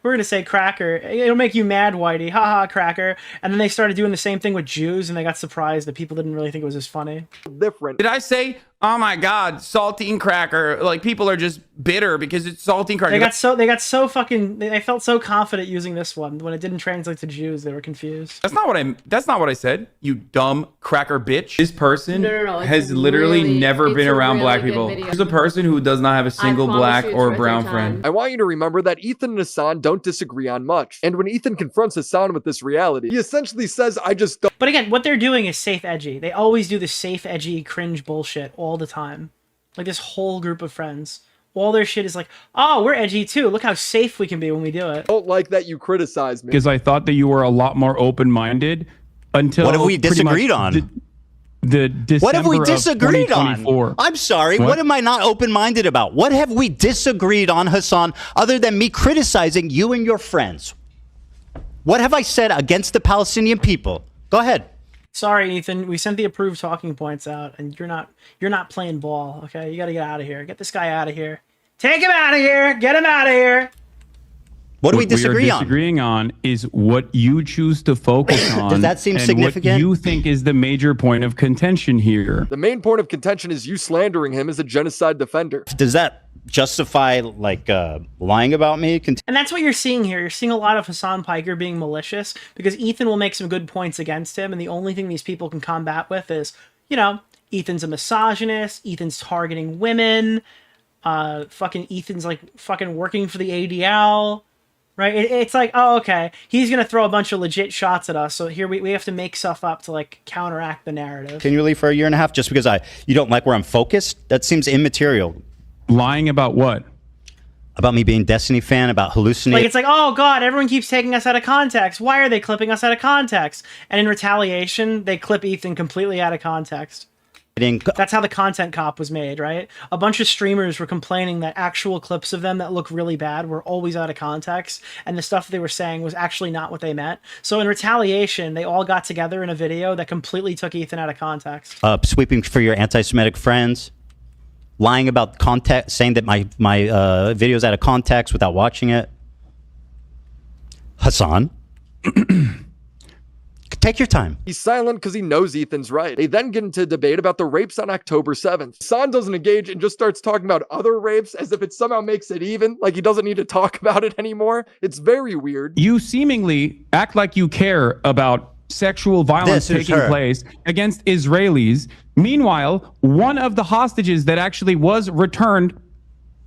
Speaker 3: We're going to say cracker. It'll make you mad, Whitey. Ha, cracker. And then they started doing the same thing with Jews, and they got surprised that people didn't really think it was as funny.
Speaker 19: Different.
Speaker 13: Did I say, oh my God, saltine cracker? Like, people are just bitter because it's saltine cracker.
Speaker 3: They got so fucking, they felt so confident using this one. When it didn't translate to Jews, they were confused.
Speaker 13: That's not what I said, you dumb cracker bitch.
Speaker 15: This person has literally never been around black people. There's a person who does not have a single black or brown friend.
Speaker 19: I want you to remember that Ethan and Hassan don't disagree on much. And when Ethan confronts Hassan with this reality, he essentially says, I just don't.
Speaker 3: But again, what they're doing is safe edgy. They always do the safe edgy cringe bullshit all the time. Like this whole group of friends. All their shit is like, oh, we're edgy too. Look how safe we can be when we do it.
Speaker 19: Don't like that you criticize me.
Speaker 16: Because I thought that you were a lot more open-minded until
Speaker 1: What have we disagreed on?
Speaker 16: The December
Speaker 1: What have we
Speaker 16: of
Speaker 1: disagreed on?
Speaker 16: 2024.
Speaker 1: I'm sorry. What am I not open-minded about? What have we disagreed on, Hassan, other than me criticizing you and your friends? What have I said against the Palestinian people? Go ahead.
Speaker 3: Sorry, Ethan. We sent the approved talking points out, and you're not playing ball. Okay, you got to get out of here. Get this guy out of here. Take him out of here. Get him out of here.
Speaker 1: What do we disagree on?
Speaker 16: Disagreeing on is what you choose to focus on.
Speaker 1: Does that seem
Speaker 16: and
Speaker 1: significant?
Speaker 16: What you think is the major point of contention here.
Speaker 19: The main point of contention is you slandering him as a genocide defender.
Speaker 1: Does that justify lying about me?
Speaker 3: And that's what you're seeing here. You're seeing a lot of Hassan Piker being malicious because Ethan will make some good points against him, and the only thing these people can combat with is, Ethan's a misogynist, Ethan's targeting women, Ethan's fucking working for the ADL. Right? It's like, oh, okay, he's going to throw a bunch of legit shots at us, so here we have to make stuff up to, counteract the narrative.
Speaker 1: Continually for a year and a half just because you don't like where I'm focused? That seems immaterial.
Speaker 16: Lying about what?
Speaker 1: About me being Destiny fan, about hallucinating.
Speaker 3: It's like, oh, God, everyone keeps taking us out of context. Why are they clipping us out of context? And in retaliation, they clip Ethan completely out of context. That's how the content cop was made, right? A bunch of streamers were complaining that actual clips of them that look really bad were always out of context, and the stuff they were saying was actually not what they meant. So in retaliation, they all got together in a video that completely took Ethan out of context.
Speaker 1: Sweeping for your anti-Semitic friends, lying about context, saying that my video's out of context without watching it. Hassan. Take your time.
Speaker 19: He's silent because he knows Ethan's right. They then get into a debate about the rapes on October 7th. Hassan doesn't engage and just starts talking about other rapes as if it somehow makes it even, like he doesn't need to talk about it anymore. It's very weird.
Speaker 16: You seemingly act like you care about sexual violence taking place against Israelis. Meanwhile, one of the hostages that actually was returned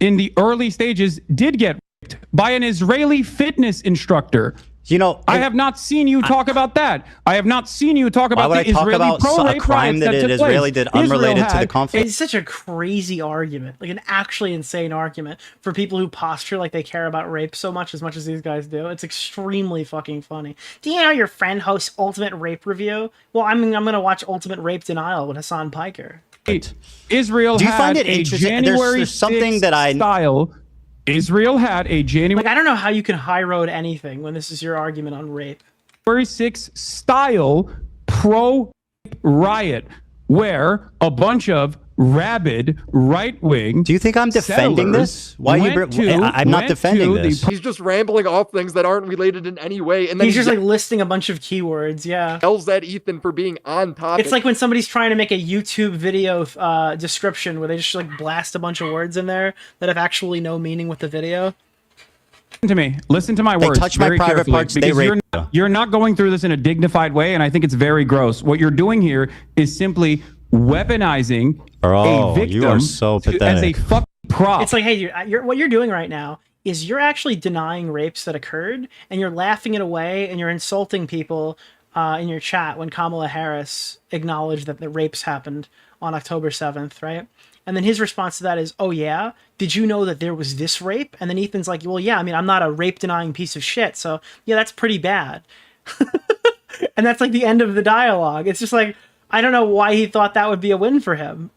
Speaker 16: in the early stages did get raped by an Israeli fitness instructor.
Speaker 1: You know,
Speaker 8: I have not seen you talk about that. I have not seen you talk about
Speaker 1: why would
Speaker 8: the
Speaker 1: I talk
Speaker 8: Israeli
Speaker 1: about
Speaker 8: pro-rape
Speaker 1: a crime that
Speaker 8: riots
Speaker 1: an
Speaker 8: took
Speaker 1: Israeli
Speaker 8: place.
Speaker 1: did unrelated to the
Speaker 8: had-
Speaker 1: conflict?
Speaker 3: It's such a crazy argument, like an actually insane argument for people who posture like they care about rape so much as these guys do. It's extremely fucking funny. Do you know your friend hosts Ultimate Rape Review? Well, I'm gonna watch Ultimate Rape Denial with Hassan Piker.
Speaker 8: Israel
Speaker 1: Do you
Speaker 8: had
Speaker 1: find it
Speaker 8: a
Speaker 1: interesting?
Speaker 8: January
Speaker 1: There's something
Speaker 8: 6th
Speaker 1: that I
Speaker 8: style. Israel had a January
Speaker 3: Like, I don't know how you can high road anything when this is your argument on rape.
Speaker 8: 6th style pro riot where a bunch of rabid right-wing.
Speaker 1: Do you think I'm defending this? Why I'm not defending this.
Speaker 19: He's just rambling off things that aren't related in any way, and then
Speaker 3: He's just like listing a bunch of keywords. Yeah,
Speaker 19: yells at Ethan for being on topic.
Speaker 3: it's like when somebody's trying to make a YouTube video description where they just like blast a bunch of words in there that have actually no meaning with the video.
Speaker 8: Listen to me. Listen to my
Speaker 1: They
Speaker 8: words.
Speaker 1: touch my
Speaker 8: very
Speaker 1: private
Speaker 8: carefully,
Speaker 1: parts, they
Speaker 8: because
Speaker 1: rape
Speaker 8: you're not going through this in a dignified way, and I think it's very gross. What you're doing here is simply weaponizing a victim
Speaker 1: you are so
Speaker 8: as a
Speaker 1: pathetic.
Speaker 8: fucking prop.
Speaker 3: It's like, hey, what you're doing right now is you're actually denying rapes that occurred, and you're laughing it away, and you're insulting people in your chat when Kamala Harris acknowledged that the rapes happened on October 7th, right? And then his response to that is, oh yeah, did you know that there was this rape? And then Ethan's like, well, yeah, I mean, I'm not a rape-denying piece of shit, so yeah, that's pretty bad. And that's like the end of the dialogue. It's just like, I don't know why he thought that would be a win for him.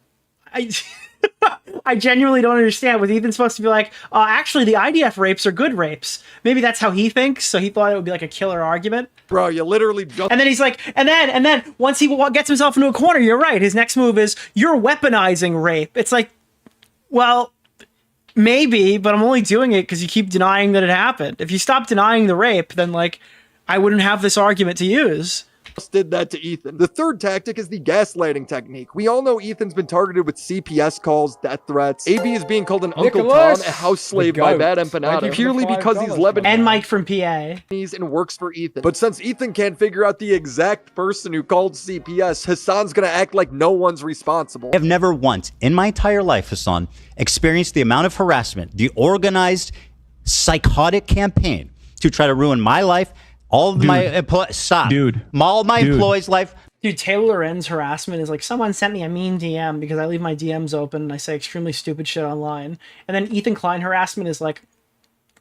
Speaker 3: I genuinely don't understand. Was Ethan supposed to be like, actually, the IDF rapes are good rapes? Maybe that's how he thinks, so he thought it would be like a killer argument.
Speaker 19: Bro, you literally just...
Speaker 3: And then he's like, and then once he gets himself into a corner, you're right. His next move is, you're weaponizing rape. It's like, well, maybe, but I'm only doing it because you keep denying that it happened. If you stop denying the rape, then like, I wouldn't have this argument to use.
Speaker 19: Did that to Ethan. The third tactic is the gaslighting technique. We all know Ethan's been targeted with CPS calls, death threats. AB is being called an Uncle Tom, a house slave by Bad Empanada, purely because he's Lebanese.
Speaker 3: And Mike from PA.
Speaker 19: And works for Ethan. But since Ethan can't figure out the exact person who called CPS, Hassan's gonna act like no one's responsible.
Speaker 1: I have never once in my entire life, Hassan, experienced the amount of harassment, the organized, psychotic campaign to try to ruin my life, all of my employees' life.
Speaker 3: Dude, Taylor Loren's harassment is like, someone sent me a mean DM because I leave my DMs open and I say extremely stupid shit online. And then Ethan Klein harassment is like,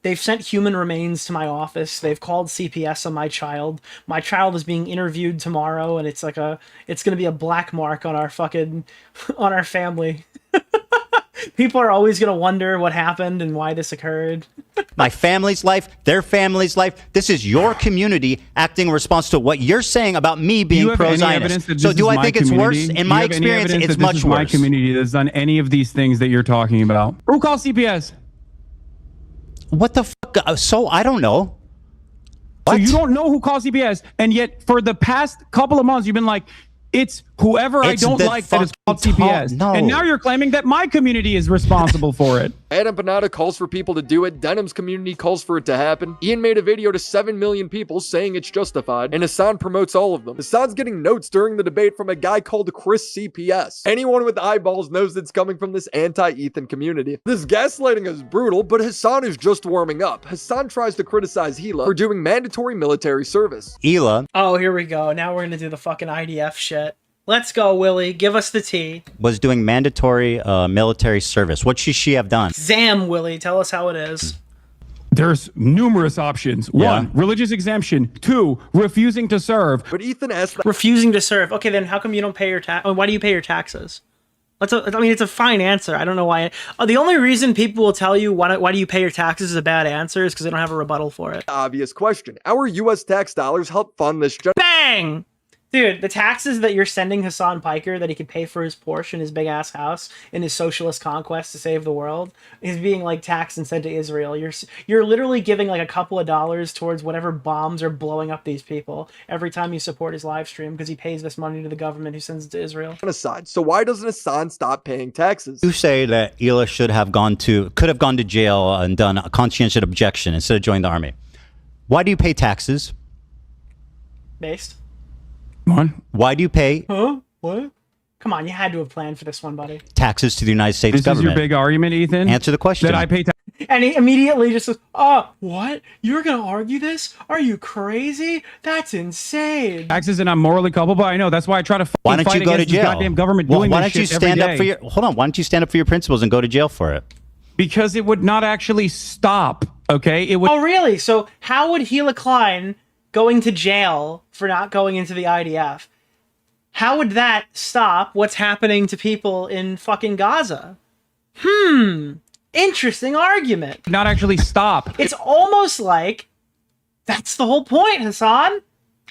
Speaker 3: they've sent human remains to my office. They've called CPS on my child. My child is being interviewed tomorrow, and it's like it's gonna be a black mark on our family. People are always gonna wonder what happened and why this occurred.
Speaker 1: My family's life, their family's life. This is your community acting in response to what you're saying about me being pro-Zionist. So do I think it's worse? In my experience, it's much worse.
Speaker 8: My community that's done any of these things that you're talking about. Who calls CPS?
Speaker 1: What the fuck? So I don't know.
Speaker 8: So you don't know who calls CPS, and yet for the past couple of months, you've been like, it's whoever I don't like that is called CPS.
Speaker 19: No.
Speaker 8: And now you're claiming that my community is responsible for it.
Speaker 19: Bad Empanada calls for people to do it. Denim's community calls for it to happen. Ian made a video to 7 million people saying it's justified, and Hassan promotes all of them. Hassan's getting notes during the debate from a guy called Chris CPS. Anyone with eyeballs knows it's coming from this anti-Ethan community. This gaslighting is brutal, but Hassan is just warming up. Hassan tries to criticize Hila for doing mandatory military service.
Speaker 1: Hila.
Speaker 3: Oh, here we go. Now we're gonna do the fucking IDF shit. Let's go, Willie. Give us the tea.
Speaker 1: Was doing mandatory military service. What should she have done?
Speaker 3: Zam, Willie. Tell us how it is.
Speaker 8: There's numerous options. One, religious exemption. Two, refusing to serve.
Speaker 19: But Ethan asked
Speaker 3: refusing to serve. Okay, then how come you don't pay your tax? Why do you pay your taxes? I mean, it's a fine answer. I don't know why. The only reason people will tell you why do you pay your taxes is a bad answer is because they don't have a rebuttal for it.
Speaker 19: Obvious question. Our U.S. tax dollars help fund this.
Speaker 3: Bang! Dude, the taxes that you're sending Hassan Piker that he could pay for his Porsche and his big ass house in his socialist conquest to save the world is being like taxed and sent to Israel. You're literally giving like a couple of dollars towards whatever bombs are blowing up these people every time you support his live stream because he pays this money to the government who sends it to Israel.
Speaker 19: So why doesn't Hassan stop paying taxes?
Speaker 1: You say that Hila could have gone to jail and done a conscientious objection instead of joining the army. Why do you pay taxes?
Speaker 3: Based.
Speaker 1: Why do you pay
Speaker 3: Huh? What? Come on, you had to have planned for this one, buddy.
Speaker 1: taxes to the United States
Speaker 8: This
Speaker 1: government?
Speaker 8: is your big argument, Ethan?
Speaker 1: Answer the question.
Speaker 8: That I pay taxes
Speaker 3: And he immediately just says, "Oh, what? You're gonna argue this? Are you crazy? That's insane."
Speaker 8: Taxes, and I'm morally culpable. I know. That's why I try to
Speaker 1: Why don't
Speaker 8: fight
Speaker 1: you go to
Speaker 8: against this
Speaker 1: jail?
Speaker 8: goddamn government
Speaker 1: Well,
Speaker 8: doing
Speaker 1: why
Speaker 8: this
Speaker 1: don't you
Speaker 8: shit every
Speaker 1: stand up
Speaker 8: day.
Speaker 1: for your? Hold on. Why don't you stand up for your principles and go to jail for it?
Speaker 8: Because it would not actually stop. Okay, it would.
Speaker 3: Oh, really? So how would Gila Klein going to jail for not going into the IDF? How would that stop what's happening to people in fucking Gaza? Interesting argument.
Speaker 8: Not actually stop.
Speaker 3: It's almost like that's the whole point, Hassan.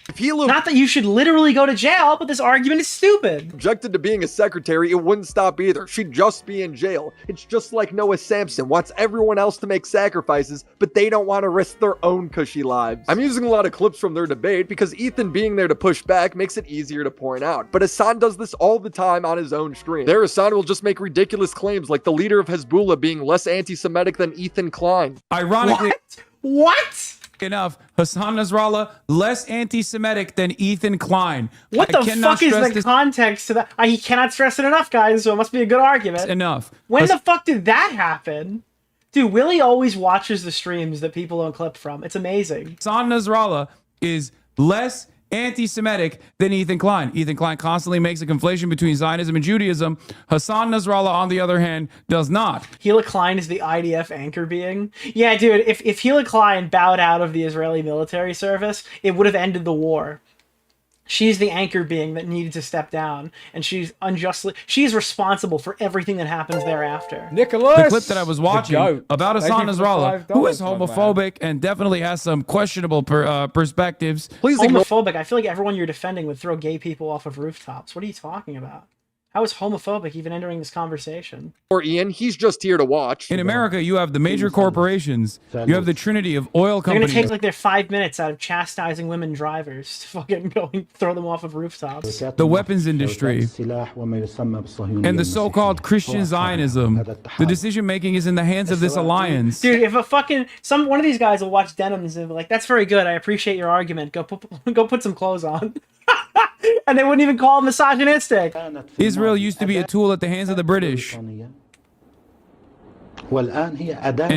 Speaker 19: If Hilo
Speaker 3: Not that you should literally go to jail, but this argument is stupid.
Speaker 19: objected to being a secretary, it wouldn't stop either. She'd just be in jail. It's just like Noah Samson wants everyone else to make sacrifices, but they don't want to risk their own cushy lives. I'm using a lot of clips from their debate because Ethan being there to push back makes it easier to point out. But Hassan does this all the time on his own stream. There, Hassan will just make ridiculous claims like the leader of Hezbollah being less anti-Semitic than Ethan Klein.
Speaker 8: Ironically
Speaker 3: What?
Speaker 8: enough, Hassan Nasrallah less anti-Semitic than Ethan Klein.
Speaker 3: What the fuck is the context to that? He cannot stress it enough, guys, so it must be a good argument.
Speaker 8: Enough.
Speaker 3: When the fuck did that happen? Dude, Willie always watches the streams that people don't clip from. It's amazing.
Speaker 8: Hassan Nasrallah is less anti-Semitic than Ethan Klein. Ethan Klein constantly makes a conflation between Zionism and Judaism. Hassan Nasrallah, on the other hand, does not.
Speaker 3: Gila Klein is the IDF anchor being. Yeah, dude, if Gila Klein bowed out of the Israeli military service, it would have ended the war. She's the anchor being that needed to step down, and she's responsible for everything that happens thereafter.
Speaker 9: Nicholas!
Speaker 8: The clip that I was watching about Hassan Nasrallah, who is homophobic and definitely has some questionable perspectives.
Speaker 3: Homophobic. I feel like everyone you're defending would throw gay people off of rooftops. What are you talking about? How is homophobic even entering this conversation?
Speaker 19: Or Ian, he's just here to watch.
Speaker 8: In America, you have the major corporations. You have the trinity of oil
Speaker 3: They're
Speaker 8: companies.
Speaker 3: gonna take like their 5 minutes out of chastising women drivers to fucking go and throw them off of rooftops.
Speaker 8: The weapons industry, and the so-called Christian Zionism. The decision-making is in the hands of this alliance.
Speaker 3: Dude, if one of these guys will watch Denims and be like, "That's very good. I appreciate your argument. Go put some clothes on." And they wouldn't even call him misogynistic.
Speaker 8: Israel used to be a tool at the hands of the British, and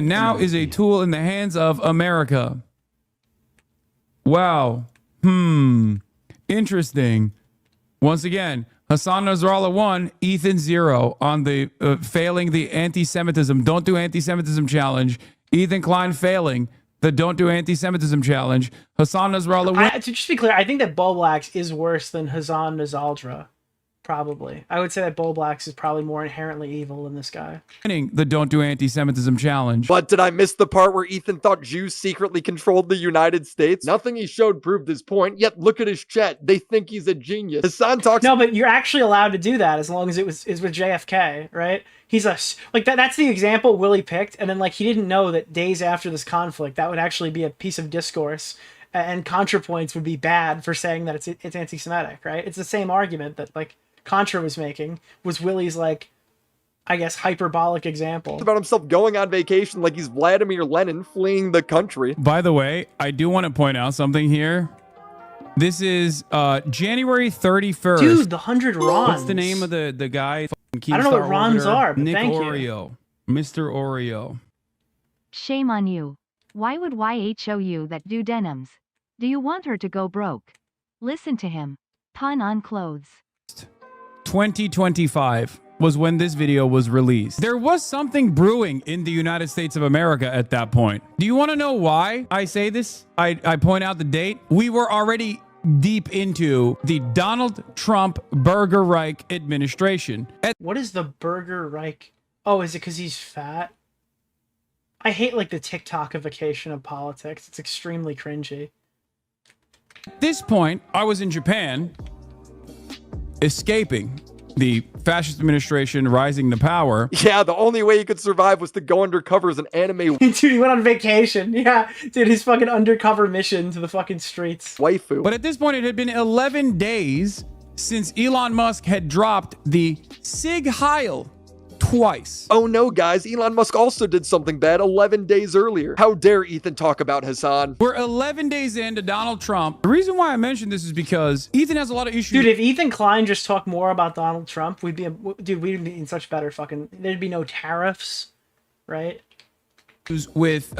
Speaker 8: now is a tool in the hands of America. Wow. Interesting. Once again, Hassan Nasrallah 1, Ethan 0 on the failing the anti-Semitism, don't do anti-Semitism challenge. Ethan Klein failing the don't do anti-Semitism challenge. Hassan Nasrallah.
Speaker 3: To just be clear, I think that Boblax is worse than Hassan Nasaldra. Probably. I would say that Boblax is probably more inherently evil than this guy.
Speaker 8: Winning the don't do anti-Semitism challenge.
Speaker 19: But did I miss the part where Ethan thought Jews secretly controlled the United States? Nothing he showed proved his point, yet look at his chat. They think he's a genius. Hassan talks—
Speaker 3: No, but you're actually allowed to do that as long as is with JFK, right? He's that's the example Willie picked, and then like he didn't know that days after this conflict, that would actually be a piece of discourse, and ContraPoints would be bad for saying that it's anti-Semitic, right? It's the same argument that like Contra was making, was Willie's like, I guess, hyperbolic example.
Speaker 19: About himself going on vacation like he's Vladimir Lenin fleeing the country.
Speaker 8: By the way, I do want to point out something here. This is January 31st.
Speaker 3: Dude, the 100 Rons.
Speaker 8: What's the name of the guy?
Speaker 3: I don't know what Rons are, but
Speaker 8: Nick
Speaker 3: thank you.
Speaker 8: Oreo. Mr. Oreo.
Speaker 6: Shame on you. Why would YH show you that do denims? Do you want her to go broke? Listen to him. Pun on clothes.
Speaker 8: 2025 was when this video was released. There was something brewing in the United States of America at that point. Do you want to know why I say this? I point out the date. We were already deep into the Donald Trump Burger Reich administration.
Speaker 3: What is the Burger Reich? Oh, is it because he's fat? I hate like the TikTokification of politics. It's extremely cringy.
Speaker 8: At this point, I was in Japan, escaping the fascist administration rising to power.
Speaker 19: Yeah, the only way he could survive was to go undercover as an anime.
Speaker 3: Dude, he went on vacation. Yeah, dude, his fucking undercover mission to the fucking streets.
Speaker 19: Waifu.
Speaker 8: But at this point, it had been 11 days since Elon Musk had dropped the Sig Heil twice.
Speaker 19: Oh no, guys, Elon Musk also did something bad 11 days earlier. How dare Ethan talk about Hassan?
Speaker 8: We're 11 days into Donald Trump. The reason why I mentioned this is because Ethan has a lot of issues.
Speaker 3: Dude, if Ethan Klein just talked more about Donald Trump, we'd be in such better fucking, there'd be no tariffs, right?
Speaker 8: with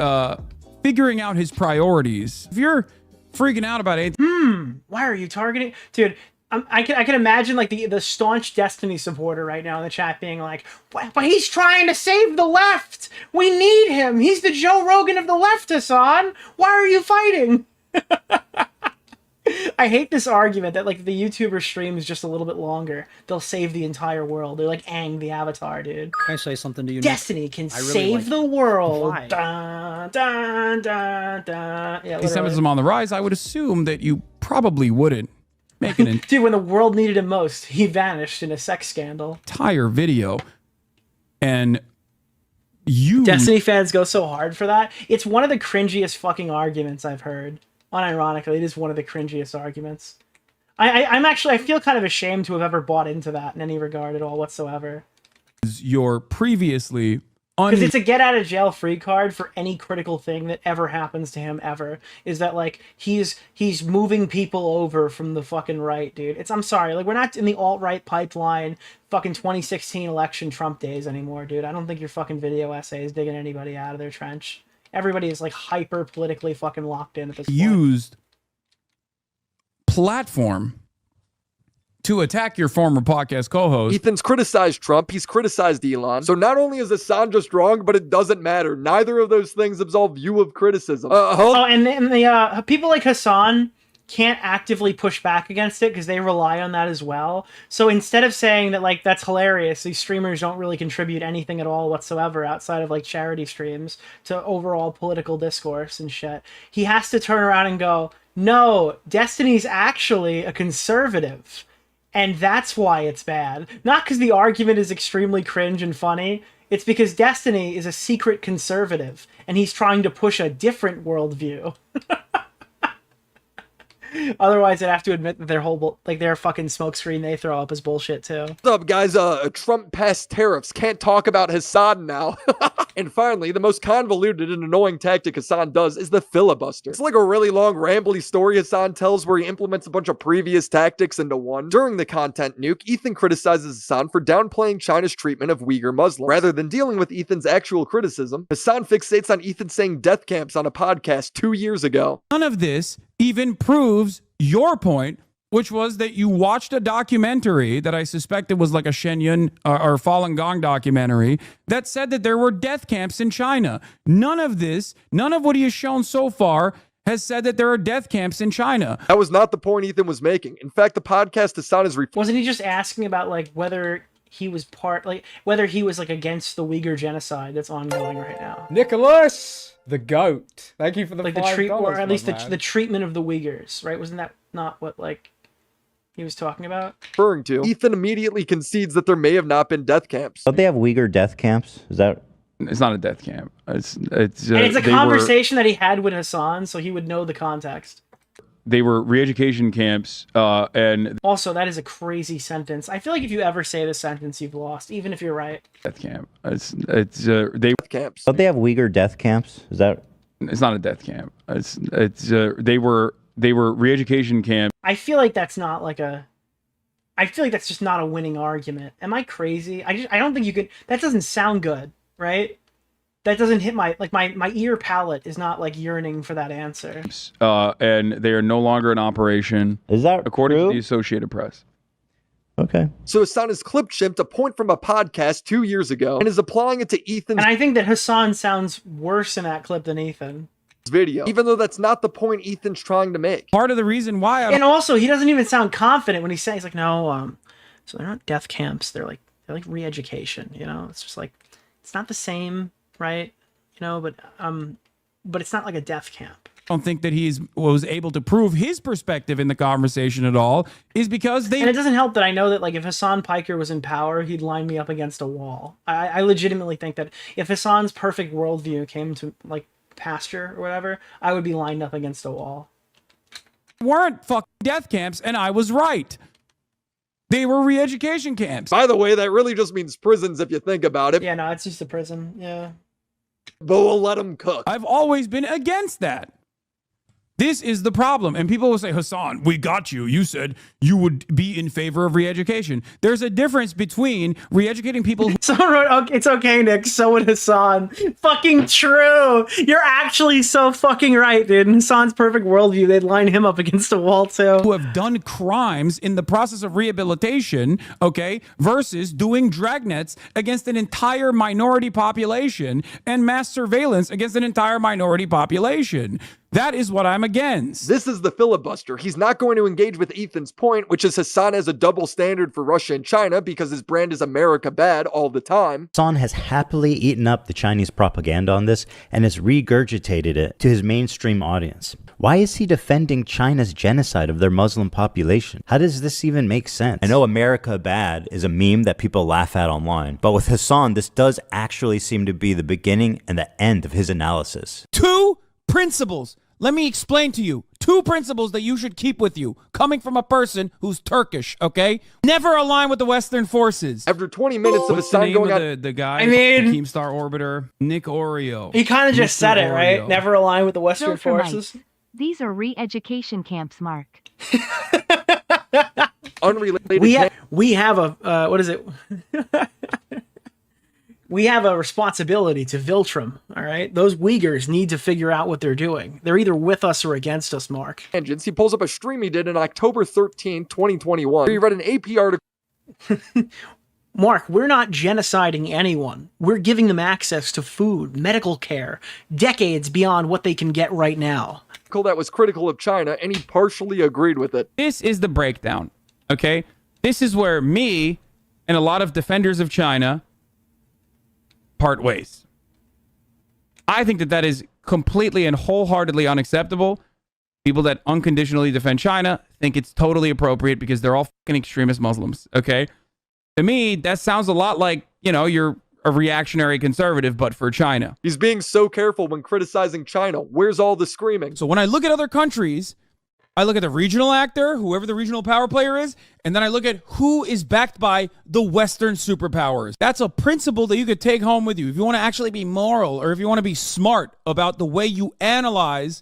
Speaker 8: figuring out his priorities. If you're freaking out about anything,
Speaker 3: Why are you targeting, dude? I can imagine like the staunch Destiny supporter right now in the chat being like, but he's trying to save the left. We need him. He's the Joe Rogan of the left, Hassan. Why are you fighting? I hate this argument that like the YouTuber streams just a little bit longer, they'll save the entire world. They're like Aang the Avatar, dude.
Speaker 7: Can I say something to you?
Speaker 3: Destiny can save the world.
Speaker 7: Why?
Speaker 3: Dun, dun, dun, dun. Yeah,
Speaker 8: anti-Semitism on the rise, I would assume that you probably wouldn't make an
Speaker 3: dude, when the world needed him most, he vanished in a sex scandal.
Speaker 8: entire video and you
Speaker 3: Destiny fans go so hard for that. It's one of the cringiest fucking arguments I've heard. Unironically, it is one of the cringiest arguments. I feel kind of ashamed to have ever bought into that in any regard at all whatsoever.
Speaker 8: your previously
Speaker 3: Because it's a get out of jail free card for any critical thing that ever happens to him ever. Is that like he's moving people over from the fucking right, dude. I'm sorry, like we're not in the alt-right pipeline fucking 2016 election Trump days anymore, dude. I don't think your fucking video essay is digging anybody out of their trench. Everybody is like hyper politically fucking locked in at this point.
Speaker 8: used platform to attack your former podcast co-host.
Speaker 19: Ethan's criticized Trump. He's criticized Elon. So not only is Hassan just wrong, but it doesn't matter. Neither of those things absolve you of criticism.
Speaker 3: And the people like Hassan can't actively push back against it because they rely on that as well. So instead of saying that like that's hilarious, these streamers don't really contribute anything at all whatsoever outside of like charity streams to overall political discourse and shit, he has to turn around and go, no, Destiny's actually a conservative. And that's why it's bad. Not because the argument is extremely cringe and funny. It's because Destiny is a secret conservative, and he's trying to push a different worldview. Otherwise, I'd have to admit that their fucking smokescreen they throw up is bullshit too.
Speaker 19: What's up, guys? Trump passed tariffs. Can't talk about Hassan now. And finally, the most convoluted and annoying tactic Hassan does is the filibuster. It's like a really long, rambly story Hassan tells where he implements a bunch of previous tactics into one. During the content nuke, Ethan criticizes Hassan for downplaying China's treatment of Uyghur Muslims. Rather than dealing with Ethan's actual criticism, Hassan fixates on Ethan saying death camps on a podcast 2 years ago.
Speaker 8: None of this even proves your point, which was that you watched a documentary that I suspected was like a Shenyun or Falun Gong documentary that said that there were death camps in China. None of what he has shown so far has said that there are death camps in China.
Speaker 19: That was not the point Ethan was making. In fact, the podcast Hassan is
Speaker 3: Wasn't he just asking about like whether he was whether he was like against the Uyghur genocide that's ongoing right now?
Speaker 9: Nicholas, the goat. Thank you for the
Speaker 3: like
Speaker 9: $5,
Speaker 3: or at least
Speaker 9: man.
Speaker 3: the treatment of the Uyghurs, right? Wasn't that not what like he was talking about?
Speaker 19: referring to. Ethan immediately concedes that there may have not been death camps.
Speaker 1: Don't they have Uyghur death camps? Is that?
Speaker 15: It's not a death camp. It's
Speaker 3: And it's a conversation that he had with Hassan, so he would know the context.
Speaker 15: They were re-education camps, and
Speaker 3: Also, that is a crazy sentence. I feel like if you ever say this sentence, you've lost, even if you're right.
Speaker 15: death camp. They
Speaker 19: camps.
Speaker 1: Don't they have Uyghur death camps? Is that?
Speaker 15: It's not a death camp. They were re-education camp.
Speaker 3: I feel like that's not like I feel like that's just not a winning argument. Am I crazy? I don't think you could. That doesn't sound good, right? That doesn't hit my ear palate is not like yearning for that answer.
Speaker 15: And they are no longer in operation.
Speaker 1: Is that
Speaker 15: according
Speaker 1: true?
Speaker 15: to the Associated Press?
Speaker 1: Okay.
Speaker 19: So Hassan has clip shipped a point from a podcast 2 years ago and is applying it to Ethan's
Speaker 3: And I think that Hassan sounds worse in that clip than Ethan.
Speaker 19: video, even though that's not the point Ethan's trying to make.
Speaker 8: Part of the reason why
Speaker 3: And also, he doesn't even sound confident when he's saying, he's like, no, so they're not death camps. They're like re-education, you know? It's just like, it's not the same, right? You know, but it's not like a death camp.
Speaker 8: I don't think that he was able to prove his perspective in the conversation at all is because
Speaker 3: And it doesn't help that I know that like if Hassan Piker was in power, he'd line me up against a wall. I legitimately think that if Hassan's perfect worldview came to like pasture or whatever, I would be lined up against a wall.
Speaker 8: weren't fucking death camps, and I was right. They were re-education camps.
Speaker 19: By the way, that really just means prisons if you think about it.
Speaker 3: Yeah, no, it's just a prison. Yeah.
Speaker 19: But we'll let them cook.
Speaker 8: I've always been against that. This is the problem. And people will say, Hassan, we got you. You said you would be in favor of re-education. There's a difference between re-educating people.
Speaker 3: Someone wrote, okay, it's okay, Nick. So would Hassan. Fucking true. You're actually so fucking right, dude. In Hassan's perfect worldview, they'd line him up against a wall, too.
Speaker 8: Who have done crimes in the process of rehabilitation, okay, versus doing dragnets against an entire minority population and mass surveillance against an entire minority population. That is what I'm against.
Speaker 19: This is the filibuster. He's not going to engage with Ethan's point, which is Hassan has a double standard for Russia and China because his brand is America bad all the time.
Speaker 1: Hassan has happily eaten up the Chinese propaganda on this and has regurgitated it to his mainstream audience. Why is he defending China's genocide of their Muslim population? How does this even make sense? I know America bad is a meme that people laugh at online, but with Hassan, this does actually seem to be the beginning and the end of his analysis.
Speaker 8: Two principles. Let me explain to you. Two principles that you should keep with you, coming from a person who's Turkish, okay? Never align with the Western forces.
Speaker 19: After 20 minutes of Hassan going on...
Speaker 8: The guy,
Speaker 3: I mean...
Speaker 8: the Keemstar Orbiter, Nick DeOrio.
Speaker 3: He kind of just said it, right? Never align with the Western forces.
Speaker 6: These are re-education camps, Mark.
Speaker 19: Unrelated...
Speaker 3: We have a... what is it? We have a responsibility to Viltrum, all right? Those Uyghurs need to figure out what they're doing. They're either with us or against us, Mark.
Speaker 19: He pulls up a stream he did on October 13, 2021. He read an AP article.
Speaker 3: Mark, we're not genociding anyone. We're giving them access to food, medical care, decades beyond what they can get right now.
Speaker 19: That was critical of China, and he partially agreed with it.
Speaker 8: This is the breakdown, okay? This is where me and a lot of defenders of China part ways. I think that that is completely and wholeheartedly unacceptable. People that unconditionally defend China think it's totally appropriate because they're all fucking extremist Muslims, okay? To me, that sounds a lot like, you know, you're a reactionary conservative, but for China.
Speaker 19: He's being so careful when criticizing China. Where's all the screaming?
Speaker 8: So when I look at other countries, I look at the regional actor, whoever the regional power player is, and then I look at who is backed by the Western superpowers. That's a principle that you could take home with you. If you want to actually be moral or if you want to be smart about the way you analyze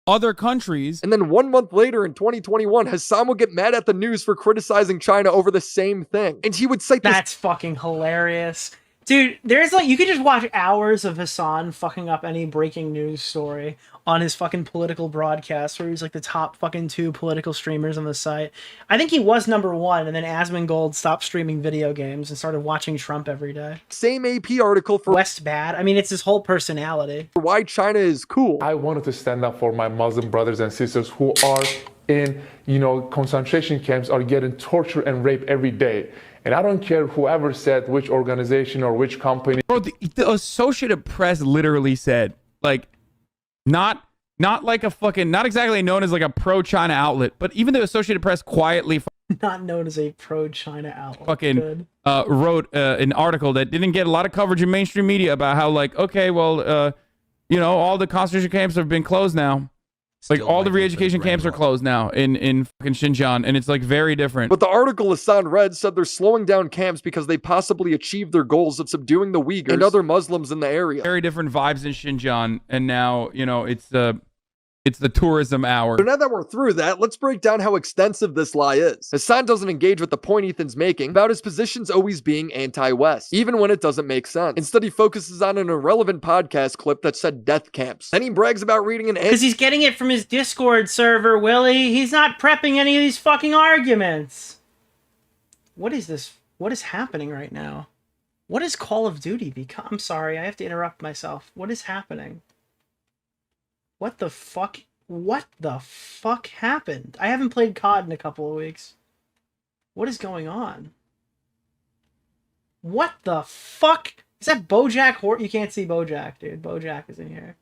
Speaker 8: other countries.
Speaker 19: And then 1 month later in 2021, Hassan would get mad at the news for criticizing China over the same thing. And he would cite this.
Speaker 3: That's fucking hilarious. Dude, there's like, you could just watch hours of Hassan fucking up any breaking news story on his fucking political broadcast where he's like the top fucking 2 political streamers on the site. I think he was #1, and then Asmongold stopped streaming video games and started watching Trump every day.
Speaker 19: Same AP article for
Speaker 3: West bad. I mean, it's his whole personality.
Speaker 19: For why China is cool.
Speaker 14: I wanted to stand up for my Muslim brothers and sisters who are in, you know, concentration camps, are getting tortured and raped every day. And I don't care whoever said which organization or which company.
Speaker 8: Bro, the Associated Press literally said, like, not like a fucking, not exactly known as like a pro-China outlet, but even the Associated Press quietly
Speaker 3: not known as a pro-China outlet.
Speaker 8: Fucking wrote an article that didn't get a lot of coverage in mainstream media about how, like, okay, well, you know, all the concentration camps have been closed now. Like, all the re-education camps are closed now in fucking Xinjiang, and it's like very different.
Speaker 19: But the article Hassan read said they're slowing down camps because they possibly achieved their goals of subduing the Uyghurs and other Muslims in the area.
Speaker 8: Very different vibes in Xinjiang, and now, you know, it's the tourism hour.
Speaker 19: So now that we're through that, let's break down how extensive this lie is. Hassan doesn't engage with the point Ethan's making about his positions always being anti-West, even when it doesn't make sense. Instead, he focuses on an irrelevant podcast clip that said death camps. Then he brags about reading an...
Speaker 3: Because he's getting it from his Discord server, Willie. He's not prepping any of these fucking arguments. What is this? What is happening right now? What is Call of Duty become? I'm sorry, I have to interrupt myself. What is happening? What the fuck? What the fuck happened? I haven't played COD in a couple of weeks. What is going on? What the fuck? Is that Bojack You can't see Bojack, dude. Bojack is in here.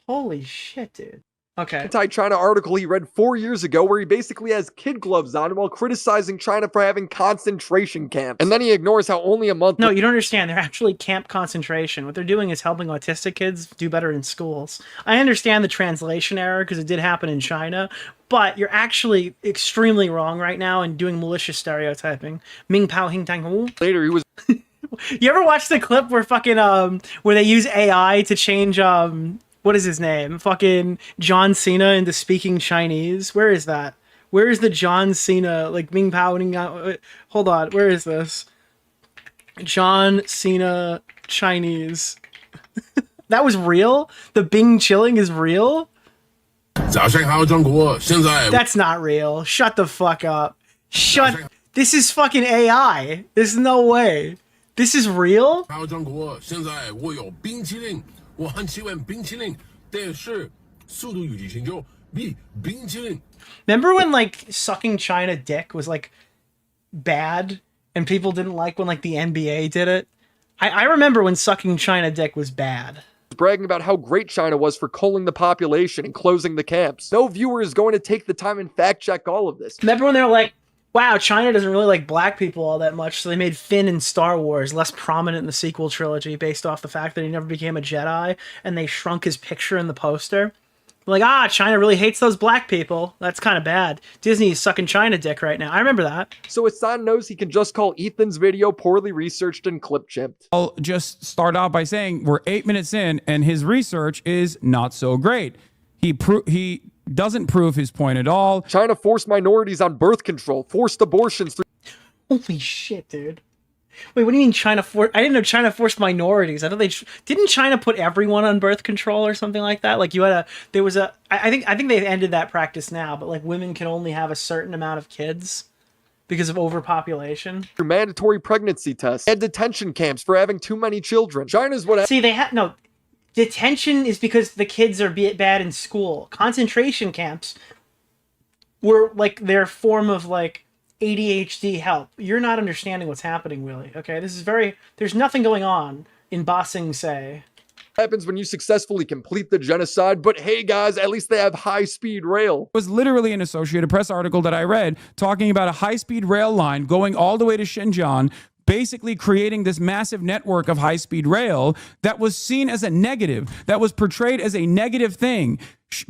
Speaker 3: Holy shit, dude. Okay.
Speaker 19: Anti-China article he read 4 years ago where he basically has kid gloves on while criticizing China for having concentration camps. And then he ignores how only a month...
Speaker 3: No, you don't understand. They're actually camp concentration. What they're doing is helping autistic kids do better in schools. I understand the translation error because it did happen in China, but you're actually extremely wrong right now in doing malicious stereotyping. Ming Pao Hing Tang Hu.
Speaker 19: Later, he was...
Speaker 3: You ever watch the clip where fucking, where they use AI to change, what is his name? Fucking John Cena into speaking Chinese. Where is that? Where is the John Cena, like, Ming Pao? Hold on, where is this? John Cena Chinese. That was real? The Bing chilling is real? That's not real. Shut the fuck up. This is fucking AI. There's no way. This is real? Remember when, like, sucking China dick was, like, bad and people didn't like when, like, the NBA did it? I remember when sucking China dick was bad.
Speaker 19: Bragging about how great China was for culling the population and closing the camps. No viewer is going to take the time and fact check all of this.
Speaker 3: Remember when they were like, wow, China doesn't really like black people all that much, so they made Finn in Star Wars less prominent in the sequel trilogy based off the fact that he never became a Jedi, and they shrunk his picture in the poster. Like, China really hates those black people. That's kind of bad. Disney's sucking China dick right now. I remember that.
Speaker 19: So Hassan knows he can just call Ethan's video poorly researched and clip-chimped.
Speaker 8: I'll just start out by saying we're 8 minutes in, and his research is not so great. He doesn't prove his point at all.
Speaker 19: China forced minorities on birth control, forced abortions.
Speaker 3: Holy shit, dude. Wait, what do you mean China forced? I didn't know China forced minorities. I thought didn't China put everyone on birth control or something like that? Like I think they've ended that practice now, but like women can only have a certain amount of kids because of overpopulation.
Speaker 19: Mandatory pregnancy tests and detention camps for having too many children. China's what?
Speaker 3: See, no. Detention is because the kids are bad in school. Concentration camps were like their form of like ADHD help. You're not understanding what's happening, really. Okay, there's nothing going on in Ba Sing Se.
Speaker 19: Happens when you successfully complete the genocide, but hey guys, at least they have high-speed rail.
Speaker 8: It was literally an Associated Press article that I read talking about a high-speed rail line going all the way to Xinjiang, basically creating this massive network of high-speed rail that was seen as a negative, that was portrayed as a negative thing.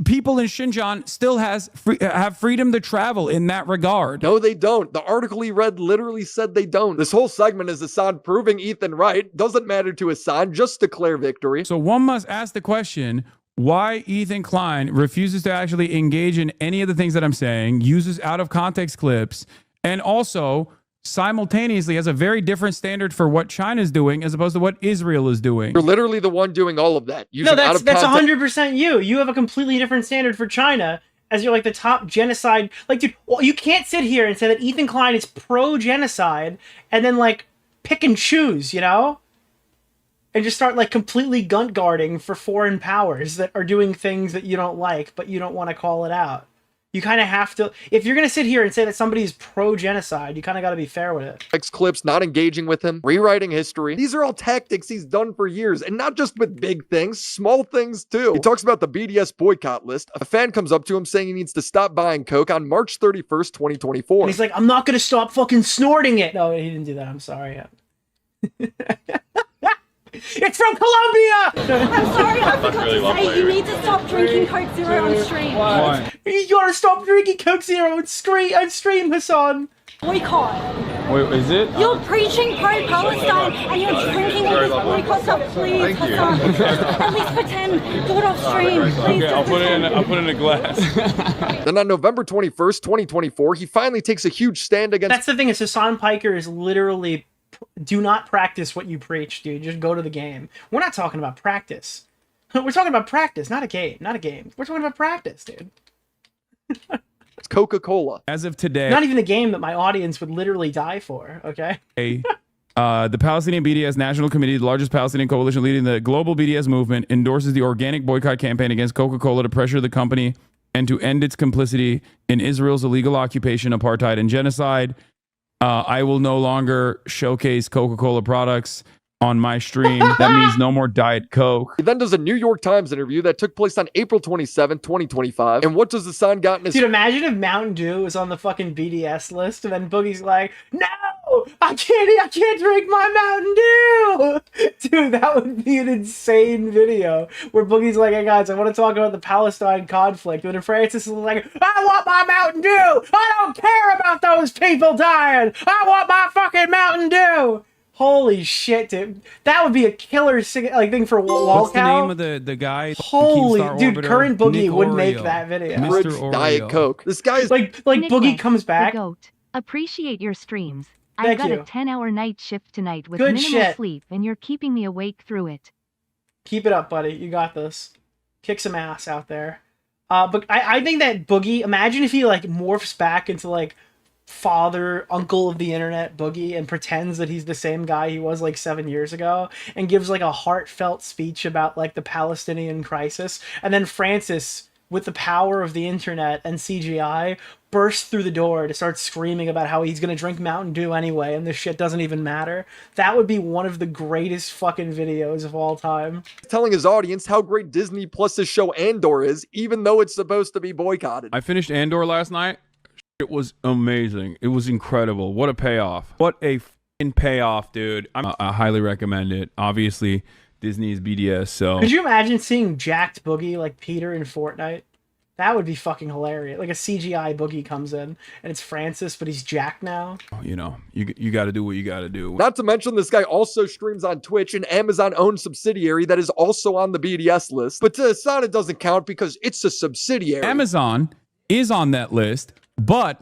Speaker 8: People in Xinjiang still have freedom to travel in that regard.
Speaker 19: No, they don't. The article he read literally said they don't. This whole segment is Hassan proving Ethan right. Doesn't matter to Hassan, just declare victory.
Speaker 8: So one must ask the question, why Ethan Klein refuses to actually engage in any of the things that I'm saying, uses out of context clips, and also simultaneously has a very different standard for what China's doing as opposed to what Israel is doing.
Speaker 19: You're literally the one doing all of that.
Speaker 3: No, that's 100% you. You have a completely different standard for China as you're like the top genocide. Like, dude, well, you can't sit here and say that Ethan Klein is pro-genocide and then like pick and choose, you know? And just start like completely gunt guarding for foreign powers that are doing things that you don't like, but you don't want to call it out. You kind of have to, if you're going to sit here and say that somebody's pro-genocide, you kind of got to be fair with it.
Speaker 19: X clips, not engaging with him, rewriting history. These are all tactics he's done for years, and not just with big things, small things too. He talks about the BDS boycott list. A fan comes up to him saying he needs to stop buying Coke on March 31st, 2024.
Speaker 3: And he's like, I'm not going to stop fucking snorting it. No, he didn't do that. I'm sorry. It's from Colombia!
Speaker 4: I'm sorry, I forgot to say, you need to stop drinking Coke Zero on stream.
Speaker 3: Why? You gotta stop drinking Coke Zero on stream, Hassan.
Speaker 4: Boycott.
Speaker 15: Wait, is it?
Speaker 4: You're preaching pro-Palestine and you're drinking all this boycott stuff. Please, Hassan. At least pretend. Do it off stream. Please.
Speaker 15: Okay, I'll put it in a glass.
Speaker 19: Then on November 21st, 2024, he finally takes a huge stand against...
Speaker 3: That's the thing, is Hassan Piker is literally... Do not practice what you preach, dude. Just go to the game. We're not talking about practice. We're talking about practice, not a game. Not a game. We're talking about practice, dude.
Speaker 19: It's Coca-Cola.
Speaker 8: As of today.
Speaker 3: Not even a game that my audience would literally die for, okay?
Speaker 8: The Palestinian BDS National Committee, the largest Palestinian coalition leading the global BDS movement, endorses the organic boycott campaign against Coca-Cola to pressure the company and to end its complicity in Israel's illegal occupation, apartheid, and genocide. I will no longer showcase Coca-Cola products on my stream. That means no more Diet Coke.
Speaker 19: He then does a New York Times interview that took place on April 27, 2025. And what does Hassan got in his...
Speaker 3: Dude, imagine if Mountain Dew was on the fucking BDS list and then Boogie's like, no, I can't drink my Mountain Dew. Dude, that would be an insane video where Boogie's like, hey guys, I want to talk about the Palestine conflict. And then Francis is like, I want my Mountain Dew. I don't care about those people dying. I want my fucking Mountain Dew. Holy shit, dude. That would be a killer thing for lolcow.
Speaker 16: What's the name of the guy?
Speaker 3: Holy
Speaker 16: Keemstar
Speaker 3: dude,
Speaker 16: Orbiter?
Speaker 3: current Boogie
Speaker 16: Nick
Speaker 3: would make
Speaker 16: Oreo.
Speaker 3: that video.
Speaker 16: Mr. Oreo.
Speaker 19: Diet Coke. This guy is
Speaker 3: like Boogie comes back.
Speaker 6: The GOAT. Appreciate your streams.
Speaker 3: Thank
Speaker 6: I've got
Speaker 3: you.
Speaker 6: a 10-hour night shift tonight with
Speaker 3: Good
Speaker 6: minimal
Speaker 3: shit.
Speaker 6: sleep, and you're keeping me awake through it.
Speaker 3: Keep it up, buddy. You got this. Kick some ass out there. But I think that Boogie, imagine if he like morphs back into like father, uncle of the internet Boogie and pretends that he's the same guy he was like 7 years ago and gives like a heartfelt speech about like the Palestinian crisis. And then Francis, with the power of the internet and CGI, bursts through the door to start screaming about how he's going to drink Mountain Dew anyway and this shit doesn't even matter. That would be one of the greatest fucking videos of all time.
Speaker 19: telling his audience how great Disney Plus's show Andor is, even though it's supposed to be boycotted.
Speaker 16: I finished Andor last night. It was amazing. It was incredible. What a payoff. What a f***ing payoff, dude. I highly recommend it. Obviously, Disney's BDS, so...
Speaker 3: Could you imagine seeing jacked Boogie like Peter in Fortnite? That would be fucking hilarious. Like a CGI Boogie comes in and it's Francis, but he's jacked now.
Speaker 16: You know, you got to do what you got to do.
Speaker 19: Not to mention, this guy also streams on Twitch, an Amazon-owned subsidiary that is also on the BDS list. But to Hasan, it doesn't count because it's a subsidiary.
Speaker 16: Amazon is on that list, but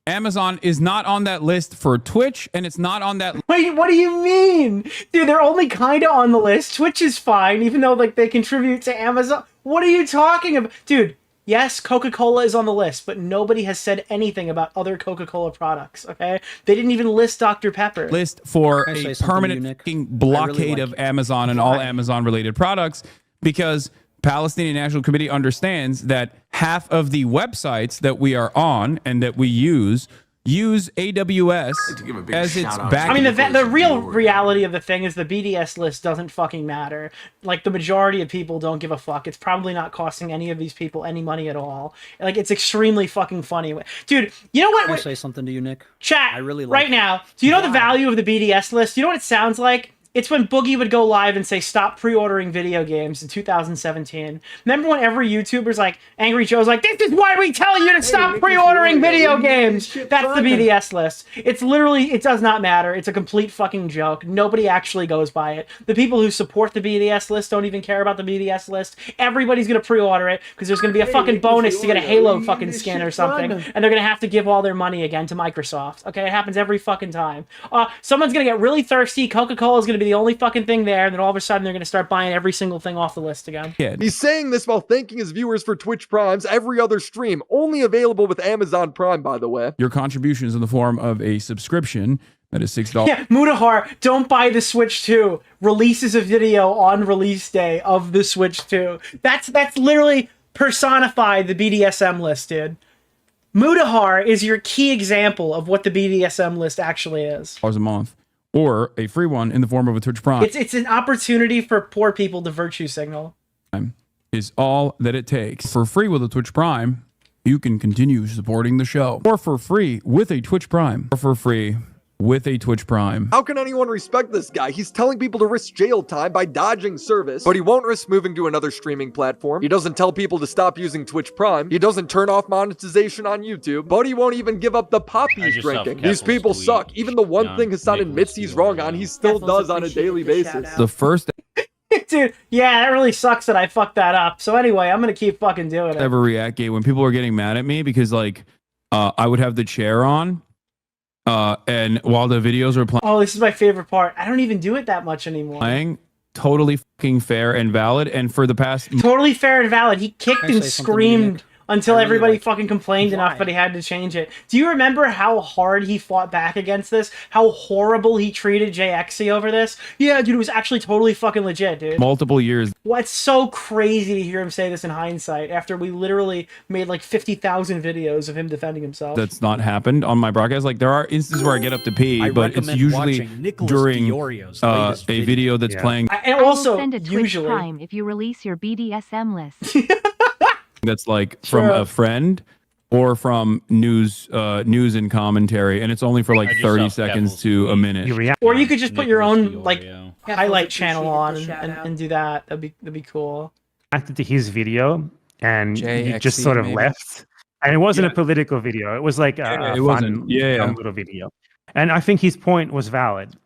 Speaker 16: Amazon is not on that list for Twitch, and it's not on that...
Speaker 3: Wait, what do you mean? Dude, they're only kind of on the list. Twitch is fine, even though like they contribute to Amazon. What are you talking about? Dude, yes, Coca-Cola is on the list, but nobody has said anything about other Coca-Cola products, okay? They didn't even list Dr. Pepper.
Speaker 16: List for
Speaker 7: Can I say
Speaker 16: a
Speaker 7: something to
Speaker 16: permanent
Speaker 7: you, Nick?
Speaker 16: fucking blockade
Speaker 7: like
Speaker 16: of Amazon and all Amazon-related products because Palestinian National Committee understands that half of the websites that we are on and that we use AWS as its back.
Speaker 3: I mean, the real reality of the thing is the BDS list doesn't fucking matter. Like, the majority of people don't give a fuck. It's probably not costing any of these people any money at all. Like, it's extremely fucking funny. Dude, you know what?
Speaker 7: Can I say something to you, Nick?
Speaker 3: Chat,
Speaker 7: I really like
Speaker 3: right now, do you know the value of the BDS list? You know what it sounds like? It's when Boogie would go live and say, stop pre-ordering video games in 2017. Remember when every YouTuber's like, Angry Joe's like, this is why we tell you to stop pre-ordering video games. That's the BDS list. It's literally, it does not matter. It's a complete fucking joke. Nobody actually goes by it. The people who support the BDS list don't even care about the BDS list. Everybody's going to pre-order it because there's going to be a fucking bonus to get a Halo fucking skin or something. And they're going to have to give all their money again to Microsoft. Okay, it happens every fucking time. Someone's going to get really thirsty. Coca-Cola's going to be the only fucking thing there, and then all of a sudden they're going to start buying every single thing off the list again.
Speaker 19: He's saying this while thanking his viewers for Twitch Primes every other stream, only available with Amazon Prime, by the way.
Speaker 16: Your contributions in the form of a subscription that is $6.
Speaker 3: Yeah, Mudahar, don't buy the Switch 2. Releases a video on release day of the Switch 2. That's literally personified the BDSM list, dude. Mudahar is your key example of what the BDSM list actually is.
Speaker 16: A month, or a free one in the form of a Twitch Prime.
Speaker 3: It's an opportunity for poor people to virtue signal.
Speaker 16: Is all that it takes. For free with a Twitch Prime, you can continue supporting the show. Or for free with a Twitch Prime. Or for free with a Twitch Prime.
Speaker 19: How can anyone respect this guy? He's telling people to risk jail time by dodging service, but he won't risk moving to another streaming platform. He doesn't tell people to stop using Twitch Prime. He doesn't turn off monetization on YouTube, but he won't even give up the pop he's drinking. These people suck. Even the one thing Hasan admits he's wrong on, he still does on a daily basis.
Speaker 16: The first
Speaker 3: Dude, yeah, that really sucks that I fucked that up. So anyway, I'm going to keep fucking doing it.
Speaker 16: ever react gate when people were getting mad at me because like I would have the chair on and while the videos were
Speaker 3: Oh, this is my favorite part. I don't even do it that much anymore.
Speaker 16: playing, totally fucking fair and valid. And for the past
Speaker 3: Totally fair and valid. He kicked
Speaker 7: Can I
Speaker 3: and
Speaker 7: say something to you,
Speaker 3: screamed
Speaker 7: Nick?
Speaker 3: until
Speaker 7: I really
Speaker 3: everybody
Speaker 7: like-
Speaker 3: fucking complained enough, but he had to change it. Do you remember how hard he fought back against this? How horrible he treated JXC over this? Yeah, dude, it was actually totally fucking legit, dude.
Speaker 16: multiple years,
Speaker 3: What's so crazy to hear him say this in hindsight after we literally made like 50,000 videos of him defending himself.
Speaker 16: that's not happened on my broadcast. Like there are instances where I get up to pee,
Speaker 7: I
Speaker 16: but it's
Speaker 7: recommend
Speaker 16: usually
Speaker 7: watching Nicholas
Speaker 16: during
Speaker 7: DeOrio's
Speaker 16: a
Speaker 7: latest
Speaker 16: video that's playing
Speaker 3: And
Speaker 6: I will
Speaker 3: also,
Speaker 6: send a Twitch
Speaker 3: usually,
Speaker 6: Prime if you release your BDSM list.
Speaker 16: that's like from a friend or from news and commentary, and it's only for like 30 seconds to a minute.
Speaker 3: or you could just put your own like highlight channel on and do that. That'd be cool.
Speaker 10: Reacted to his video and you just
Speaker 16: JXC
Speaker 10: sort of
Speaker 16: maybe.
Speaker 10: left. And it wasn't a political video. It was like a
Speaker 16: it
Speaker 10: fun,
Speaker 16: wasn't. Yeah.
Speaker 10: fun little video. And I think his point was valid.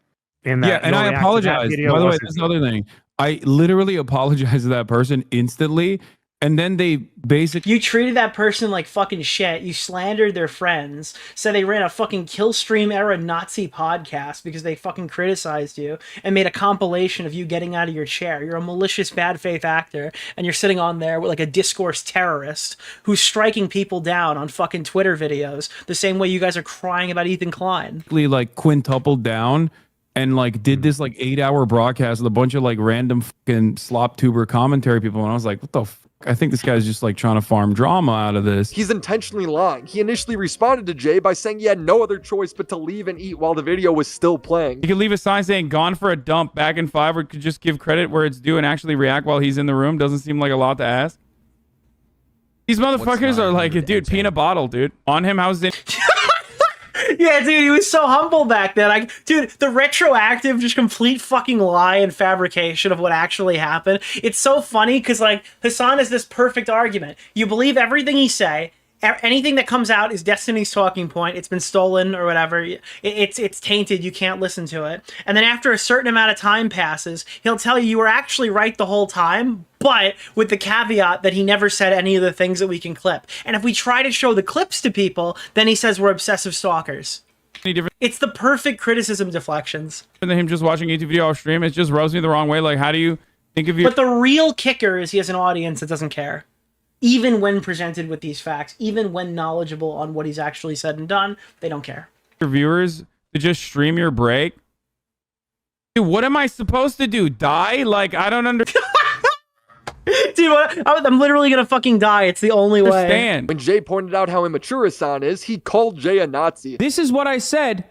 Speaker 10: in that.
Speaker 8: Yeah, and I apologize. By the way, that's the other thing. I literally apologized to that person instantly, and then they basically...
Speaker 3: You treated that person like fucking shit. You slandered their friends. Said they ran a fucking Killstream era Nazi podcast because they fucking criticized you and made a compilation of you getting out of your chair. You're a malicious bad faith actor, and you're sitting on there with like a discourse terrorist who's striking people down on fucking Twitter videos the same way you guys are crying about Ethan Klein.
Speaker 8: like quintupled down and like did this like 8-hour broadcast with a bunch of like random fucking slop tuber commentary people, and I was like, what the fuck? I think this guy's just like trying to farm drama out of this.
Speaker 19: He's intentionally lying. He initially responded to Jay by saying he had no other choice but to leave and eat while the video was still playing.
Speaker 8: You could leave a sign saying "gone for a dump" back in 5, or could just give credit where it's due and actually react while he's in the room. Doesn't seem like a lot to ask. These motherfuckers are like, dude, pee in a bottle, dude. On him, how's it?
Speaker 3: Yeah, dude, he was so humble back then. Dude, the retroactive, just complete fucking lie and fabrication of what actually happened. It's so funny because, like, Hassan is this perfect argument. You believe everything he say. Anything that comes out is Destiny's talking point. It's been stolen or whatever. It's tainted. You can't listen to it. And then after a certain amount of time passes, he'll tell you were actually right the whole time, but with the caveat that he never said any of the things that we can clip. And if we try to show the clips to people, then he says we're obsessive stalkers. It's the perfect criticism deflections.
Speaker 8: And then him just watching a YouTube video off stream, it just rubs me the wrong way. Like, how do you think of you?
Speaker 3: But the real kicker is he has an audience that doesn't care. Even when presented with these facts, even when knowledgeable on what he's actually said and done, they don't care.
Speaker 8: Your viewers to just stream your break. Dude, what am I supposed to do? Die? Like, I don't understand.
Speaker 3: Dude, I'm literally gonna fucking die. It's the only way.
Speaker 19: When Jay pointed out how immature Hassan is, he called Jay a Nazi.
Speaker 8: This is what I said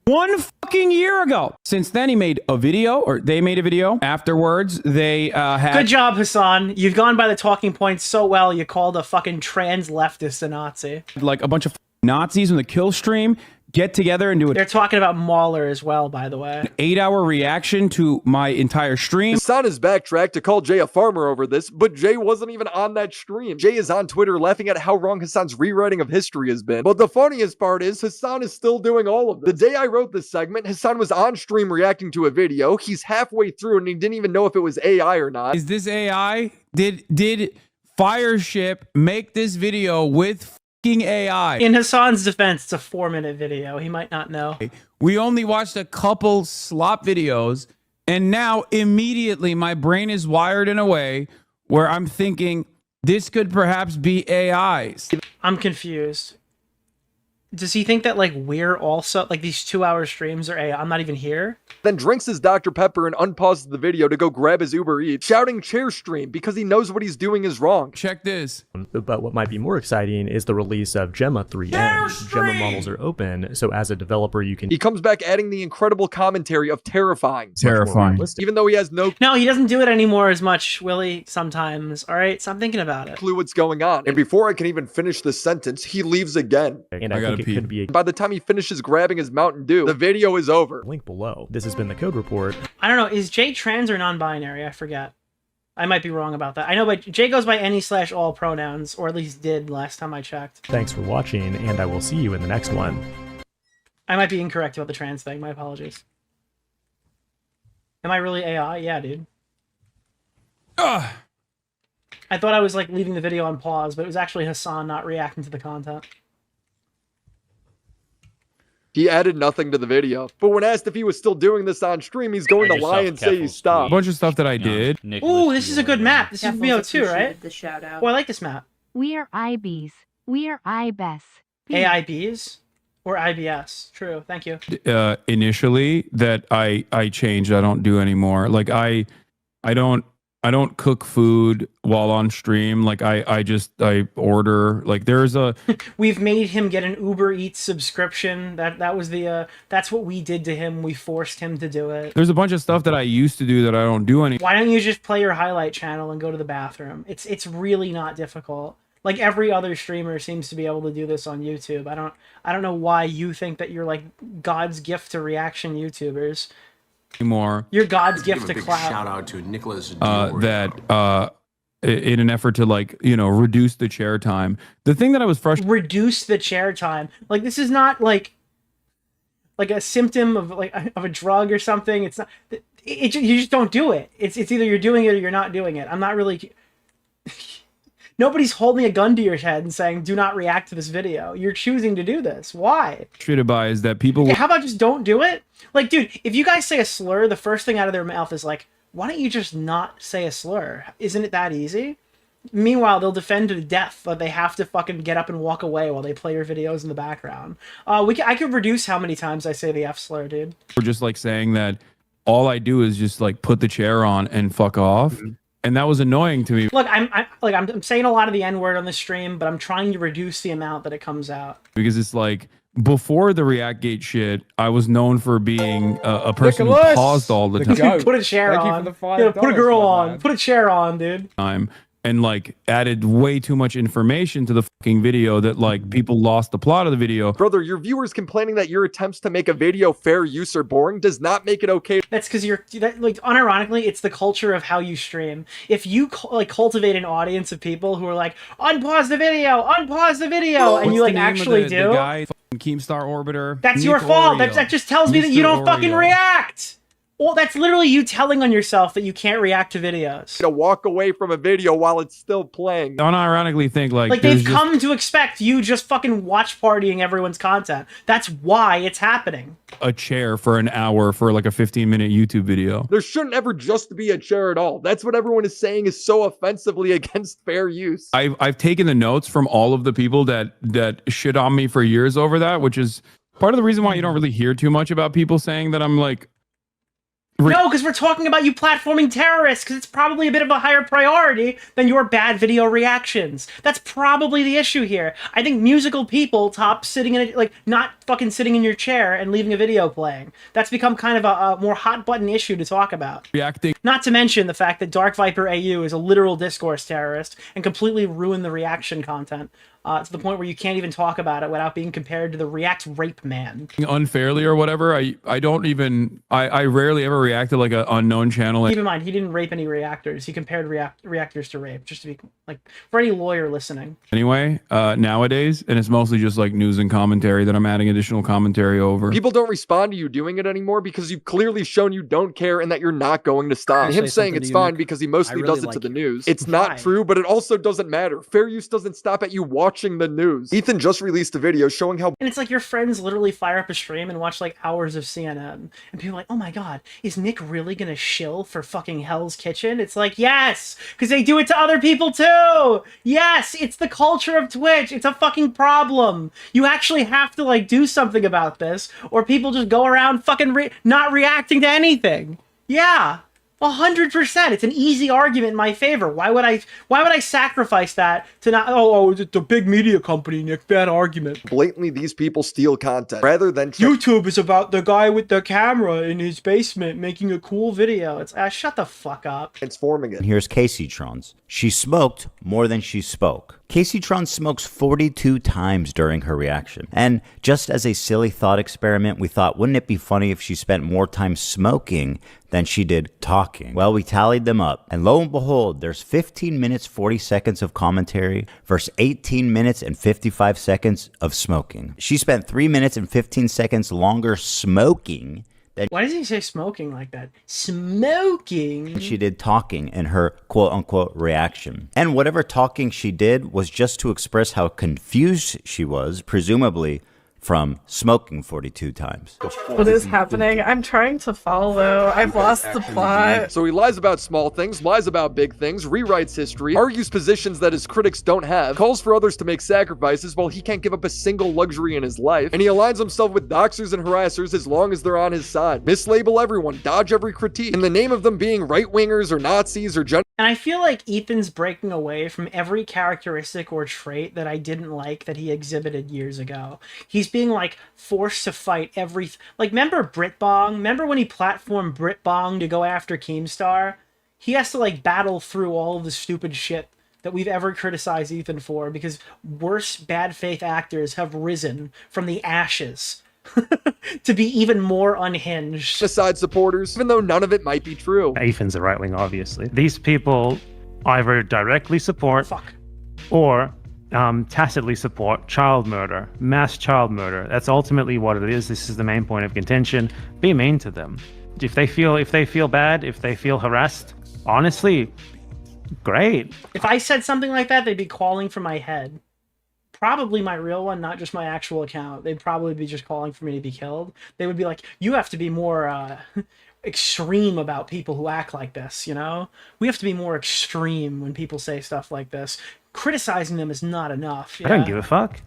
Speaker 8: 1 fucking year ago. Since then, he made a video, or they made a video. Afterwards, they had...
Speaker 3: Good job, Hassan. You've gone by the talking points so well, you called a fucking trans leftist a Nazi.
Speaker 8: Like a bunch of Nazis in the kill stream get together and do it.
Speaker 3: They're talking about Mahler as well, by the way.
Speaker 8: An 8-hour reaction to my entire stream.
Speaker 19: Hassan has backtracked to call Jay a farmer over this, but Jay wasn't even on that stream. Jay is on Twitter laughing at how wrong Hassan's rewriting of history has been. But the funniest part is Hassan is still doing all of this. The day I wrote this segment, Hassan was on stream reacting to a video. He's halfway through and he didn't even know if it was AI or not.
Speaker 8: Is this AI? Did Fireship make this video with AI?
Speaker 3: In Hassan's defense, it's a 4-minute video. He might not know.
Speaker 8: We only watched a couple slop videos, and now immediately my brain is wired in a way where I'm thinking this could perhaps be AI.
Speaker 3: I'm confused. Does he think that, like, we're also, like, these 2-hour streams are AI? I'm not even here?
Speaker 19: Then drinks his Dr. Pepper and unpauses the video to go grab his Uber Eats, shouting chair stream because he knows what he's doing is wrong.
Speaker 8: Check this.
Speaker 17: But what might be more exciting is the release of Gemma 3N. Gemma models are open, so as a developer, you can...
Speaker 19: He comes back adding the incredible commentary of terrifying.
Speaker 8: Terrifying.
Speaker 19: Even though he has no
Speaker 3: he doesn't do it anymore as much, Willie, sometimes. All right, stop thinking about it.
Speaker 19: Clue what's going on. And before I can even finish this sentence, he leaves again.
Speaker 17: And I think it could be...
Speaker 19: By the time he finishes grabbing his Mountain Dew, the video is over.
Speaker 17: Link below. This has been the Code Report.
Speaker 3: I don't know. Is Jay trans or non-binary? I forget. I might be wrong about that. I know, but Jay goes by any/all pronouns, or at least did last time I checked.
Speaker 17: Thanks for watching, and I will see you in the next one.
Speaker 3: I might be incorrect about the trans thing. My apologies. Am I really AI? Yeah, dude. I thought I was, like, leaving the video on pause, but it was actually Hassan not reacting to the content.
Speaker 19: He added nothing to the video. But when asked if he was still doing this on stream, he's going to lie and say he stopped.
Speaker 8: A bunch of stuff that I did.
Speaker 3: Ooh, this is a good map. This is VO2, right?
Speaker 4: The shout out.
Speaker 3: Oh, I like this map.
Speaker 6: We are iDubbbz. We are iDubbbz.
Speaker 3: AIBs or IBS. True. Thank you.
Speaker 8: Initially, that I changed. I don't do anymore. Like I don't cook food while on stream. Like I order. Like there's a...
Speaker 3: We've made him get an Uber Eats subscription. That was the that's what we did to him. We forced him to do it.
Speaker 8: There's a bunch of stuff that I used to do that I don't do anymore.
Speaker 3: Why don't you just play your highlight channel and go to the bathroom? It's really not difficult. Like every other streamer seems to be able to do this on YouTube. I don't know why you think that you're like God's gift to reaction YouTubers.
Speaker 8: Anymore.
Speaker 3: Your God's gift to clout.
Speaker 18: Shout out to Nicholas DeOrio.
Speaker 8: That in an effort to, like, you know, reduce the chair time. The thing that I was frustrated.
Speaker 3: Reduce the chair time. Like, this is not like like a symptom of a drug or something. It's not. You just don't do it. It's either you're doing it or you're not doing it. I'm not really. Nobody's holding a gun to your head and saying, "Do not react to this video." You're choosing to do this. Why?
Speaker 16: Frustrated by is that people.
Speaker 3: Yeah, how about just don't do it? Like, dude, if you guys say a slur, the first thing out of their mouth is like, "Why don't you just not say a slur? Isn't it that easy?" Meanwhile, they'll defend to the death that they have to fucking get up and walk away while they play your videos in the background. I could reduce how many times I say the F slur, dude.
Speaker 16: We're just like saying that all I do is just like put the chair on and fuck off. And that was annoying to me.
Speaker 3: Look, I'm saying a lot of the N-word on the stream, but I'm trying to reduce the amount that it comes out.
Speaker 16: Because it's like, before the ReactGate shit, I was known for being a person
Speaker 3: Nicholas,
Speaker 16: who paused all the time.
Speaker 3: Put a chair on. Yeah, put a girl on. Put a chair on, dude.
Speaker 16: And like added way too much information to the fucking video that like people lost the plot of the video.
Speaker 19: Brother, your viewers complaining that your attempts to make a video fair use are boring does not make it okay.
Speaker 3: That's because like unironically, it's the culture of how you stream. If you like cultivate an audience of people who are like, unpause the video, and you like actually do.
Speaker 16: The guy, Keemstar Orbiter.
Speaker 3: That's your fault. That just tells me that you don't fucking react. Well, that's literally you telling on yourself that you can't react to videos.
Speaker 19: To walk away from a video while it's still playing.
Speaker 16: I unironically think like
Speaker 3: they've come to expect you just fucking watch partying everyone's content. That's why it's happening.
Speaker 16: A chair for an hour for like a 15-minute YouTube video.
Speaker 19: There shouldn't ever just be a chair at all. That's what everyone is saying is so offensively against fair use.
Speaker 16: I've taken the notes from all of the people that shit on me for years over that, which is part of the reason why you don't really hear too much about people saying that I'm like.
Speaker 3: No, because we're talking about you platforming terrorists, because it's probably a bit of a higher priority than your bad video reactions. That's probably the issue here. I think musical people top sitting in it, not fucking sitting in your chair and leaving a video playing. That's become kind of a more hot button issue to talk about.
Speaker 16: Reacting.
Speaker 3: Not to mention the fact that Dark Viper AU is a literal discourse terrorist and completely ruined the reaction content. To the point where you can't even talk about it without being compared to the React Rape Man.
Speaker 16: Unfairly or whatever, I don't even, I rarely ever react to like an unknown channel.
Speaker 3: Keep in mind, he didn't rape any reactors. He compared reactors to rape, just to be, like, for any lawyer listening.
Speaker 16: Anyway, nowadays, and it's mostly just like news and commentary that I'm adding additional commentary over.
Speaker 19: People don't respond to you doing it anymore because you've clearly shown you don't care and that you're not going to stop. Him saying it's fine because he mostly does it to the news. It's not true, but it also doesn't matter. Fair use doesn't stop at you watching the news. Ethan just released a video showing how.
Speaker 3: And it's like your friends literally fire up a stream and watch like hours of CNN. And people are like, oh my god, is Nick really gonna shill for fucking Hell's Kitchen? It's like, yes, because they do it to other people too. Yes, it's the culture of Twitch. It's a fucking problem. You actually have to like do something about this, or people just go around fucking not reacting to anything. Yeah. 100%. It's an easy argument in my favor. Why would I sacrifice that to not? Oh, it's a big media company, Nick. Bad argument.
Speaker 19: Blatantly, these people steal content rather than
Speaker 3: YouTube is about the guy with the camera in his basement making a cool video. It's shut the fuck up.
Speaker 19: Transforming it.
Speaker 1: And here's Caseytrons. She smoked more than she spoke. Caseytron smokes 42 times during her reaction. And just as a silly thought experiment, we thought, wouldn't it be funny if she spent more time smoking than she did talking? Well, we tallied them up, and lo and behold, there's 15 minutes 40 seconds of commentary versus 18 minutes and 55 seconds of smoking. She spent 3 minutes and 15 seconds longer smoking than.
Speaker 3: Why does he say smoking like that? Smoking?
Speaker 1: She did talking in her quote-unquote reaction. And whatever talking she did was just to express how confused she was, presumably from smoking 42 times.
Speaker 2: What is happening? I'm trying to follow. I've lost the plot.
Speaker 19: So he lies about small things, lies about big things, rewrites history, argues positions that his critics don't have, calls for others to make sacrifices while he can't give up a single luxury in his life, and he aligns himself with doxers and harassers as long as they're on his side. Mislabel everyone, dodge every critique, in the name of them being right-wingers or Nazis or
Speaker 3: And I feel like Ethan's breaking away from every characteristic or trait that I didn't like that he exhibited years ago. He's being like forced to fight every, like, remember Britbong? Remember when he platformed Britbong to go after Keemstar? He has to like battle through all of the stupid shit that we've ever criticized Ethan for because worse bad faith actors have risen from the ashes to be even more unhinged.
Speaker 19: Genocide supporters, even though none of it might be true.
Speaker 10: Ethan's a right wing, obviously. These people either directly support or tacitly support child murder, mass child murder. That's ultimately what it is. This is the main point of contention. Be mean to them. If they feel bad, if they feel harassed, honestly, great.
Speaker 3: If I said something like that, they'd be calling for my head. Probably my real one, not just my actual account. They'd probably be just calling for me to be killed. They would be like, you have to be more extreme about people who act like this, you know? We have to be more extreme when people say stuff like this. Criticizing them is not enough.
Speaker 10: I don't give a fuck.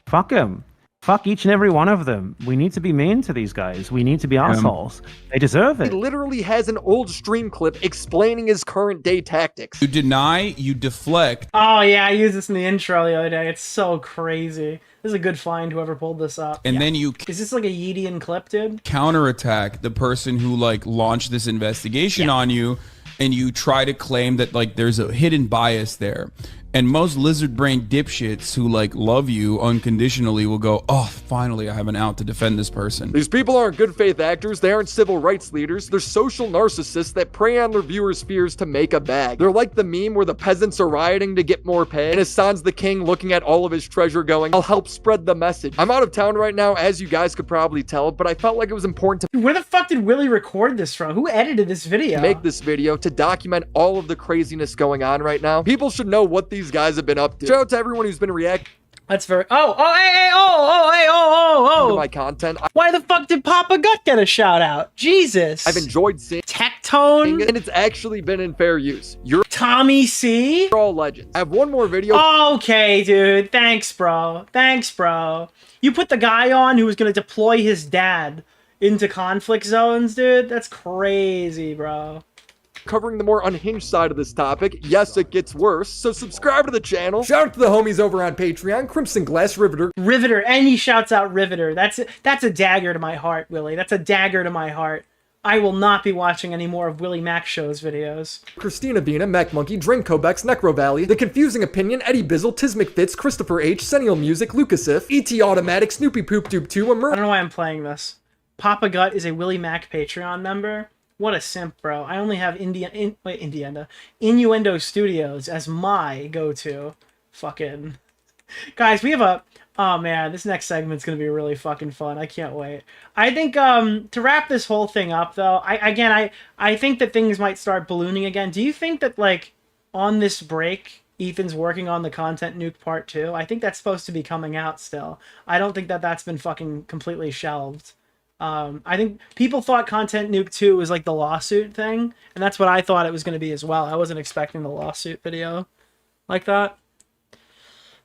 Speaker 10: Fuck them. Fuck each and every one of them. We need to be mean to these guys. We need to be assholes. They deserve it.
Speaker 19: He literally has an old stream clip explaining his current day tactics.
Speaker 16: You deny, you deflect.
Speaker 3: Oh yeah, I used this in the intro the other day. It's so crazy. This is a good find, whoever pulled this up.
Speaker 16: And then you
Speaker 3: Is this like a Yeetian clip, dude?
Speaker 16: counterattack the person who like launched this investigation on you, and you try to claim that like there's a hidden bias there. And most lizard brain dipshits who like love you unconditionally will go, oh, finally I have an out to defend this person.
Speaker 19: These people aren't good faith actors, they aren't civil rights leaders, they're social narcissists that prey on their viewers' fears to make a bag. They're like the meme where the peasants are rioting to get more pay, and Hassan's the king looking at all of his treasure going, I'll help spread the message. I'm out of town right now, as you guys could probably tell, but I felt like it was important to
Speaker 3: Where the fuck did Willie record this from? Who edited this video?
Speaker 19: make this video to document all of the craziness going on right now. People should know what these guys have been up to. Shout out to everyone who's been reacting.
Speaker 3: That's very. Oh,
Speaker 19: to my content.
Speaker 3: Why the fuck did Papa Gut get a shout out? Jesus.
Speaker 19: I've enjoyed seeing
Speaker 3: Tectone,
Speaker 19: and it's actually been in fair use. You're
Speaker 3: Tommy C.
Speaker 19: You're all legends. I have one more video.
Speaker 3: Okay, dude. Thanks, bro. Thanks, bro. You put the guy on who was gonna deploy his dad into conflict zones, dude. That's crazy, bro.
Speaker 19: Covering the more unhinged side of this topic. Yes, it gets worse, so subscribe to the channel.
Speaker 9: Shout out to the homies over on Patreon, Crimson Glass Riveter.
Speaker 3: Riveter, and he shouts out Riveter. That's a dagger to my heart, Willie. That's a dagger to my heart. I will not be watching any more of Willie Mac Show's videos.
Speaker 9: Christina Bina, Mac Monkey, Drink Kobex, Necro Valley, The Confusing Opinion, Eddie Bizzle, Tiz McFitz, Christopher H, Sennial Music, Lucasif, ET Automatic, Snoopy Poop Doop 2,
Speaker 3: I don't know why I'm playing this. Papa Gut is a Willie Mac Patreon member. What a simp, bro. I only have Innuendo Studios as my go-to. Fucking... Guys, we have a... Oh, man, this next segment's gonna be really fucking fun. I can't wait. I think, to wrap this whole thing up, though, I think that things might start ballooning again. Do you think that, like, on this break, Ethan's working on the Content Nuke Part 2? I think that's supposed to be coming out still. I don't think that that's been fucking completely shelved. I think people thought Content Nuke 2 was like the lawsuit thing, and that's what I thought it was going to be as well. I wasn't expecting the lawsuit video like that.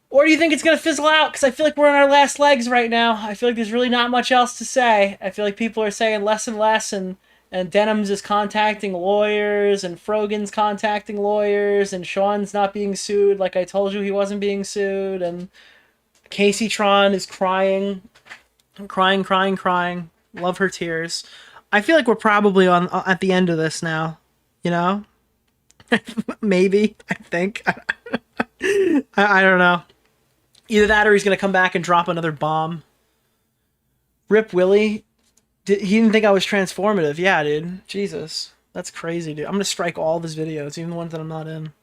Speaker 3: Or do you think it's going to fizzle out? Because I feel like we're on our last legs right now. I feel like there's really not much else to say. I feel like people are saying less and less, and Denims is contacting lawyers, and Frogan's contacting lawyers, and Sean's not being sued like I told you he wasn't being sued, and Casey Tron is crying. Crying. Love her tears. I feel like we're probably at the end of this now, you know? Maybe, I think. I don't know. Either that or he's going to come back and drop another bomb. Rip Willie. He didn't think I was transformative. Yeah, dude. Jesus. That's crazy, dude. I'm going to strike all of his videos, even the ones that I'm not in.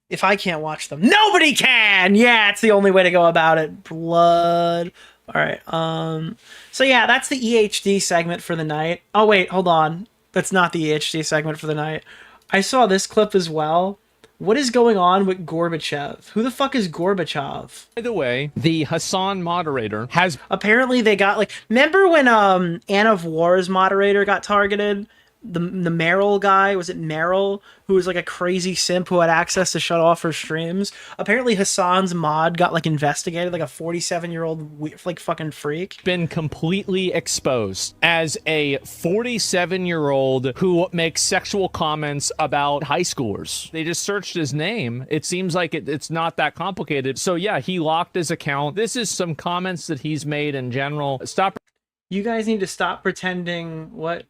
Speaker 3: If I can't watch them, nobody can! Yeah, it's the only way to go about it. Blood... All right. So yeah, that's the EHD segment for the night. Oh wait, hold on. That's not the EHD segment for the night. I saw this clip as well. What is going on with Gorbachev? Who the fuck is Gorbachev?
Speaker 11: By the way, the Hassan moderator has...
Speaker 3: Apparently they got like... Remember when Anne of War's moderator got targeted? The Meryl guy, was it Meryl, who was like a crazy simp who had access to shut off her streams? Apparently Hassan's mod got like investigated, like a 47-year-old like fucking freak.
Speaker 11: Been completely exposed as a 47-year-old who makes sexual comments about high schoolers. They just searched his name. It seems like it's not that complicated. So yeah, he locked his account. This is some comments that he's made in general. Stop.
Speaker 3: You guys need to stop pretending what...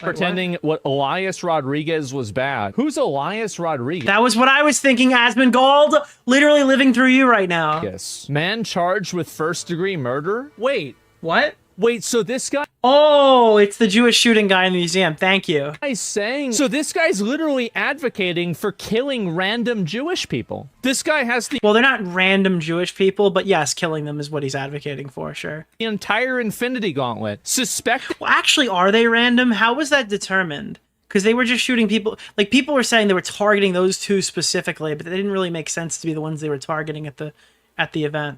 Speaker 11: Pretending what Elias Rodriguez was bad. Who's Elias Rodriguez?
Speaker 3: That was what I was thinking, Asmongold. Literally living through you right now.
Speaker 11: Yes. Man charged with first-degree murder? Wait.
Speaker 3: What?
Speaker 11: Wait, so this guy...
Speaker 3: Oh, it's the Jewish shooting guy in the museum. Thank you.
Speaker 11: Guy's saying... So this guy's literally advocating for killing random Jewish people. This guy has the...
Speaker 3: Well, they're not random Jewish people, but yes, killing them is what he's advocating for, sure.
Speaker 11: The entire Infinity Gauntlet. Suspect...
Speaker 3: Well, actually, are they random? How was that determined? Because they were just shooting people... Like, people were saying they were targeting those two specifically, but they didn't really make sense to be the ones they were targeting at the event.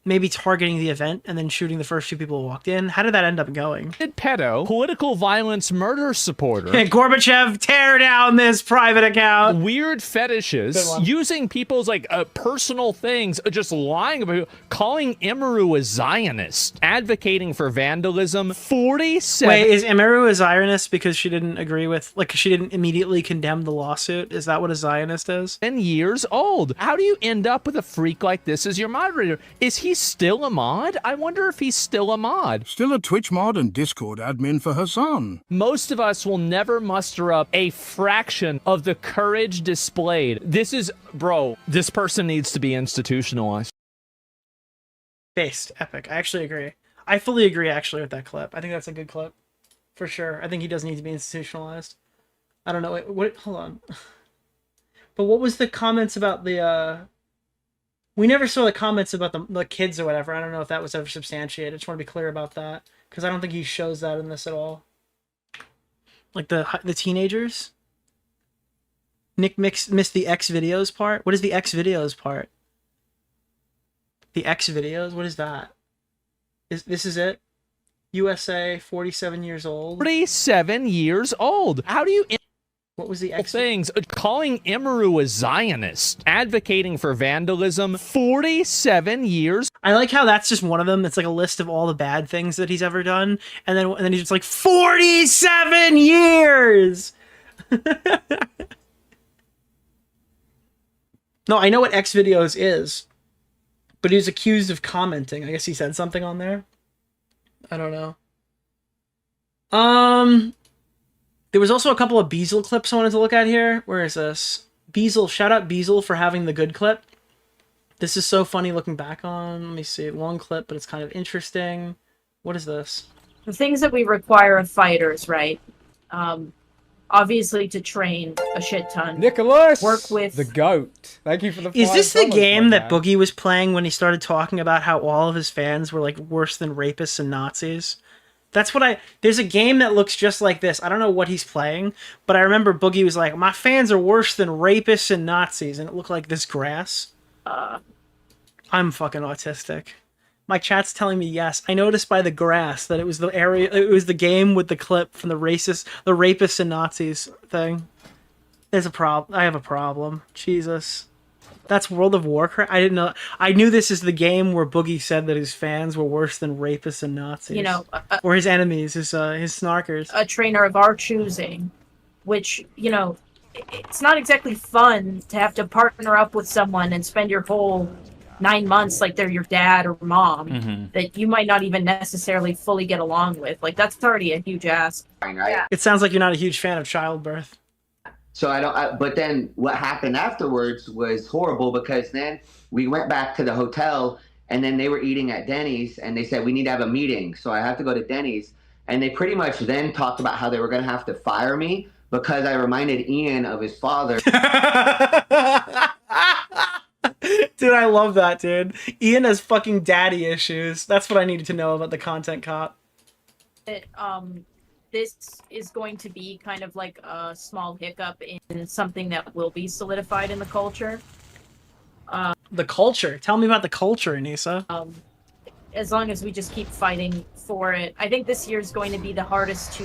Speaker 3: Maybe targeting the event and then shooting the first two people who walked in. How did that end up going?
Speaker 11: Pedo, political violence murder supporter.
Speaker 3: Gorbachev, tear down this private account.
Speaker 11: Weird fetishes, using people's like personal things, just lying about, calling Emiru a Zionist, advocating for vandalism. 47.
Speaker 3: Wait, is Emiru a Zionist because she didn't agree with, like, she didn't immediately condemn the lawsuit? Is that what a Zionist is?
Speaker 11: 10 years old. How do you end up with a freak like this as your moderator? Is he still a mod? I wonder if he's still a mod.
Speaker 20: Still a Twitch mod and Discord admin for Hassan.
Speaker 11: Most of us will never muster up a fraction of the courage displayed. This is, bro, this person needs to be institutionalized.
Speaker 3: Based. Epic. I actually agree. I fully agree, actually, with that clip. I think that's a good clip. For sure. I think he does need to be institutionalized. I don't know. Wait, what? Hold on. But what was the comments about the, We never saw the comments about the kids or whatever. I don't know if that was ever substantiated. I just want to be clear about that. Because I don't think he shows that in this at all. Like the teenagers? Nick missed the X videos part? What is the X videos part? The X videos? What is that? This is it? USA, 47 years old.
Speaker 11: 47 years old. How do you...
Speaker 3: What was the X
Speaker 11: things? Calling Emiru a Zionist, advocating for vandalism. 47 years.
Speaker 3: I like how that's just one of them. It's like a list of all the bad things that he's ever done, and then he's just like 47 years. No, I know what X videos is, but he was accused of commenting. I guess he said something on there. I don't know. There was also a couple of Beazle clips I wanted to look at here. Where is this? Beazle, shout out Beazle for having the good clip. This is so funny looking back on. Let me see. Long clip, but it's kind of interesting. What is this?
Speaker 21: The things that we require of fighters, right? Obviously to train a shit ton.
Speaker 23: Nicholas!
Speaker 21: Work with...
Speaker 23: The GOAT. Thank you for the $5.
Speaker 3: Is this the game that Boogie was playing when he started talking about how all of his fans were like worse than rapists and Nazis? That's what there's a game that looks just like this. I don't know what he's playing, but I remember Boogie was like, my fans are worse than rapists and Nazis, and it looked like this grass. I'm fucking autistic. My chat's telling me yes. I noticed by the grass that it was the area, it was the game with the clip from the rapists and Nazis thing. There's a problem. I have a problem. Jesus. That's World of Warcraft? I didn't know. I knew this is the game where Boogie said that his fans were worse than rapists and Nazis.
Speaker 21: You know,
Speaker 3: or his enemies, his snarkers.
Speaker 21: A trainer of our choosing, which, you know, it's not exactly fun to have to partner up with someone and spend your whole 9 months like they're your dad or mom that you might not even necessarily fully get along with. Like, that's already a huge ask.
Speaker 3: Yeah. It sounds like you're not a huge fan of childbirth.
Speaker 24: So but then what happened afterwards was horrible, because then we went back to the hotel and then they were eating at Denny's and they said, we need to have a meeting. So I have to go to Denny's. And they pretty much then talked about how they were going to have to fire me because I reminded Ian of his father.
Speaker 3: Dude, I love that, dude. Ian has fucking daddy issues. That's what I needed to know about the content cop.
Speaker 21: This is going to be kind of like a small hiccup in something that will be solidified in the culture.
Speaker 3: The culture? Tell me about the culture, Anisa.
Speaker 21: As long as we just keep fighting for it. I think this year is going to be the hardest to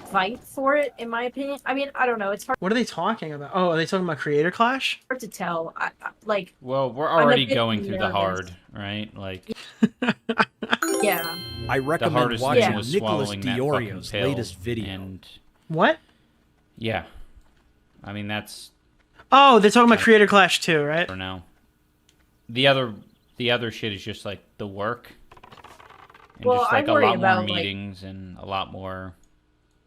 Speaker 21: fight for it, in my opinion. I mean, I don't know. It's hard.
Speaker 3: What are they talking about? Oh, are they talking about Creator Clash?
Speaker 21: Hard to tell.
Speaker 25: Well, we're already going through the hard, right? Like...
Speaker 21: Yeah.
Speaker 7: I recommend watching Nicholas DeOrio's
Speaker 25: pill
Speaker 7: latest video.
Speaker 25: And
Speaker 3: what?
Speaker 25: Yeah. I mean, that's...
Speaker 3: Oh, they're talking about Creator Clash too, right?
Speaker 25: For now. The other shit is just like the work. And
Speaker 21: Well,
Speaker 25: just like
Speaker 21: I
Speaker 25: a
Speaker 21: worry
Speaker 25: lot
Speaker 21: about,
Speaker 25: more meetings and a lot more...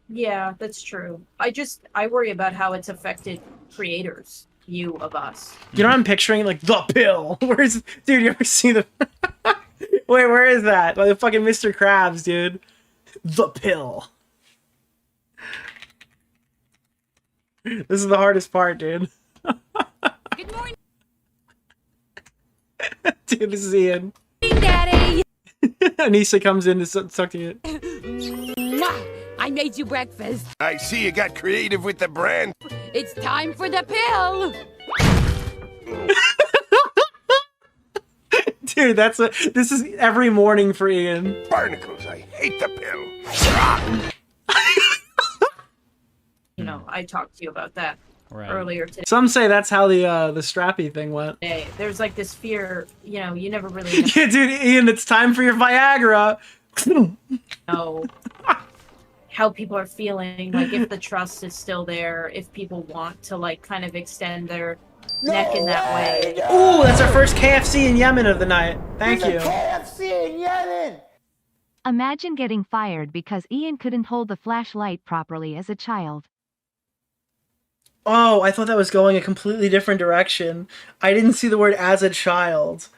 Speaker 21: Yeah, that's true. I worry about how it's affected creators, you of us.
Speaker 3: You know what I'm picturing? Like, the pill. Dude, you ever see the... Wait, where is that? Like fucking Mr. Krabs, dude. The pill. This is the hardest part, dude.
Speaker 5: Good morning,
Speaker 3: Dude, this is Ian.
Speaker 5: Daddy.
Speaker 3: Anisa comes in to talk to you.
Speaker 5: Mwah! I made you breakfast.
Speaker 12: I see you got creative with the brand.
Speaker 5: It's time for the pill.
Speaker 3: Dude, this is every morning for Ian.
Speaker 12: Barnacles, I hate the pill.
Speaker 21: You know, I talked to you about that earlier today.
Speaker 3: Some say that's how the strappy thing went.
Speaker 21: There's like this fear, you know, you never really
Speaker 3: Yeah, dude, Ian, it's time for your Viagra.
Speaker 21: know how people are feeling, like if the trust is still there, if people want to like kind of extend their neck in that way.
Speaker 3: Ooh, that's our first KFC in Yemen of the night. Thank you.
Speaker 5: KFC in Yemen.
Speaker 6: Imagine getting fired because Ian couldn't hold the flashlight properly as a child.
Speaker 3: Oh, I thought that was going a completely different direction. I didn't see the word as a child.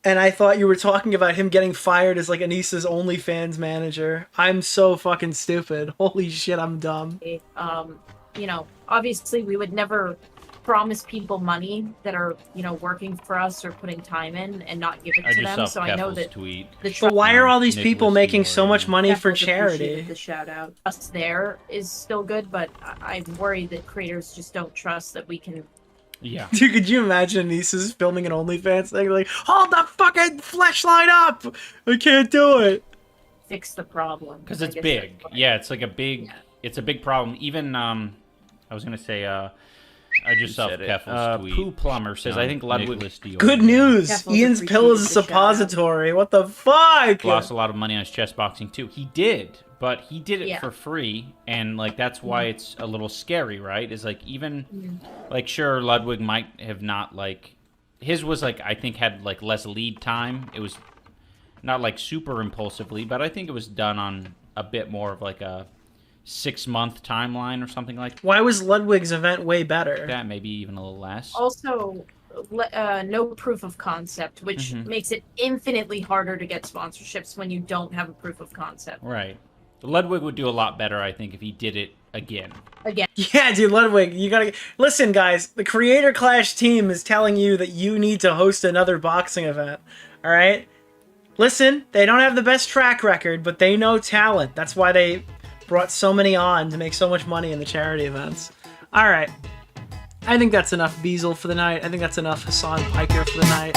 Speaker 3: And I thought you were talking about him getting fired as like Anisa's OnlyFans manager. I'm so fucking stupid. Holy shit, I'm dumb.
Speaker 21: You know, obviously we would never promise people money that are, you know, working for us or putting time in and not give it to them. So I know that
Speaker 25: tweet.
Speaker 3: But why are all these people making so much money for
Speaker 21: Keffels
Speaker 3: charity?
Speaker 21: appreciated the shout out. Us there is still good, but I'm worried that creators just don't trust that we can.
Speaker 25: Yeah.
Speaker 3: Dude, could you imagine Anisa's filming an OnlyFans thing? Like, hold the fucking flashlight up! I can't do it.
Speaker 21: Fix the problem.
Speaker 25: Because it's big. Yeah, it's like a big. Yeah. It's a big problem. Even I was gonna say I just saw Keffels tweet. Poo Plumber says, I think Ludwig...
Speaker 3: Good news! Ian's pill is a suppository. What the fuck?
Speaker 25: Lost a lot of money on his chess boxing, too. He did, but he did it for free, and, like, that's why it's a little scary, right? Is, like, even... Like, sure, Ludwig might have not, like... His was, like, I think had, like, less lead time. It was not, like, super impulsively, but I think it was done on a bit more of, like, a 6-month timeline or something like that.
Speaker 3: Why was Ludwig's event way better?
Speaker 25: That maybe even a little less.
Speaker 21: Also, no proof of concept, which makes it infinitely harder to get sponsorships when you don't have a proof of concept.
Speaker 25: Right. Ludwig would do a lot better, I think, if he did it again.
Speaker 3: Yeah, dude, Ludwig, you gotta... Listen, guys, the Creator Clash team is telling you that you need to host another boxing event, alright? Listen, they don't have the best track record, but they know talent. That's why they brought so many on to make so much money in the charity events. Alright. I think that's enough Beazle for the night. I think that's enough Hassan Piker for the night.